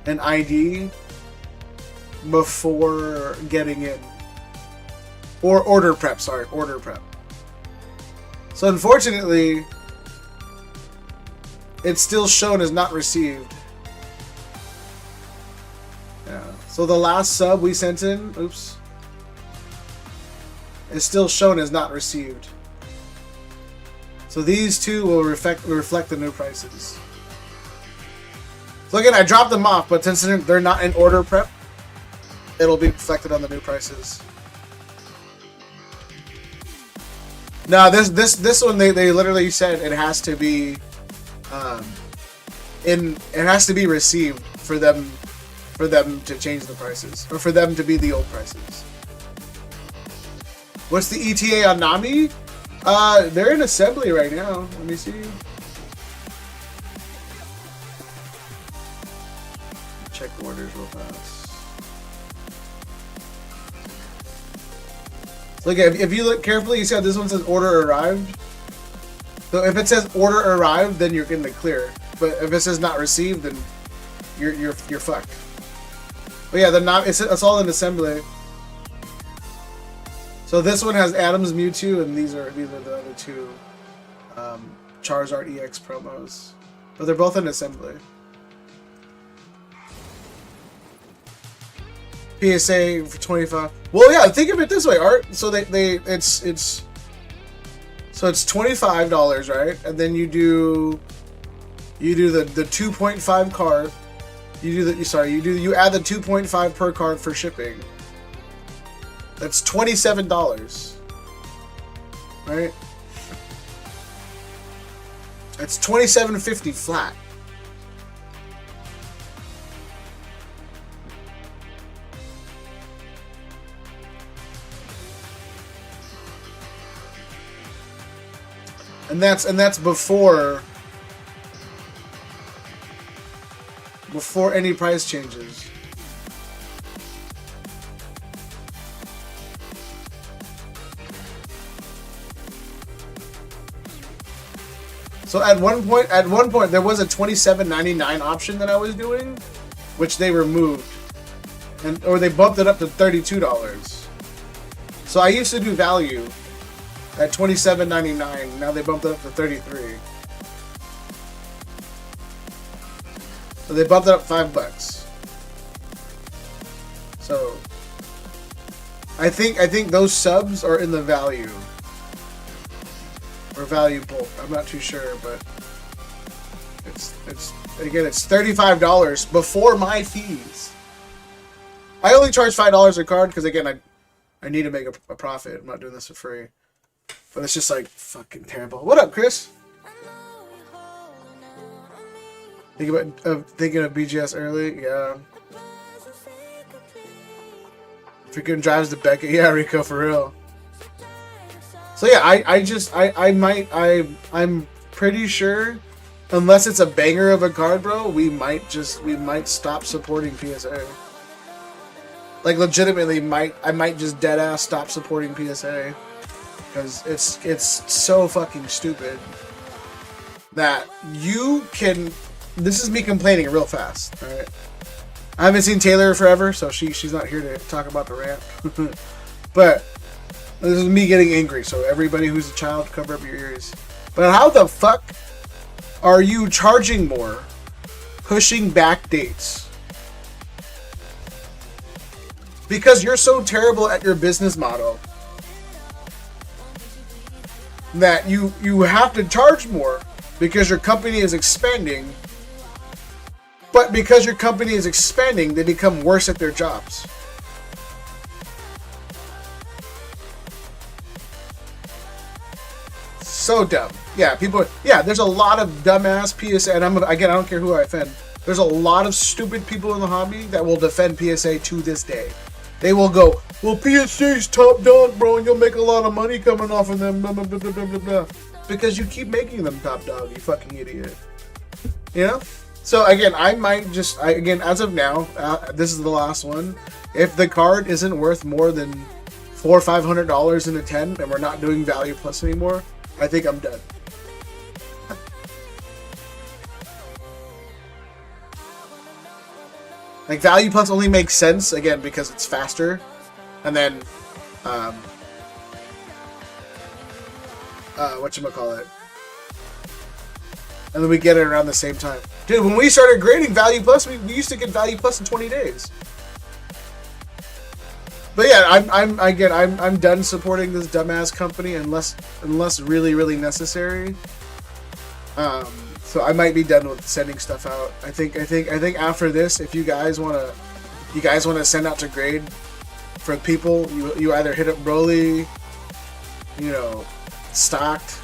and ID before getting in. Or order prep. So unfortunately, it's still shown as not received. Yeah. So the last sub we sent in, oops, is still shown as not received. So these two will reflect the new prices. So again, I dropped them off, but since they're not in order prep, it'll be reflected on the new prices. No, this one they literally said it has to be it has to be received for them to change the prices, or for them to be the old prices. What's the ETA on Nami? They're in assembly right now. Let me see. Check the orders real fast. Look, if you look carefully, you see how this one says order arrived? So if it says order arrived, then you're getting the clear. But if it says not received, then you're fucked. But yeah, it's all in assembly. So this one has Adam's Mewtwo, and these are the other two Charizard EX promos. But they're both in assembly. PSA for 25. Well, yeah, think of it this way, Art. So it's $25, right? And then you do the 2.5 card. You add the 2.5 per card for shipping. That's $27. Right? That's $27.50 flat. And that's before any price changes. So at one point there was a $27.99 option that I was doing, which they removed, or they bumped it up to $32. So I used to do value at $27.99. Now they bumped it up to $33. So they bumped it up $5. So I think those subs are in the value. Or value bulk. I'm not too sure, but it's again, it's $35 before my fees. I only charge $5 a card because again, I need to make a profit. I'm not doing this for free. But it's just like fucking terrible. What up, Chris? Thinking of BGS early, yeah. Freaking drives to Becca, yeah, Rico, for real. So yeah, I'm pretty sure, unless it's a banger of a card, bro, we might stop supporting PSA. Like legitimately, I might just dead ass stop supporting PSA because it's so fucking stupid that you can. This is me complaining real fast. All right, I haven't seen Taylor forever, so she's not here to talk about the rant, but. This is me getting angry, so everybody who's a child, cover up your ears. But how the fuck are you charging more, pushing back dates? Because you're so terrible at your business model that you have to charge more because your company is expanding. But because your company is expanding, they become worse at their jobs. So dumb. Yeah, there's a lot of dumbass PSA, and I don't care who I offend. There's a lot of stupid people in the hobby that will defend PSA to this day. They will go, well, PSA's top dog, bro, and you'll make a lot of money coming off of them, blah, blah, blah, blah, blah, blah. Because you keep making them top dog, you fucking idiot. You know? So again, I might just, as of now, this is the last one. If the card isn't worth more than $400 or $500 in a 10, and we're not doing value plus anymore, I think I'm done. Like value plus only makes sense again because it's faster, and then whatchamacallit, and then we get it around the same time. Dude, when we started grading value plus, we used to get value plus in 20 days. But yeah, I'm done supporting this dumbass company unless really, really necessary. So I might be done with sending stuff out. I think after this, if you guys wanna send out to grade for people, you either hit up Broly, Stocked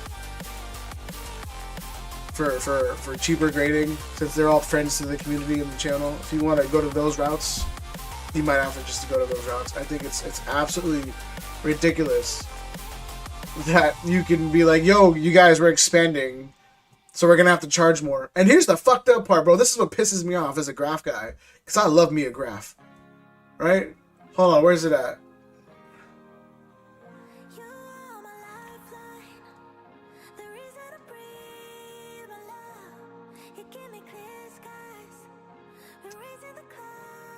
for cheaper grading, since they're all friends to the community and the channel. If you want to go to those routes, you might have to just go to those routes. I think it's absolutely ridiculous that you can be like, yo, you guys, we're expanding, so we're gonna have to charge more. And here's the fucked up part, bro. This is what pisses me off as a graph guy, because I love me a graph. Right? Hold on, where's it at?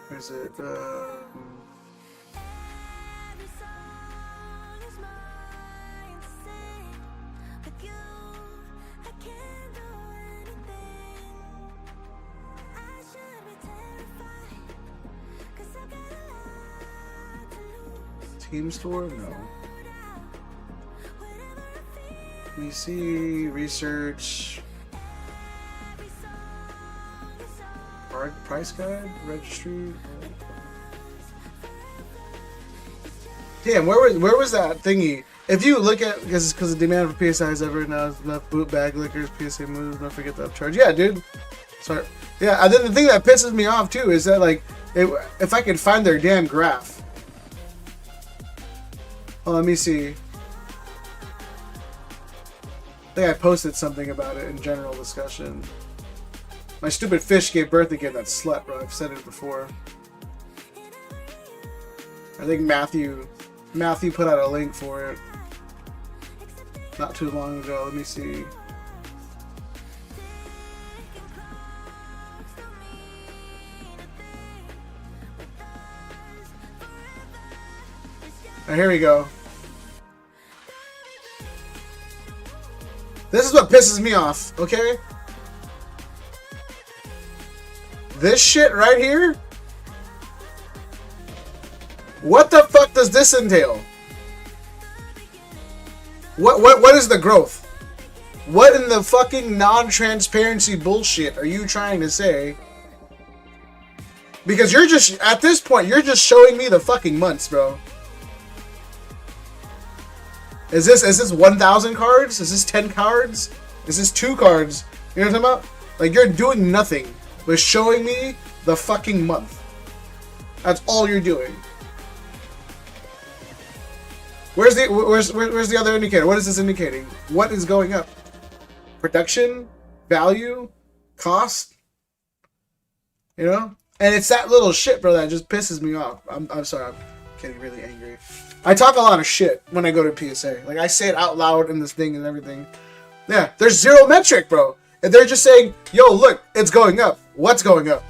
Where's it? Team store? No. Let me see. Research. Price guide? Registry? Damn, where was that thingy? If you look at, because the demand for PSI is ever now, enough boot bag lickers, PSA moves, don't forget the upcharge. Yeah, dude. Sorry. Yeah, and then the thing that pisses me off too is that like, if I could find their damn graph. Oh, let me see. I think I posted something about it in general discussion. My stupid fish gave birth again. That slut, bro. I've said it before. I think Matthew put out a link for it not too long ago. Let me see. Oh, here we go. This is what pisses me off, okay? This shit right here? What the fuck does this entail? What is the growth? What in the fucking non-transparency bullshit are you trying to say? Because you're just, at this point, you're just showing me the fucking months, bro. Is this 1,000 cards? Is this 10 cards? Is this 2 cards? You know what I'm talking about? Like, you're doing nothing but showing me the fucking month. That's all you're doing. Where's the other indicator? What is this indicating? What is going up? Production? Value? Cost? You know? And it's that little shit, bro, that just pisses me off. I'm sorry, I'm getting really angry. I talk a lot of shit when I go to PSA. Like, I say it out loud in this thing and everything. Yeah, there's zero metric, bro. And they're just saying, yo, look, it's going up. What's going up?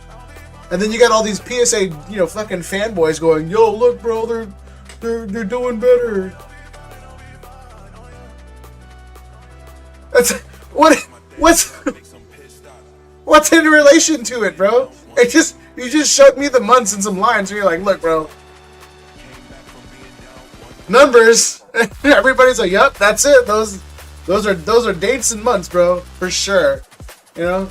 And then you got all these PSA, you know, fucking fanboys going, yo, look, bro, they're doing better. That's what's in relation to it, bro? You just showed me the months and some lines, and you're like, look, bro. Numbers. Everybody's like, yep, that's it. Those are dates and months, bro, for sure. You know.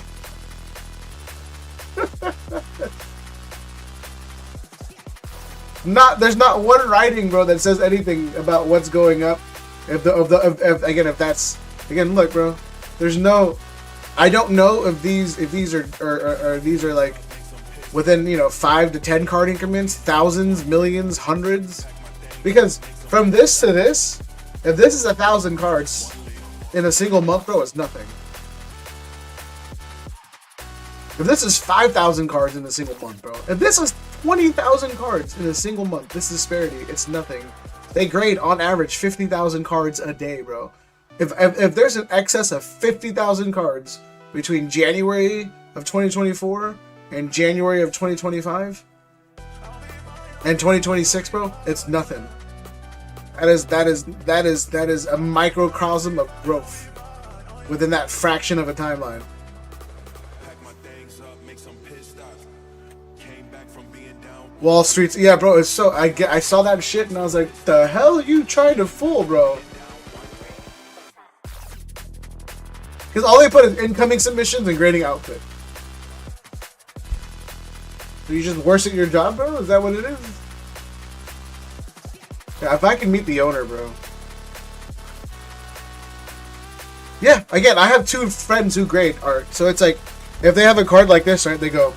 There's not one writing, bro, that says anything about what's going up. If that's again, look, bro. There's no. I don't know if these are like within, you know, 5 to 10 card increments, thousands, millions, hundreds, because from this to this, if this is 1,000 cards in a single month, bro, it's nothing. If this is 5,000 cards in a single month, bro. If this is 20,000 cards in a single month, this disparity, it's nothing. They grade on average 50,000 cards a day, bro. If there's an excess of 50,000 cards between January of 2024 and January of 2025 and 2026, bro, it's nothing. That is a microcosm of growth within that fraction of a timeline. Wall Street's, yeah, bro. It's so I saw that shit and I was like, the hell are you trying to fool, bro? Because all they put is incoming submissions and grading output. Are you just worse at your job, bro? Is that what it is? Yeah, if I can meet the owner, bro. Yeah, again, I have 2 friends who grade art, so it's like, if they have a card like this, right? They go.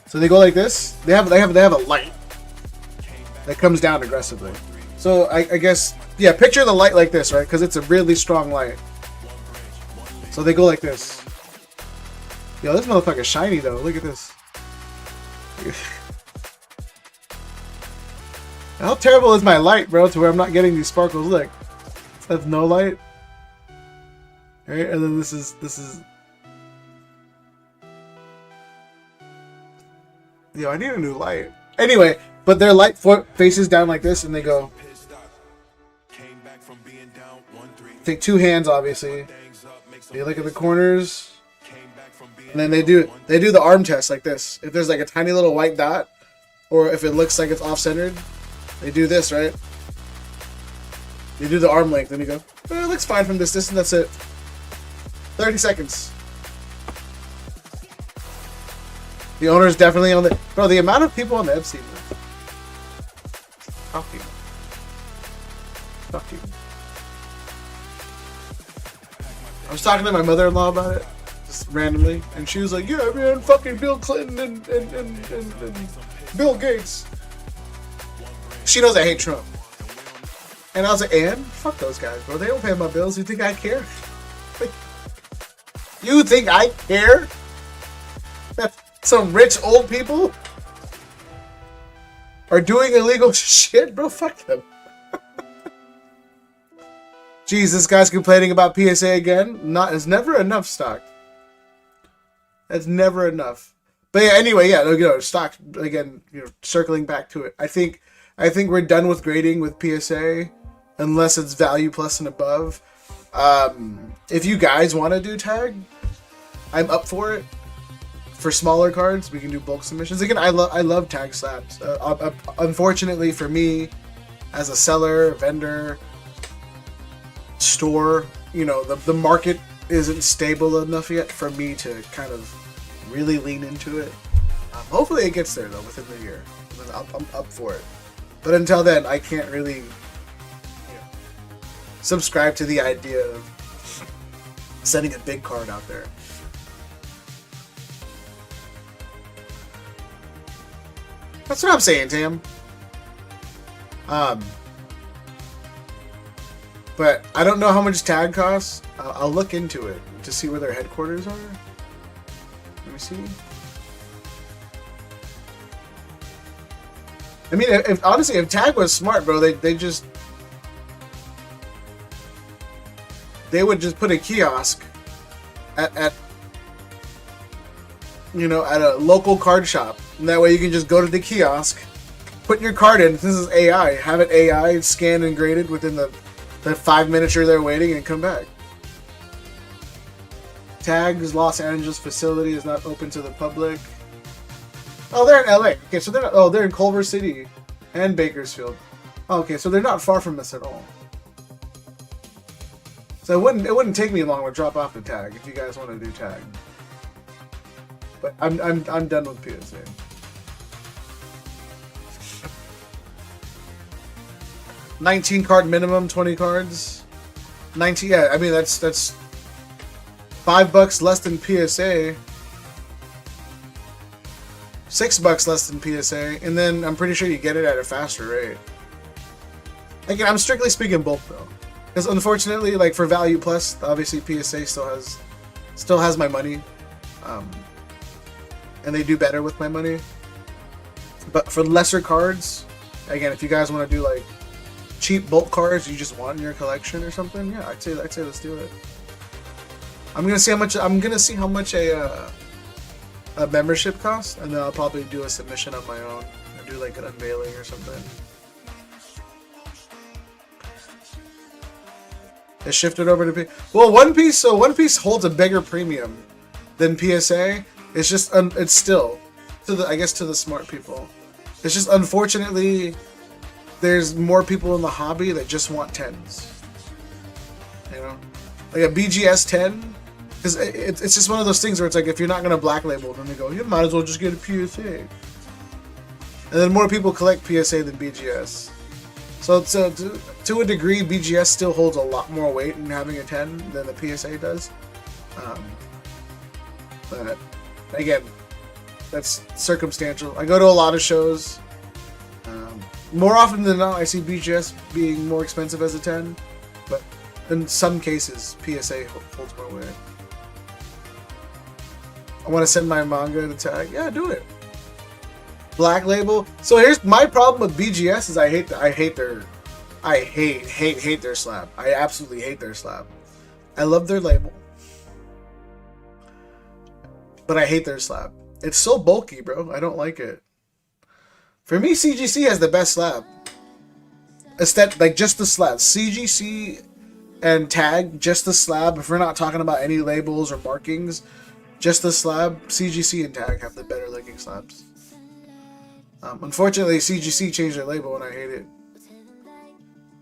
So they go like this. They have a light that comes down aggressively. So I guess, yeah, picture the light like this, right? Because it's a really strong light. So they go like this. Yo, this motherfucker's shiny though. Look at this. How terrible is my light, bro, to where I'm not getting these sparkles? Look, that's no light. All right, and then this is. Yo, I need a new light. Anyway, but their light faces down like this, and they go. Take 2 hands, obviously. You look at the corners, and then they do the arm test like this. If there's like a tiny little white dot, or if it looks like it's off-centered, they do this, right? You do the arm length, and you go, it looks fine from this distance. That's it. 30 seconds. The owner's definitely on the... Bro, the amount of people on the Epstein list. Fucking Fuck you. I was talking to my mother-in-law about it, just randomly, and she was like, yeah, man, fucking Bill Clinton and Bill Gates. She knows I hate Trump. And I was like, and? Fuck those guys, bro. They don't pay my bills. You think I care? Like, you think I care? That some rich old people are doing illegal shit, bro? Fuck them. Jeez, this guy's complaining about PSA again. It's never enough, stock. That's never enough. But yeah, anyway, yeah, stock again. Circling back to it, I think we're done with grading with PSA, unless it's value plus and above. If you guys want to do tag, I'm up for it. For smaller cards, we can do bulk submissions. Again, I love tag slabs. Unfortunately for me, as a seller, vendor, store, the market isn't stable enough yet for me to kind of really lean into it. Hopefully it gets there though within the year. I'm up for it. But until then, I can't really subscribe to the idea of sending a big card out there. That's what I'm saying, Tam. But I don't know how much tag costs. I'll look into it to see where their headquarters are. Let me see. I mean, honestly, if tag was smart, bro, they would just put a kiosk at a local card shop, and that way you can just go to the kiosk, put your card in. This is AI. Have it AI scanned and graded within the 5 minutes you're there waiting, and come back. Tag's Los Angeles facility is not open to the public. Oh, they're in LA. Okay, so they're in Culver City and Bakersfield. Okay, so they're not far from us at all. So it wouldn't take me long to drop off the tag if you guys want to do tag. But I'm done with PSA. $19 card minimum, 20 cards. 19. Yeah, I mean that's $5 less than PSA. $6 less than PSA, and then I'm pretty sure you get it at a faster rate. Again, I'm strictly speaking bulk though, because unfortunately, like for Value Plus, obviously PSA still has my money, and they do better with my money. But for lesser cards, again, if you guys want to do like cheap bulk cards you just want in your collection or something, yeah, I'd say let's do it. I'm gonna see how much a membership costs, and then I'll probably do a submission on my own and do like an unveiling or something. It shifted over to One Piece. So One Piece holds a bigger premium than PSA. It's just it's still to the smart people. It's just unfortunately there's more people in the hobby that just want 10s. Like a BGS 10. Because it's just one of those things where it's like, if you're not going to black label, then they go, you might as well just get a PSA. And then more people collect PSA than BGS. So to a degree, BGS still holds a lot more weight in having a 10 than the PSA does. But again, that's circumstantial. I go to a lot of shows. More often than not, I see BGS being more expensive as a 10. But in some cases, PSA holds more weight. I want to send my manga to tag. Yeah, do it. Black label. So here's my problem with BGS is I hate their slab. I absolutely hate their slab. I love their label, but I hate their slab. It's so bulky, bro. I don't like it. For me, CGC has the best slab. Like just the slab. CGC and tag, just the slab. If we're not talking about any labels or markings, just the slab, CGC and tag have the better legging slabs. Unfortunately, CGC changed their label and I hate it.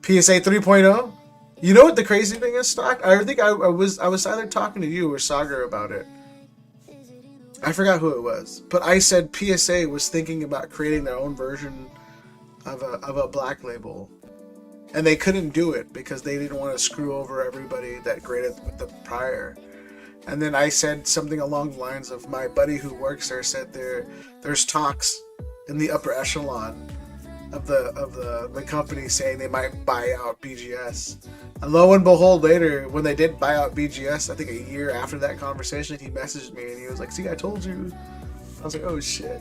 PSA 3.0. You know what the crazy thing is, Stock? I think I was either talking to you or Sagar about it. I forgot who it was, but I said PSA was thinking about creating their own version of a black label, and they couldn't do it because they didn't want to screw over everybody that graded with them prior. And then I said something along the lines of, my buddy who works there said there's talks in the upper echelon of the company saying they might buy out BGS. And lo and behold, later when they did buy out BGS, I think a year after that conversation, he messaged me and he was like, "See, I told you." I was like, "Oh shit."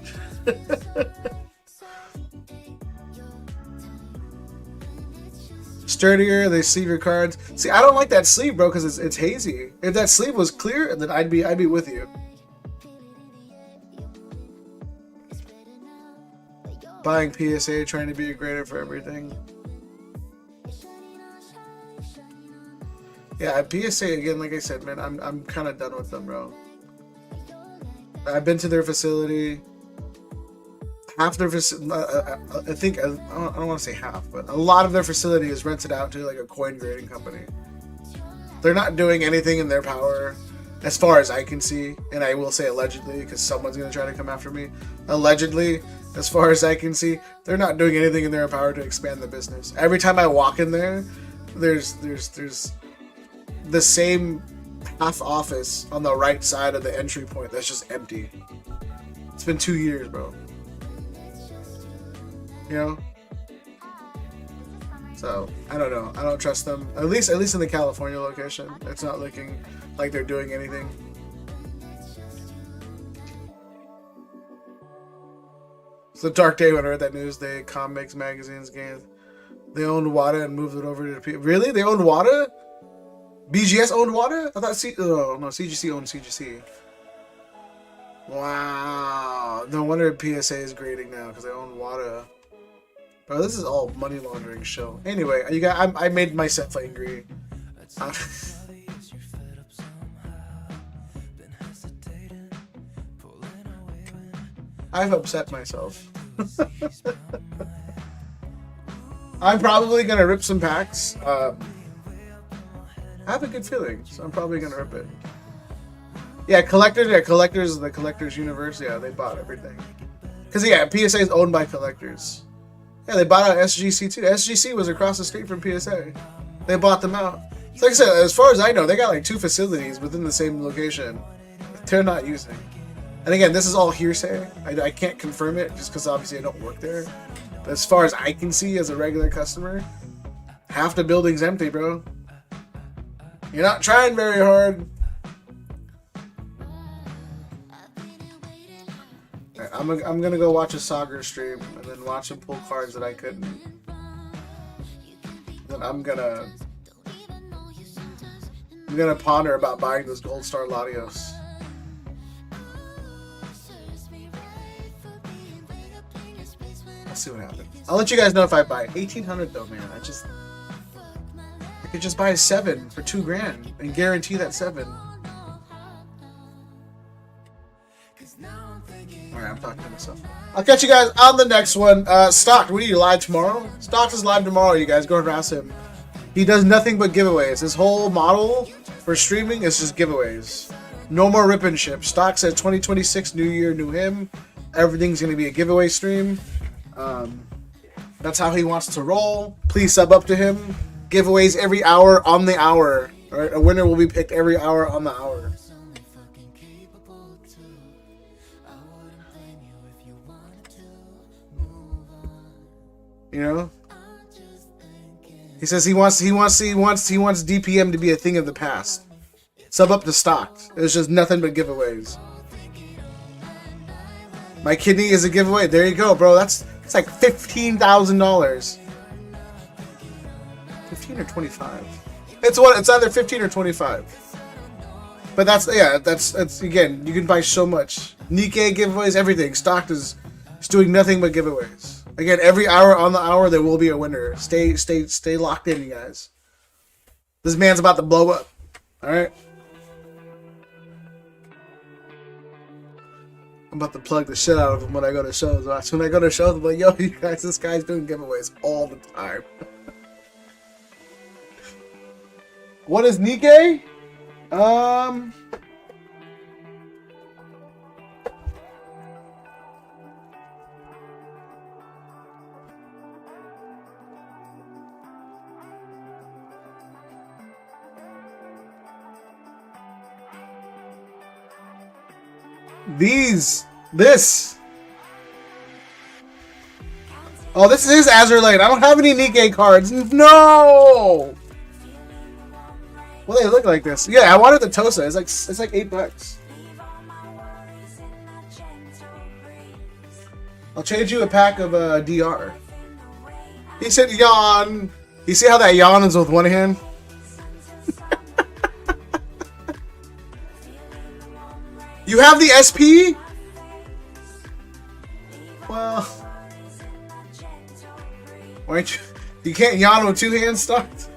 Sturdier, they sleeve your cards. See, I don't like that sleeve, bro, because it's hazy. If that sleeve was clear, then I'd be with you. Buying PSA, trying to be a grader for everything. Yeah, PSA again. Like I said, man, I'm kind of done with them, bro. I've been to their facility. Half their facility, I think, I don't want to say half, but a lot of their facility is rented out to like a coin grading company. They're not doing anything in their power, as far as I can see, and I will say allegedly, because someone's going to try to come after me. Allegedly, as far as I can see, they're not doing anything in their power to expand the business. Every time I walk in there, there's the same half office on the right side of the entry point that's just empty. It's been 2 years, bro. You know? So, I don't know. I don't trust them. At least in the California location. It's not looking like they're doing anything. It's a dark day when I read that news. They comics, magazines, games. They owned WADA and moved it over to people. Really? They owned WADA? BGS owned WADA? I thought CGC owned CGC. Wow. No wonder PSA is grading now because they own WADA. Bro, this is all money laundering show. Anyway, I made myself angry. I've upset myself. I'm probably gonna rip some packs. I have a good feeling, so I'm probably gonna rip it. Yeah, collectors. Yeah, collectors. The collectors universe. Yeah, they bought everything. Cause yeah, PSA is owned by collectors. Yeah, they bought out SGC too. SGC was across the street from PSA. They bought them out. So like I said, as far as I know, they got like 2 facilities within the same location. They're not using. And again, this is all hearsay. I can't confirm it just because obviously I don't work there. But as far as I can see as a regular customer, half the building's empty, bro. You're not trying very hard. Right, I'm gonna go watch a Sagar stream and then watch him pull cards that I couldn't. Then I'm gonna ponder about buying those Gold Star Latios. I'll see what happens. I'll let you guys know if I buy it. 1,800 though, man. I could just buy a 7 for $2,000 and guarantee that 7. Alright, I'm talking to myself. I'll catch you guys on the next one. Stock, what are you, live tomorrow? Stock is live tomorrow, you guys. Go harass him. He does nothing but giveaways. His whole model for streaming is just giveaways. No more rip and ship. Stock says 2026, new year, new him. Everything's going to be a giveaway stream. That's how he wants to roll. Please sub up to him. Giveaways every hour on the hour. Alright, a winner will be picked every hour on the hour. You know, he says he wants DPM to be a thing of the past. Sub up to Stock. It's just nothing but giveaways. My kidney is a giveaway. There you go, bro. It's like $15,000. 15 or 25. It's either 15 or 25. But that's again, you can buy so much. Nikkei giveaways, everything. Stock is doing nothing but giveaways. Again, every hour on the hour there will be a winner. Stay locked in, you guys. This man's about to blow up. Alright? I'm about to plug the shit out of him when I go to shows. When I go to shows, I'm like, yo, you guys, this guy's doing giveaways all the time. What is Nikkei? This. Oh, this is his Azure Lane. I don't have any Nikkei cards. No. Well, they look like this. Yeah, I wanted the Tosa. It's like $8. I'll trade you a pack of DR. He said yawn. You see how that yawn is with one hand? You have the SP? Well, why don't you? You can't yawn with two hands stocked.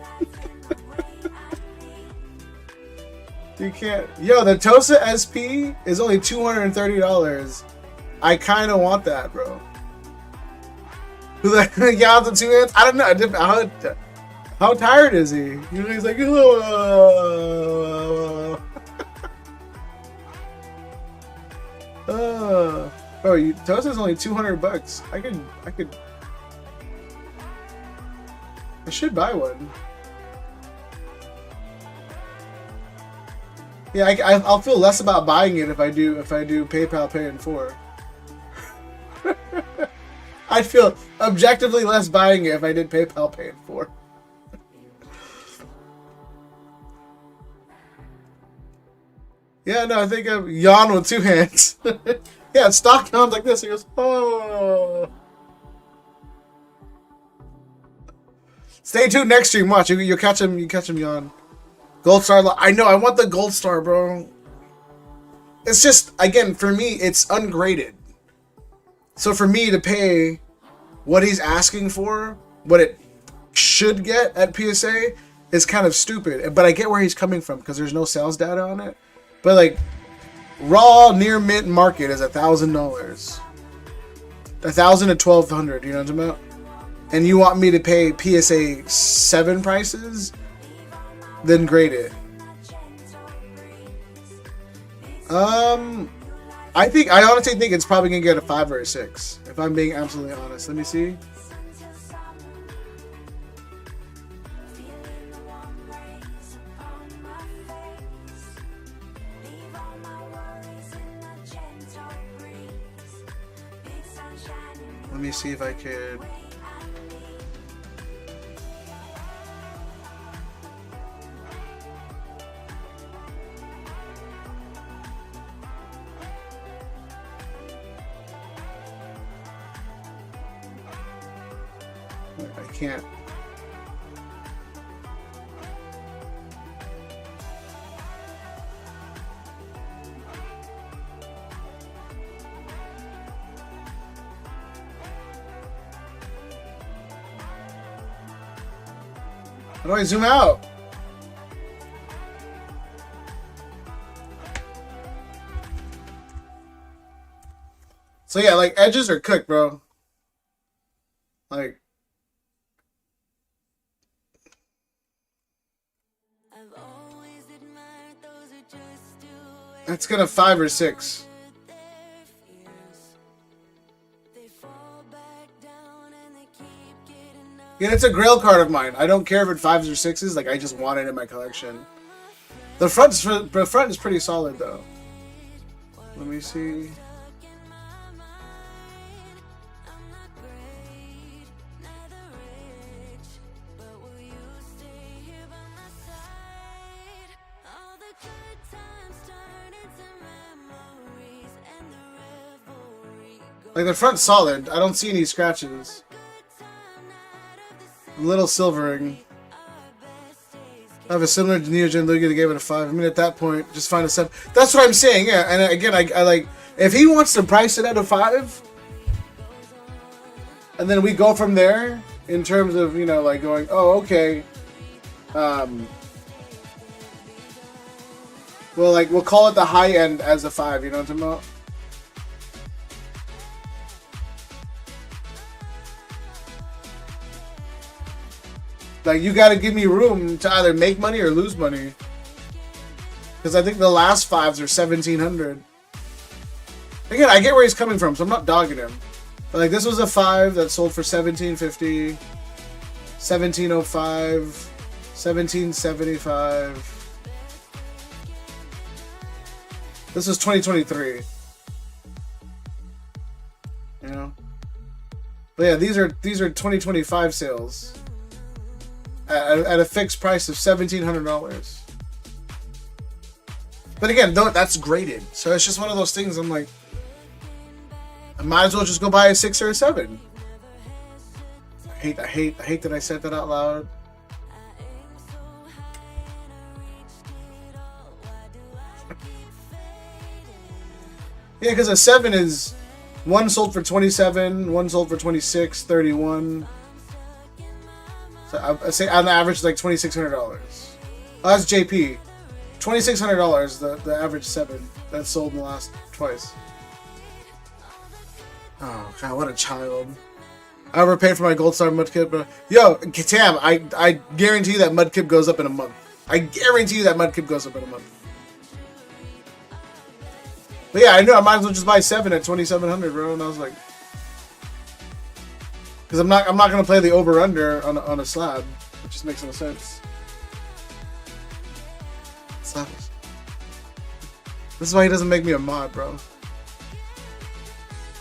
You can't. Yo, the Tosa SP is only $230. I kind of want that, bro. Who the yawns with two hands? I don't know. How tired is he? He's like, bro, Tosa's only $200. I should buy one. Yeah, I'll feel less about buying it if I do PayPal Pay in 4. I'd feel objectively less buying it if I did PayPal Pay in 4. Yeah, no, I think I'm yawn with two hands. Yeah, stock yawns like this. He goes, oh. Stay tuned next stream. Watch, you'll catch him. You catch him yawn. Gold star. I know. I want the gold star, bro. It's just, again, for me, it's ungraded. So for me to pay what he's asking for, what it should get at PSA, is kind of stupid. But I get where he's coming from because there's no sales data on it. But like, raw near mint market is $1,000, $1,000 to $1,200. You know what I'm talking about? And you want me to pay PSA 7 prices? Then grade it. I honestly think it's probably gonna get a 5 or a 6. If I'm being absolutely honest. Let me see. Let me see if I could. I can't. How do I zoom out? So yeah, like edges are cooked, bro. Like it's gonna 5 or 6. Yeah, it's a grail card of mine. I don't care if it's 5s or 6s. Like I just want it in my collection. The front is pretty solid though. Let me see. Like the front's solid. I don't see any scratches. A little silvering. I have a similar to Neogen Lugia that gave it a 5. I mean, at that point, just find a 7. That's what I'm saying. Yeah, and again, I like if he wants to price it at a 5, and then we go from there in terms of like going, oh, okay. Well, like we'll call it the high end as a 5. You know what I'm talking about? Like, you gotta give me room to either make money or lose money. Because I think the last 5s are 1,700. Again, I get where he's coming from, so I'm not dogging him. But, like, this was a 5 that sold for $1,750, $1,705, $1,775. This was 2023. But yeah, these are 2025 sales at a fixed price of $1,700. But again, that's graded, so it's just one of those things. I'm like, I might as well just go buy a 6 or a 7. I hate that I said that out loud. Yeah, because a 7 is one sold for 27, one sold for 26, 31. So I say on average like $2,600. Oh, that's JP. $2,600. The average 7 that's sold in the last twice. Oh god, what a child! I overpaid for my Gold Star Mudkip, but yo, Tam, I guarantee you that Mudkip goes up in a month. I guarantee you that Mudkip goes up in a month. But yeah, I knew I might as well just buy 7 at $2,700, bro. And I was like, because I'm not gonna play the over under on a slab. It just makes no sense. Slabs. This is why he doesn't make me a mod, bro.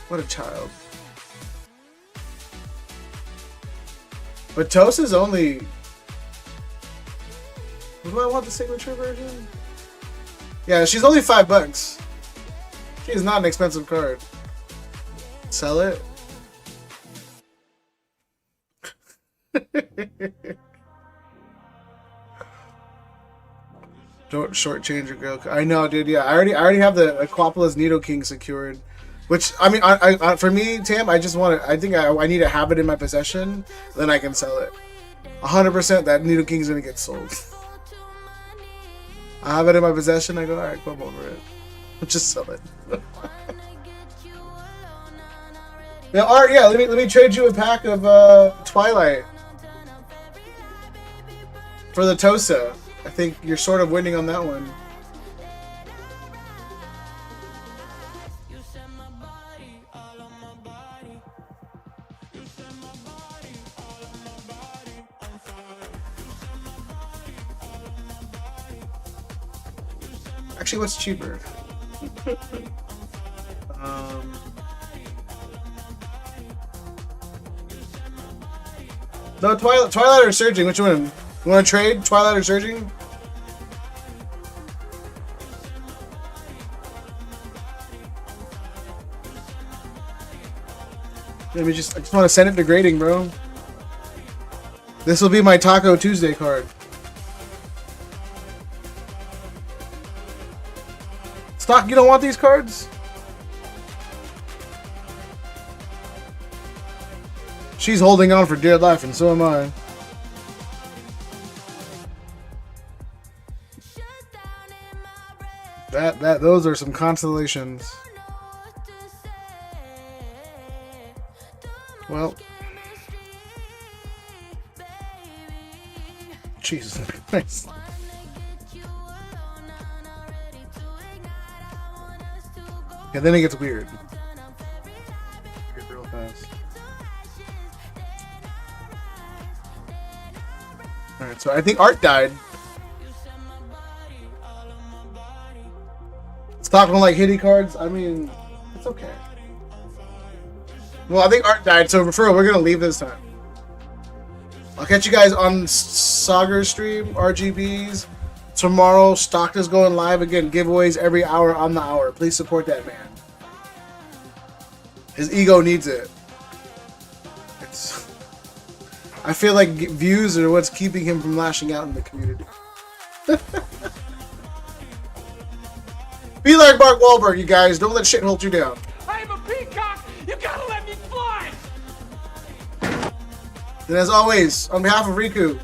What a child. But Toast is only. Do I want the signature version? Yeah, she's only $5. She's not an expensive card. Sell it. Don't shortchange your girl. I know, dude. Yeah, I already have the Aquapolis Nido King secured. Which I mean, I for me, Tam, I just want to. I think I need to have it in my possession, then I can sell it. 100% that Nido King's gonna get sold. I have it in my possession. I go, all right, come over it. Just sell it. Yeah, Art. Yeah, let me trade you a pack of Twilight for the Tosa. I think you're sort of winning on that one. Actually, what's cheaper? No, Twilight or Surging? Which one? You want to trade Twilight or Surging? I just want to send it to grading, bro. This will be my Taco Tuesday card. Stock, you don't want these cards? She's holding on for dear life, and so am I. Those are some constellations. Well, Jesus Christ. Yeah, then it gets weird. Real fast. Alright, so I think Art died. Stock don't like hitty cards. I mean, it's okay. Well, I think Art died, so for real, we're gonna leave this time. I'll catch you guys on Sagar's stream, RGBs. Tomorrow, Stock is going live again. Giveaways every hour on the hour. Please support that man. His ego needs it. I feel like views are what's keeping him from lashing out in the community. Be like Mark Wahlberg, you guys. Don't let shit hold you down. I am a peacock! You gotta let me fly! And as always, on behalf of Riku,